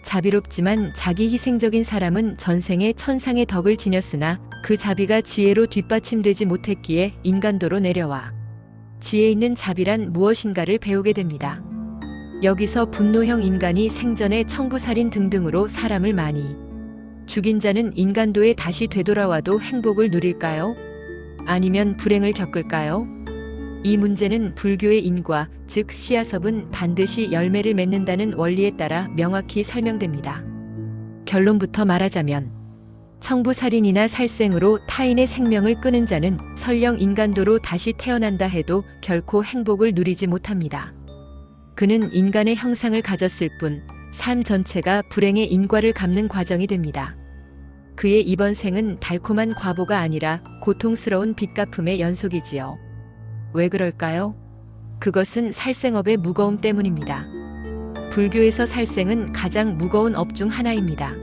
자비롭지만 자기 희생적인 사람은 전생에 천상의 덕을 지녔으나 그 자비가 지혜로 뒷받침되지 못했기에 인간도로 내려와 지혜 있는 자비란 무엇인가를 배우게 됩니다. 여기서 분노형 인간이 생전에 청부살인 등등으로 사람을 많이 죽인 자는 인간도에 다시 되돌아와도 행복을 누릴까요? 아니면 불행을 겪을까요? 이 문제는 불교의 인과, 즉 씨앗업은 반드시 열매를 맺는다는 원리에 따라 명확히 설명됩니다. 결론부터 말하자면 청부살인이나 살생으로 타인의 생명을 끊은 자는 설령 인간도로 다시 태어난다 해도 결코 행복을 누리지 못합니다. 그는 인간의 형상을 가졌을 뿐 삶 전체가 불행의 인과를 갚는 과정이 됩니다. 그의 이번 생은 달콤한 과보가 아니라 고통스러운 빚갚음의 연속이지요. 왜 그럴까요? 그것은 살생업의 무거움 때문입니다. 불교에서 살생은 가장 무거운 업 중 하나입니다.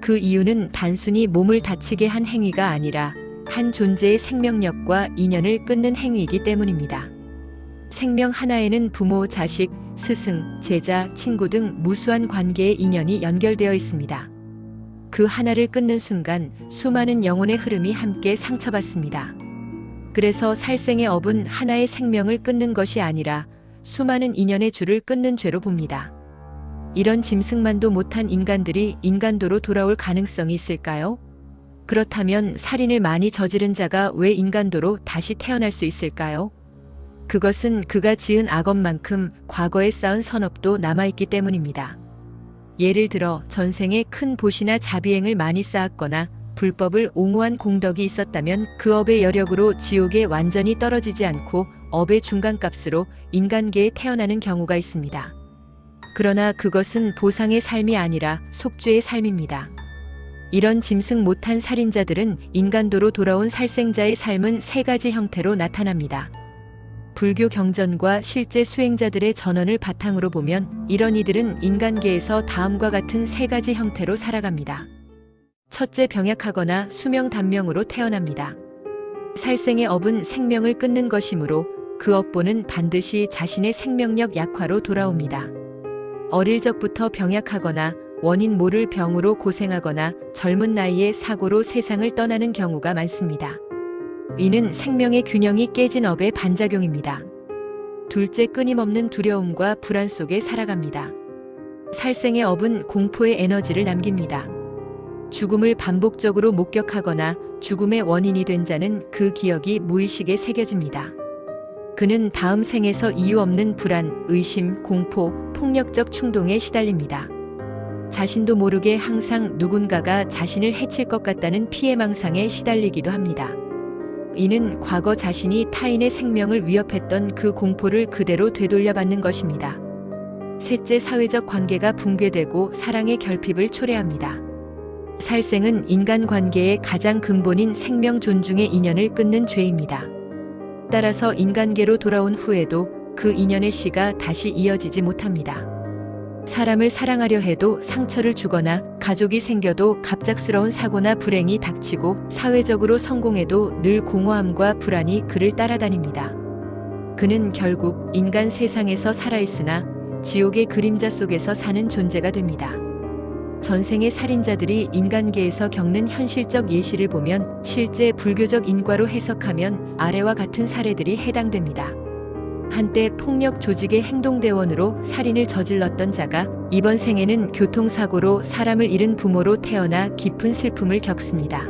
그 이유는 단순히 몸을 다치게 한 행위가 아니라 한 존재의 생명력과 인연을 끊는 행위이기 때문입니다. 생명 하나에는 부모, 자식, 스승, 제자, 친구 등 무수한 관계의 인연이 연결되어 있습니다. 그 하나를 끊는 순간 수많은 영혼의 흐름이 함께 상처받습니다. 그래서 살생의 업은 하나의 생명을 끊는 것이 아니라 수많은 인연의 줄을 끊는 죄로 봅니다. 이런 짐승만도 못한 인간들이 인간도로 돌아올 가능성이 있을까요? 그렇다면 살인을 많이 저지른 자가 왜 인간도로 다시 태어날 수 있을까요? 그것은 그가 지은 악업만큼 과거에 쌓은 선업도 남아있기 때문입니다. 예를 들어 전생에 큰 보시나 자비행을 많이 쌓았거나 불법을 옹호한 공덕이 있었다면 그 업의 여력으로 지옥에 완전히 떨어지지 않고 업의 중간값으로 인간계에 태어나는 경우가 있습니다. 그러나 그것은 보상의 삶이 아니라 속죄의 삶입니다. 이런 짐승 못한 살인자들은 인간도로 돌아온 살생자의 삶은 세 가지 형태로 나타납니다. 불교 경전과 실제 수행자들의 전언을 바탕으로 보면 이런 이들은 인간계에서 다음과 같은 세 가지 형태로 살아갑니다. 첫째, 병약하거나 수명단명으로 태어납니다. 살생의 업은 생명을 끊는 것이므로 그 업보는 반드시 자신의 생명력 약화로 돌아옵니다. 어릴 적부터 병약하거나 원인 모를 병으로 고생하거나 젊은 나이에 사고로 세상을 떠나는 경우가 많습니다. 이는 생명의 균형이 깨진 업의 반작용입니다. 둘째, 끊임없는 두려움과 불안 속에 살아갑니다. 살생의 업은 공포의 에너지를 남깁니다. 죽음을 반복적으로 목격하거나 죽음의 원인이 된 자는 그 기억이 무의식에 새겨집니다. 그는 다음 생에서 이유 없는 불안, 의심, 공포, 폭력적 충동에 시달립니다. 자신도 모르게 항상 누군가가 자신을 해칠 것 같다는 피해망상에 시달리기도 합니다. 이는 과거 자신이 타인의 생명을 위협했던 그 공포를 그대로 되돌려받는 것입니다. 셋째, 사회적 관계가 붕괴되고 사랑의 결핍을 초래합니다. 살생은 인간관계의 가장 근본인 생명 존중의 인연을 끊는 죄입니다. 따라서 인간계로 돌아온 후에도 그 인연의 씨가 다시 이어지지 못합니다. 사람을 사랑하려 해도 상처를 주거나 가족이 생겨도 갑작스러운 사고나 불행이 닥치고 사회적으로 성공해도 늘 공허함과 불안이 그를 따라다닙니다. 그는 결국 인간 세상에서 살아있으나 지옥의 그림자 속에서 사는 존재가 됩니다. 전생의 살인자들이 인간계에서 겪는 현실적 예시를 보면 실제 불교적 인과로 해석하면 아래와 같은 사례들이 해당됩니다. 한때 폭력 조직의 행동대원으로 살인을 저질렀던 자가 이번 생에는 교통사고로 사람을 잃은 부모로 태어나 깊은 슬픔을 겪습니다.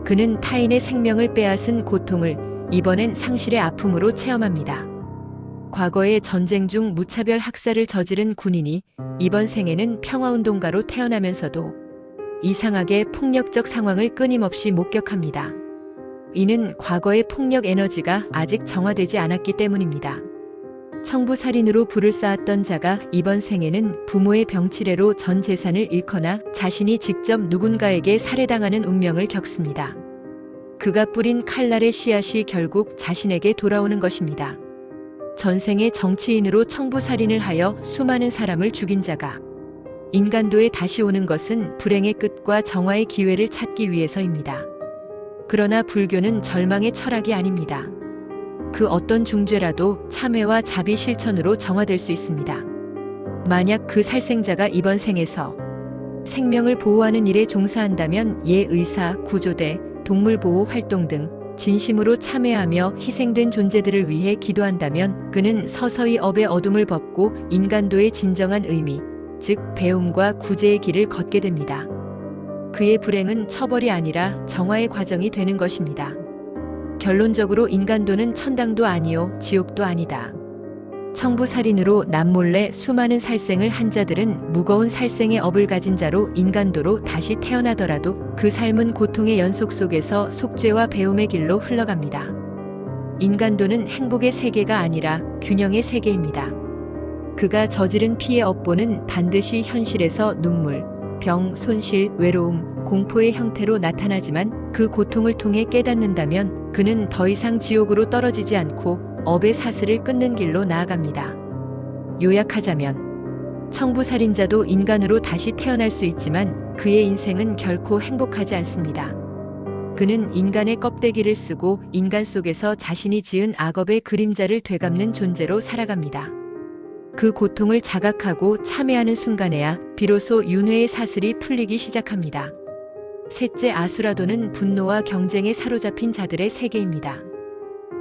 그는 타인의 생명을 빼앗은 고통을 이번엔 상실의 아픔으로 체험합니다. 과거에 전쟁 중 무차별 학살을 저지른 군인이 이번 생에는 평화운동가로 태어나면서도 이상하게 폭력적 상황을 끊임없이 목격합니다. 이는 과거의 폭력 에너지가 아직 정화되지 않았기 때문입니다. 청부살인으로 불을 쌓았던 자가 이번 생에는 부모의 병치레로 전 재산을 잃거나 자신이 직접 누군가에게 살해당하는 운명을 겪습니다. 그가 뿌린 칼날의 씨앗이 결국 자신에게 돌아오는 것입니다. 전생에 정치인으로 청부살인을 하여 수많은 사람을 죽인 자가 인간도에 다시 오는 것은 불행의 끝과 정화의 기회를 찾기 위해서입니다. 그러나 불교는 절망의 철학이 아닙니다. 그 어떤 중죄라도 참회와 자비 실천으로 정화될 수 있습니다. 만약 그 살생자가 이번 생에서 생명을 보호하는 일에 종사한다면 의사, 구조대, 동물보호 활동 등 진심으로 참회하며 희생된 존재들을 위해 기도한다면 그는 서서히 업의 어둠을 벗고 인간도의 진정한 의미, 즉 배움과 구제의 길을 걷게 됩니다. 그의 불행은 처벌이 아니라 정화의 과정이 되는 것입니다. 결론적으로 인간도는 천당도 아니요 지옥도 아니다. 청부살인으로 남몰래 수많은 살생을 한 자들은 무거운 살생의 업을 가진 자로 인간도로 다시 태어나더라도 그 삶은 고통의 연속 속에서 속죄와 배움의 길로 흘러갑니다. 인간도는 행복의 세계가 아니라 균형의 세계입니다. 그가 저지른 피해 업보는 반드시 현실에서 눈물, 병, 손실, 외로움, 공포의 형태로 나타나지만 그 고통을 통해 깨닫는다면 그는 더 이상 지옥으로 떨어지지 않고 업의 사슬을 끊는 길로 나아갑니다. 요약하자면 청부살인자도 인간으로 다시 태어날 수 있지만 그의 인생은 결코 행복하지 않습니다. 그는 인간의 껍데기를 쓰고 인간 속에서 자신이 지은 악업의 그림자를 되갚는 존재로 살아갑니다. 그 고통을 자각하고 참회하는 순간에야 비로소 윤회의 사슬이 풀리기 시작합니다. 셋째, 아수라도는 분노와 경쟁에 사로잡힌 자들의 세계입니다.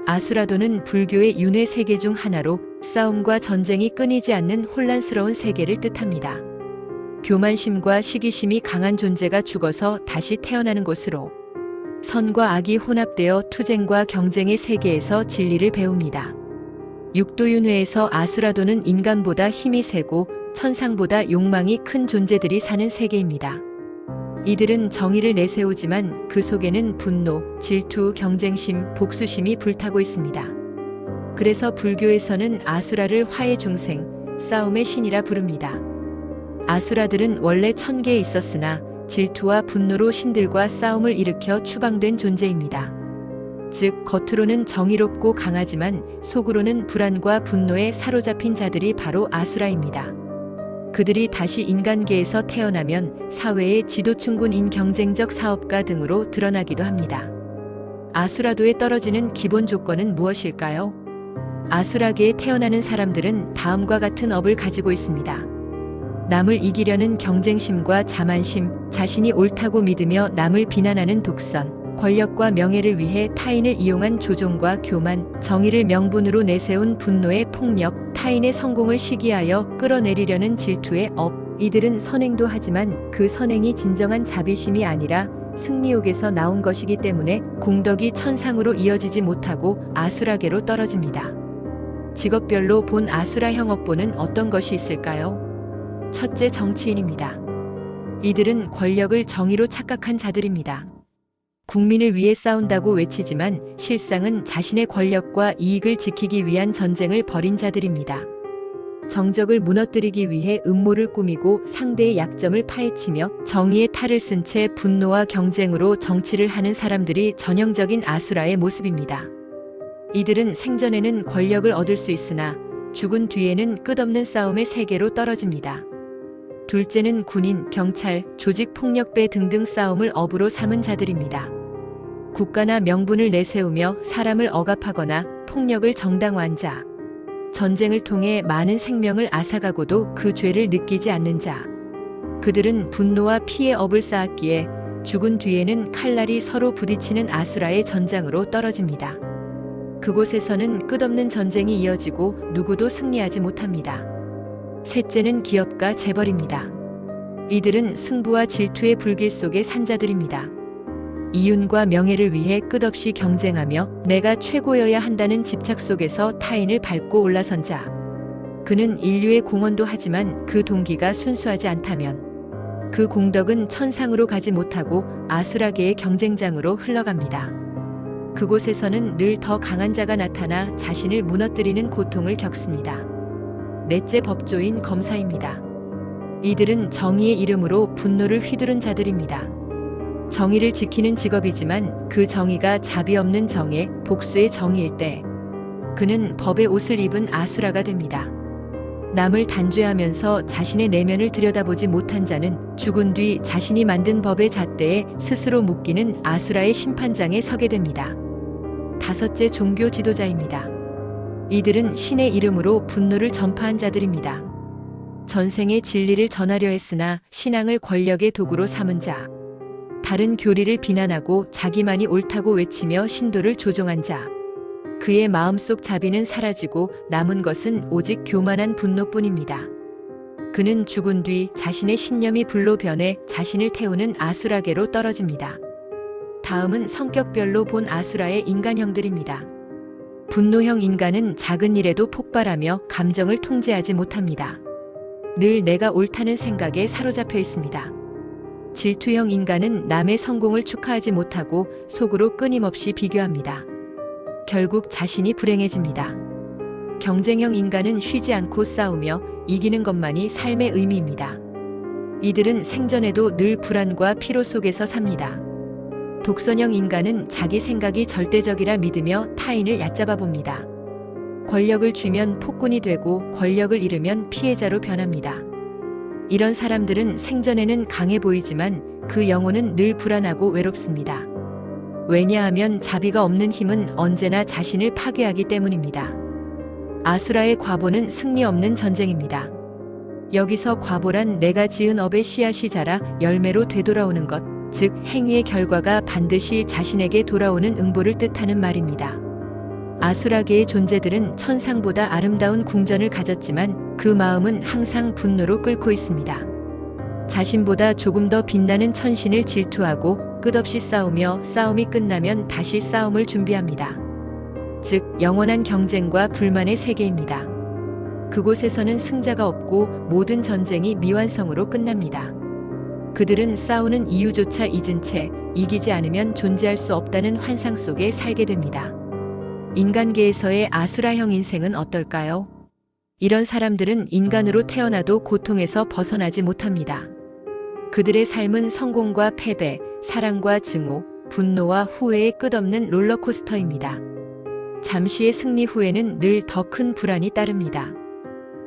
아수라도는 불교의 윤회 세계 중 하나로 싸움과 전쟁이 끊이지 않는 혼란스러운 세계를 뜻합니다. 교만심과 시기심이 강한 존재가 죽어서 다시 태어나는 곳으로 선과 악이 혼합되어 투쟁과 경쟁의 세계에서 진리를 배웁니다. 육도윤회에서 아수라도는 인간보다 힘이 세고 천상보다 욕망이 큰 존재들이 사는 세계입니다. 이들은 정의를 내세우지만 그 속에는 분노, 질투, 경쟁심, 복수심이 불타고 있습니다. 그래서 불교에서는 아수라를 화의 중생, 싸움의 신이라 부릅니다. 아수라들은 원래 천계에 있었으나 질투와 분노로 신들과 싸움을 일으켜 추방된 존재입니다. 즉, 겉으로는 정의롭고 강하지만 속으로는 불안과 분노에 사로잡힌 자들이 바로 아수라입니다. 그들이 다시 인간계에서 태어나면 사회의 지도층군인 경쟁적 사업가 등으로 드러나기도 합니다. 아수라도에 떨어지는 기본 조건은 무엇일까요? 아수라계에 태어나는 사람들은 다음과 같은 업을 가지고 있습니다. 남을 이기려는 경쟁심과 자만심, 자신이 옳다고 믿으며 남을 비난하는 독선, 권력과 명예를 위해 타인을 이용한 조종과 교만, 정의를 명분으로 내세운 분노의 폭력, 타인의 성공을 시기하여 끌어내리려는 질투의 업. 이들은 선행도 하지만 그 선행이 진정한 자비심이 아니라 승리욕에서 나온 것이기 때문에 공덕이 천상으로 이어지지 못하고 아수라계로 떨어집니다. 직업별로 본 아수라형 업보는 어떤 것이 있을까요? 첫째, 정치인입니다. 이들은 권력을 정의로 착각한 자들입니다. 국민을 위해 싸운다고 외치지만 실상은 자신의 권력과 이익을 지키기 위한 전쟁을 벌인 자들입니다. 정적을 무너뜨리기 위해 음모를 꾸미고 상대의 약점을 파헤치며 정의의 탈을 쓴 채 분노와 경쟁으로 정치를 하는 사람들이 전형적인 아수라의 모습입니다. 이들은 생전에는 권력을 얻을 수 있으나 죽은 뒤에는 끝없는 싸움의 세계로 떨어집니다. 둘째는 군인, 경찰, 조직폭력배 등등 싸움을 업으로 삼은 자들입니다. 국가나 명분을 내세우며 사람을 억압하거나 폭력을 정당화한 자. 전쟁을 통해 많은 생명을 앗아가고도 그 죄를 느끼지 않는 자. 그들은 분노와 피의 업을 쌓았기에 죽은 뒤에는 칼날이 서로 부딪히는 아수라의 전장으로 떨어집니다. 그곳에서는 끝없는 전쟁이 이어지고 누구도 승리하지 못합니다. 셋째는 기업가, 재벌입니다. 이들은 승부와 질투의 불길 속의 산자들입니다. 이윤과 명예를 위해 끝없이 경쟁하며 내가 최고여야 한다는 집착 속에서 타인을 밟고 올라선 자. 그는 인류의 공헌도 하지만 그 동기가 순수하지 않다면 그 공덕은 천상으로 가지 못하고 아수라계의 경쟁장으로 흘러갑니다. 그곳에서는 늘 더 강한 자가 나타나 자신을 무너뜨리는 고통을 겪습니다. 넷째, 법조인, 검사입니다. 이들은 정의의 이름으로 분노를 휘두른 자들입니다. 정의를 지키는 직업이지만 그 정의가 자비 없는 정의, 복수의 정의일 때 그는 법의 옷을 입은 아수라가 됩니다. 남을 단죄하면서 자신의 내면을 들여다보지 못한 자는 죽은 뒤 자신이 만든 법의 잣대에 스스로 묶이는 아수라의 심판장에 서게 됩니다. 다섯째, 종교 지도자입니다. 이들은 신의 이름으로 분노를 전파한 자들입니다. 전생에 진리를 전하려 했으나 신앙을 권력의 도구로 삼은 자. 다른 교리를 비난하고 자기만이 옳다고 외치며 신도를 조종한 자. 그의 마음속 자비는 사라지고 남은 것은 오직 교만한 분노뿐입니다. 그는 죽은 뒤 자신의 신념이 불로 변해 자신을 태우는 아수라계로 떨어집니다. 다음은 성격별로 본 아수라의 인간형들입니다. 분노형 인간은 작은 일에도 폭발하며 감정을 통제하지 못합니다. 늘 내가 옳다는 생각에 사로잡혀 있습니다. 질투형 인간은 남의 성공을 축하하지 못하고 속으로 끊임없이 비교합니다. 결국 자신이 불행해집니다. 경쟁형 인간은 쉬지 않고 싸우며 이기는 것만이 삶의 의미입니다. 이들은 생전에도 늘 불안과 피로 속에서 삽니다. 독선형 인간은 자기 생각이 절대적이라 믿으며 타인을 얕잡아 봅니다. 권력을 쥐면 폭군이 되고 권력을 잃으면 피해자로 변합니다. 이런 사람들은 생전에는 강해 보이지만 그 영혼은 늘 불안하고 외롭습니다. 왜냐하면 자비가 없는 힘은 언제나 자신을 파괴하기 때문입니다. 아수라의 과보는 승리 없는 전쟁입니다. 여기서 과보란 내가 지은 업의 씨앗이 자라 열매로 되돌아오는 것, 즉 행위의 결과가 반드시 자신에게 돌아오는 응보를 뜻하는 말입니다. 아수라계의 존재들은 천상보다 아름다운 궁전을 가졌지만 그 마음은 항상 분노로 끓고 있습니다. 자신보다 조금 더 빛나는 천신을 질투하고 끝없이 싸우며 싸움이 끝나면 다시 싸움을 준비합니다. 즉 영원한 경쟁과 불만의 세계입니다. 그곳에서는 승자가 없고 모든 전쟁이 미완성으로 끝납니다. 그들은 싸우는 이유조차 잊은 채 이기지 않으면 존재할 수 없다는 환상 속에 살게 됩니다. 인간계에서의 아수라형 인생은 어떨까요? 이런 사람들은 인간으로 태어나도 고통에서 벗어나지 못합니다. 그들의 삶은 성공과 패배, 사랑과 증오, 분노와 후회의 끝없는 롤러코스터입니다. 잠시의 승리 후에는 늘 더 큰 불안이 따릅니다.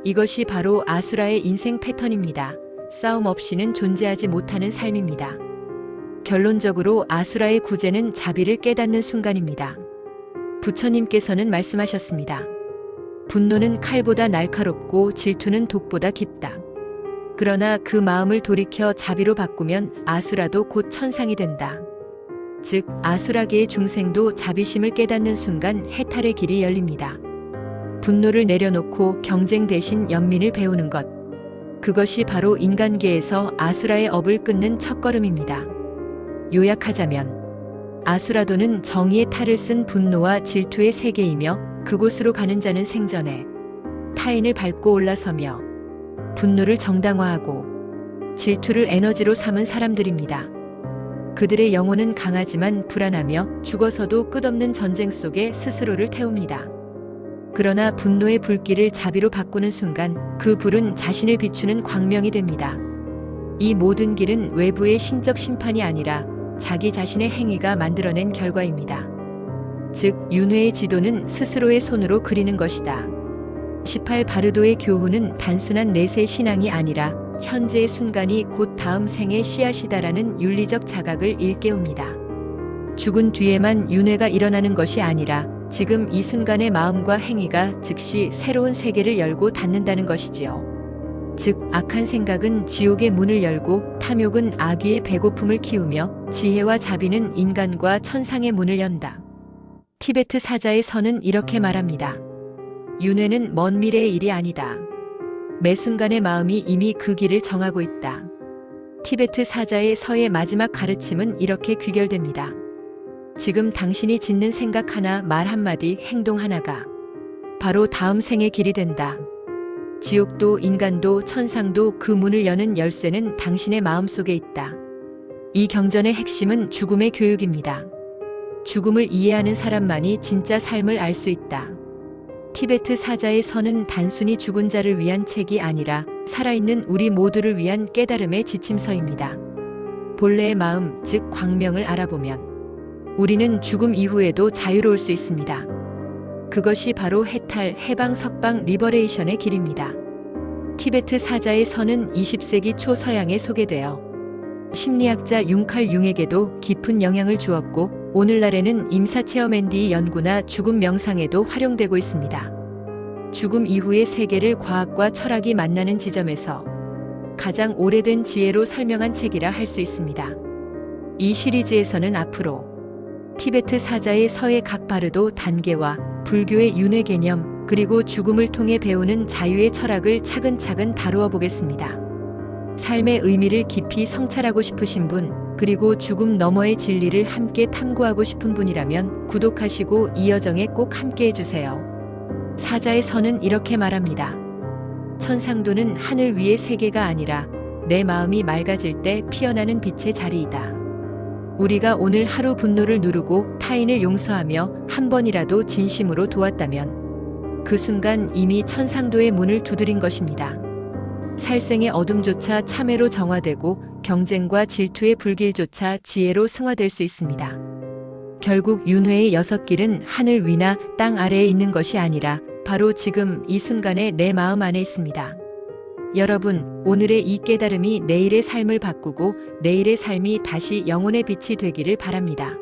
이것이 바로 아수라의 인생 패턴입니다. 싸움 없이는 존재하지 못하는 삶입니다. 결론적으로 아수라의 구제는 자비를 깨닫는 순간입니다. 부처님께서는 말씀하셨습니다. 분노는 칼보다 날카롭고 질투는 독보다 깊다. 그러나 그 마음을 돌이켜 자비로 바꾸면 아수라도 곧 천상이 된다. 즉, 아수라계의 중생도 자비심을 깨닫는 순간 해탈의 길이 열립니다. 분노를 내려놓고 경쟁 대신 연민을 배우는 것. 그것이 바로 인간계에서 아수라의 업을 끊는 첫걸음입니다. 요약하자면, 아수라도는 정의의 탈을 쓴 분노와 질투의 세계이며 그곳으로 가는 자는 생전에 타인을 밟고 올라서며 분노를 정당화하고 질투를 에너지로 삼은 사람들입니다. 그들의 영혼은 강하지만 불안하며 죽어서도 끝없는 전쟁 속에 스스로를 태웁니다. 그러나 분노의 불길을 자비로 바꾸는 순간 그 불은 자신을 비추는 광명이 됩니다. 이 모든 길은 외부의 신적 심판이 아니라 자기 자신의 행위가 만들어낸 결과입니다. 즉, 윤회의 지도는 스스로의 손으로 그리는 것이다. 18 바르도의 교훈은 단순한 내세 신앙이 아니라 현재의 순간이 곧 다음 생의 씨앗이다라는 윤리적 자각을 일깨웁니다. 죽은 뒤에만 윤회가 일어나는 것이 아니라 지금 이 순간의 마음과 행위가 즉시 새로운 세계를 열고 닫는다는 것이지요. 즉, 악한 생각은 지옥의 문을 열고 탐욕은 악의의 배고픔을 키우며 지혜와 자비는 인간과 천상의 문을 연다. 티베트 사자의 선은 이렇게 말합니다. 윤회는 먼 미래의 일이 아니다. 매 순간의 마음이 이미 그 길을 정하고 있다. 티베트 사자의 서의 마지막 가르침은 이렇게 귀결됩니다. 지금 당신이 짓는 생각 하나, 말 한마디, 행동 하나가 바로 다음 생의 길이 된다. 지옥도 인간도 천상도 그 문을 여는 열쇠는 당신의 마음속에 있다. 이 경전의 핵심은 죽음의 교육입니다. 죽음을 이해하는 사람만이 진짜 삶을 알 수 있다. 티베트 사자의 선은 단순히 죽은 자를 위한 책이 아니라 살아있는 우리 모두를 위한 깨달음의 지침서입니다. 본래의 마음, 즉 광명을 알아보면 우리는 죽음 이후에도 자유로울 수 있습니다. 그것이 바로 해탈, 해방, 석방, 리버레이션의 길입니다. 티베트 사자의 선은 20세기 초 서양에 소개되어 심리학자 융칼 융에게도 깊은 영향을 주었고 오늘날에는 임사체험 앤디 연구나 죽음 명상에도 활용되고 있습니다. 죽음 이후의 세계를 과학과 철학이 만나는 지점에서 가장 오래된 지혜로 설명한 책이라 할 수 있습니다. 이 시리즈에서는 앞으로 티베트 사자의 서의 각 바르도 단계와 불교의 윤회 개념 그리고 죽음을 통해 배우는 자유의 철학을 차근차근 다루어 보겠습니다. 삶의 의미를 깊이 성찰하고 싶으신 분, 그리고 죽음 너머의 진리를 함께 탐구하고 싶은 분이라면 구독하시고 이 여정에 꼭 함께 해주세요. 사자의 선은 이렇게 말합니다. 천상도는 하늘 위의 세계가 아니라 내 마음이 맑아질 때 피어나는 빛의 자리이다. 우리가 오늘 하루 분노를 누르고 타인을 용서하며 한 번이라도 진심으로 도왔다면 그 순간 이미 천상도의 문을 두드린 것입니다. 살생의 어둠조차 참회로 정화되고 경쟁과 질투의 불길조차 지혜로 승화될 수 있습니다. 결국 윤회의 6길은 하늘 위나 땅 아래에 있는 것이 아니라 바로 지금 이 순간에 내 마음 안에 있습니다. 여러분, 오늘의 이 깨달음이 내일의 삶을 바꾸고 내일의 삶이 다시 영혼의 빛이 되기를 바랍니다.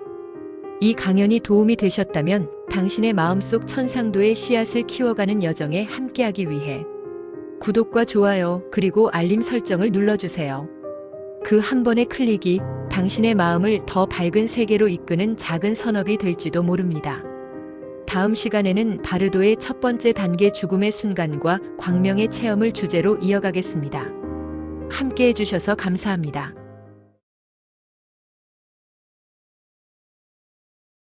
이 강연이 도움이 되셨다면 당신의 마음속 천상도의 씨앗을 키워가는 여정에 함께하기 위해 구독과 좋아요 그리고 알림 설정을 눌러주세요. 그 한 번의 클릭이 당신의 마음을 더 밝은 세계로 이끄는 작은 선업이 될지도 모릅니다. 다음 시간에는 바르도의 첫 번째 단계 죽음의 순간과 광명의 체험을 주제로 이어가겠습니다. 함께 해주셔서 감사합니다.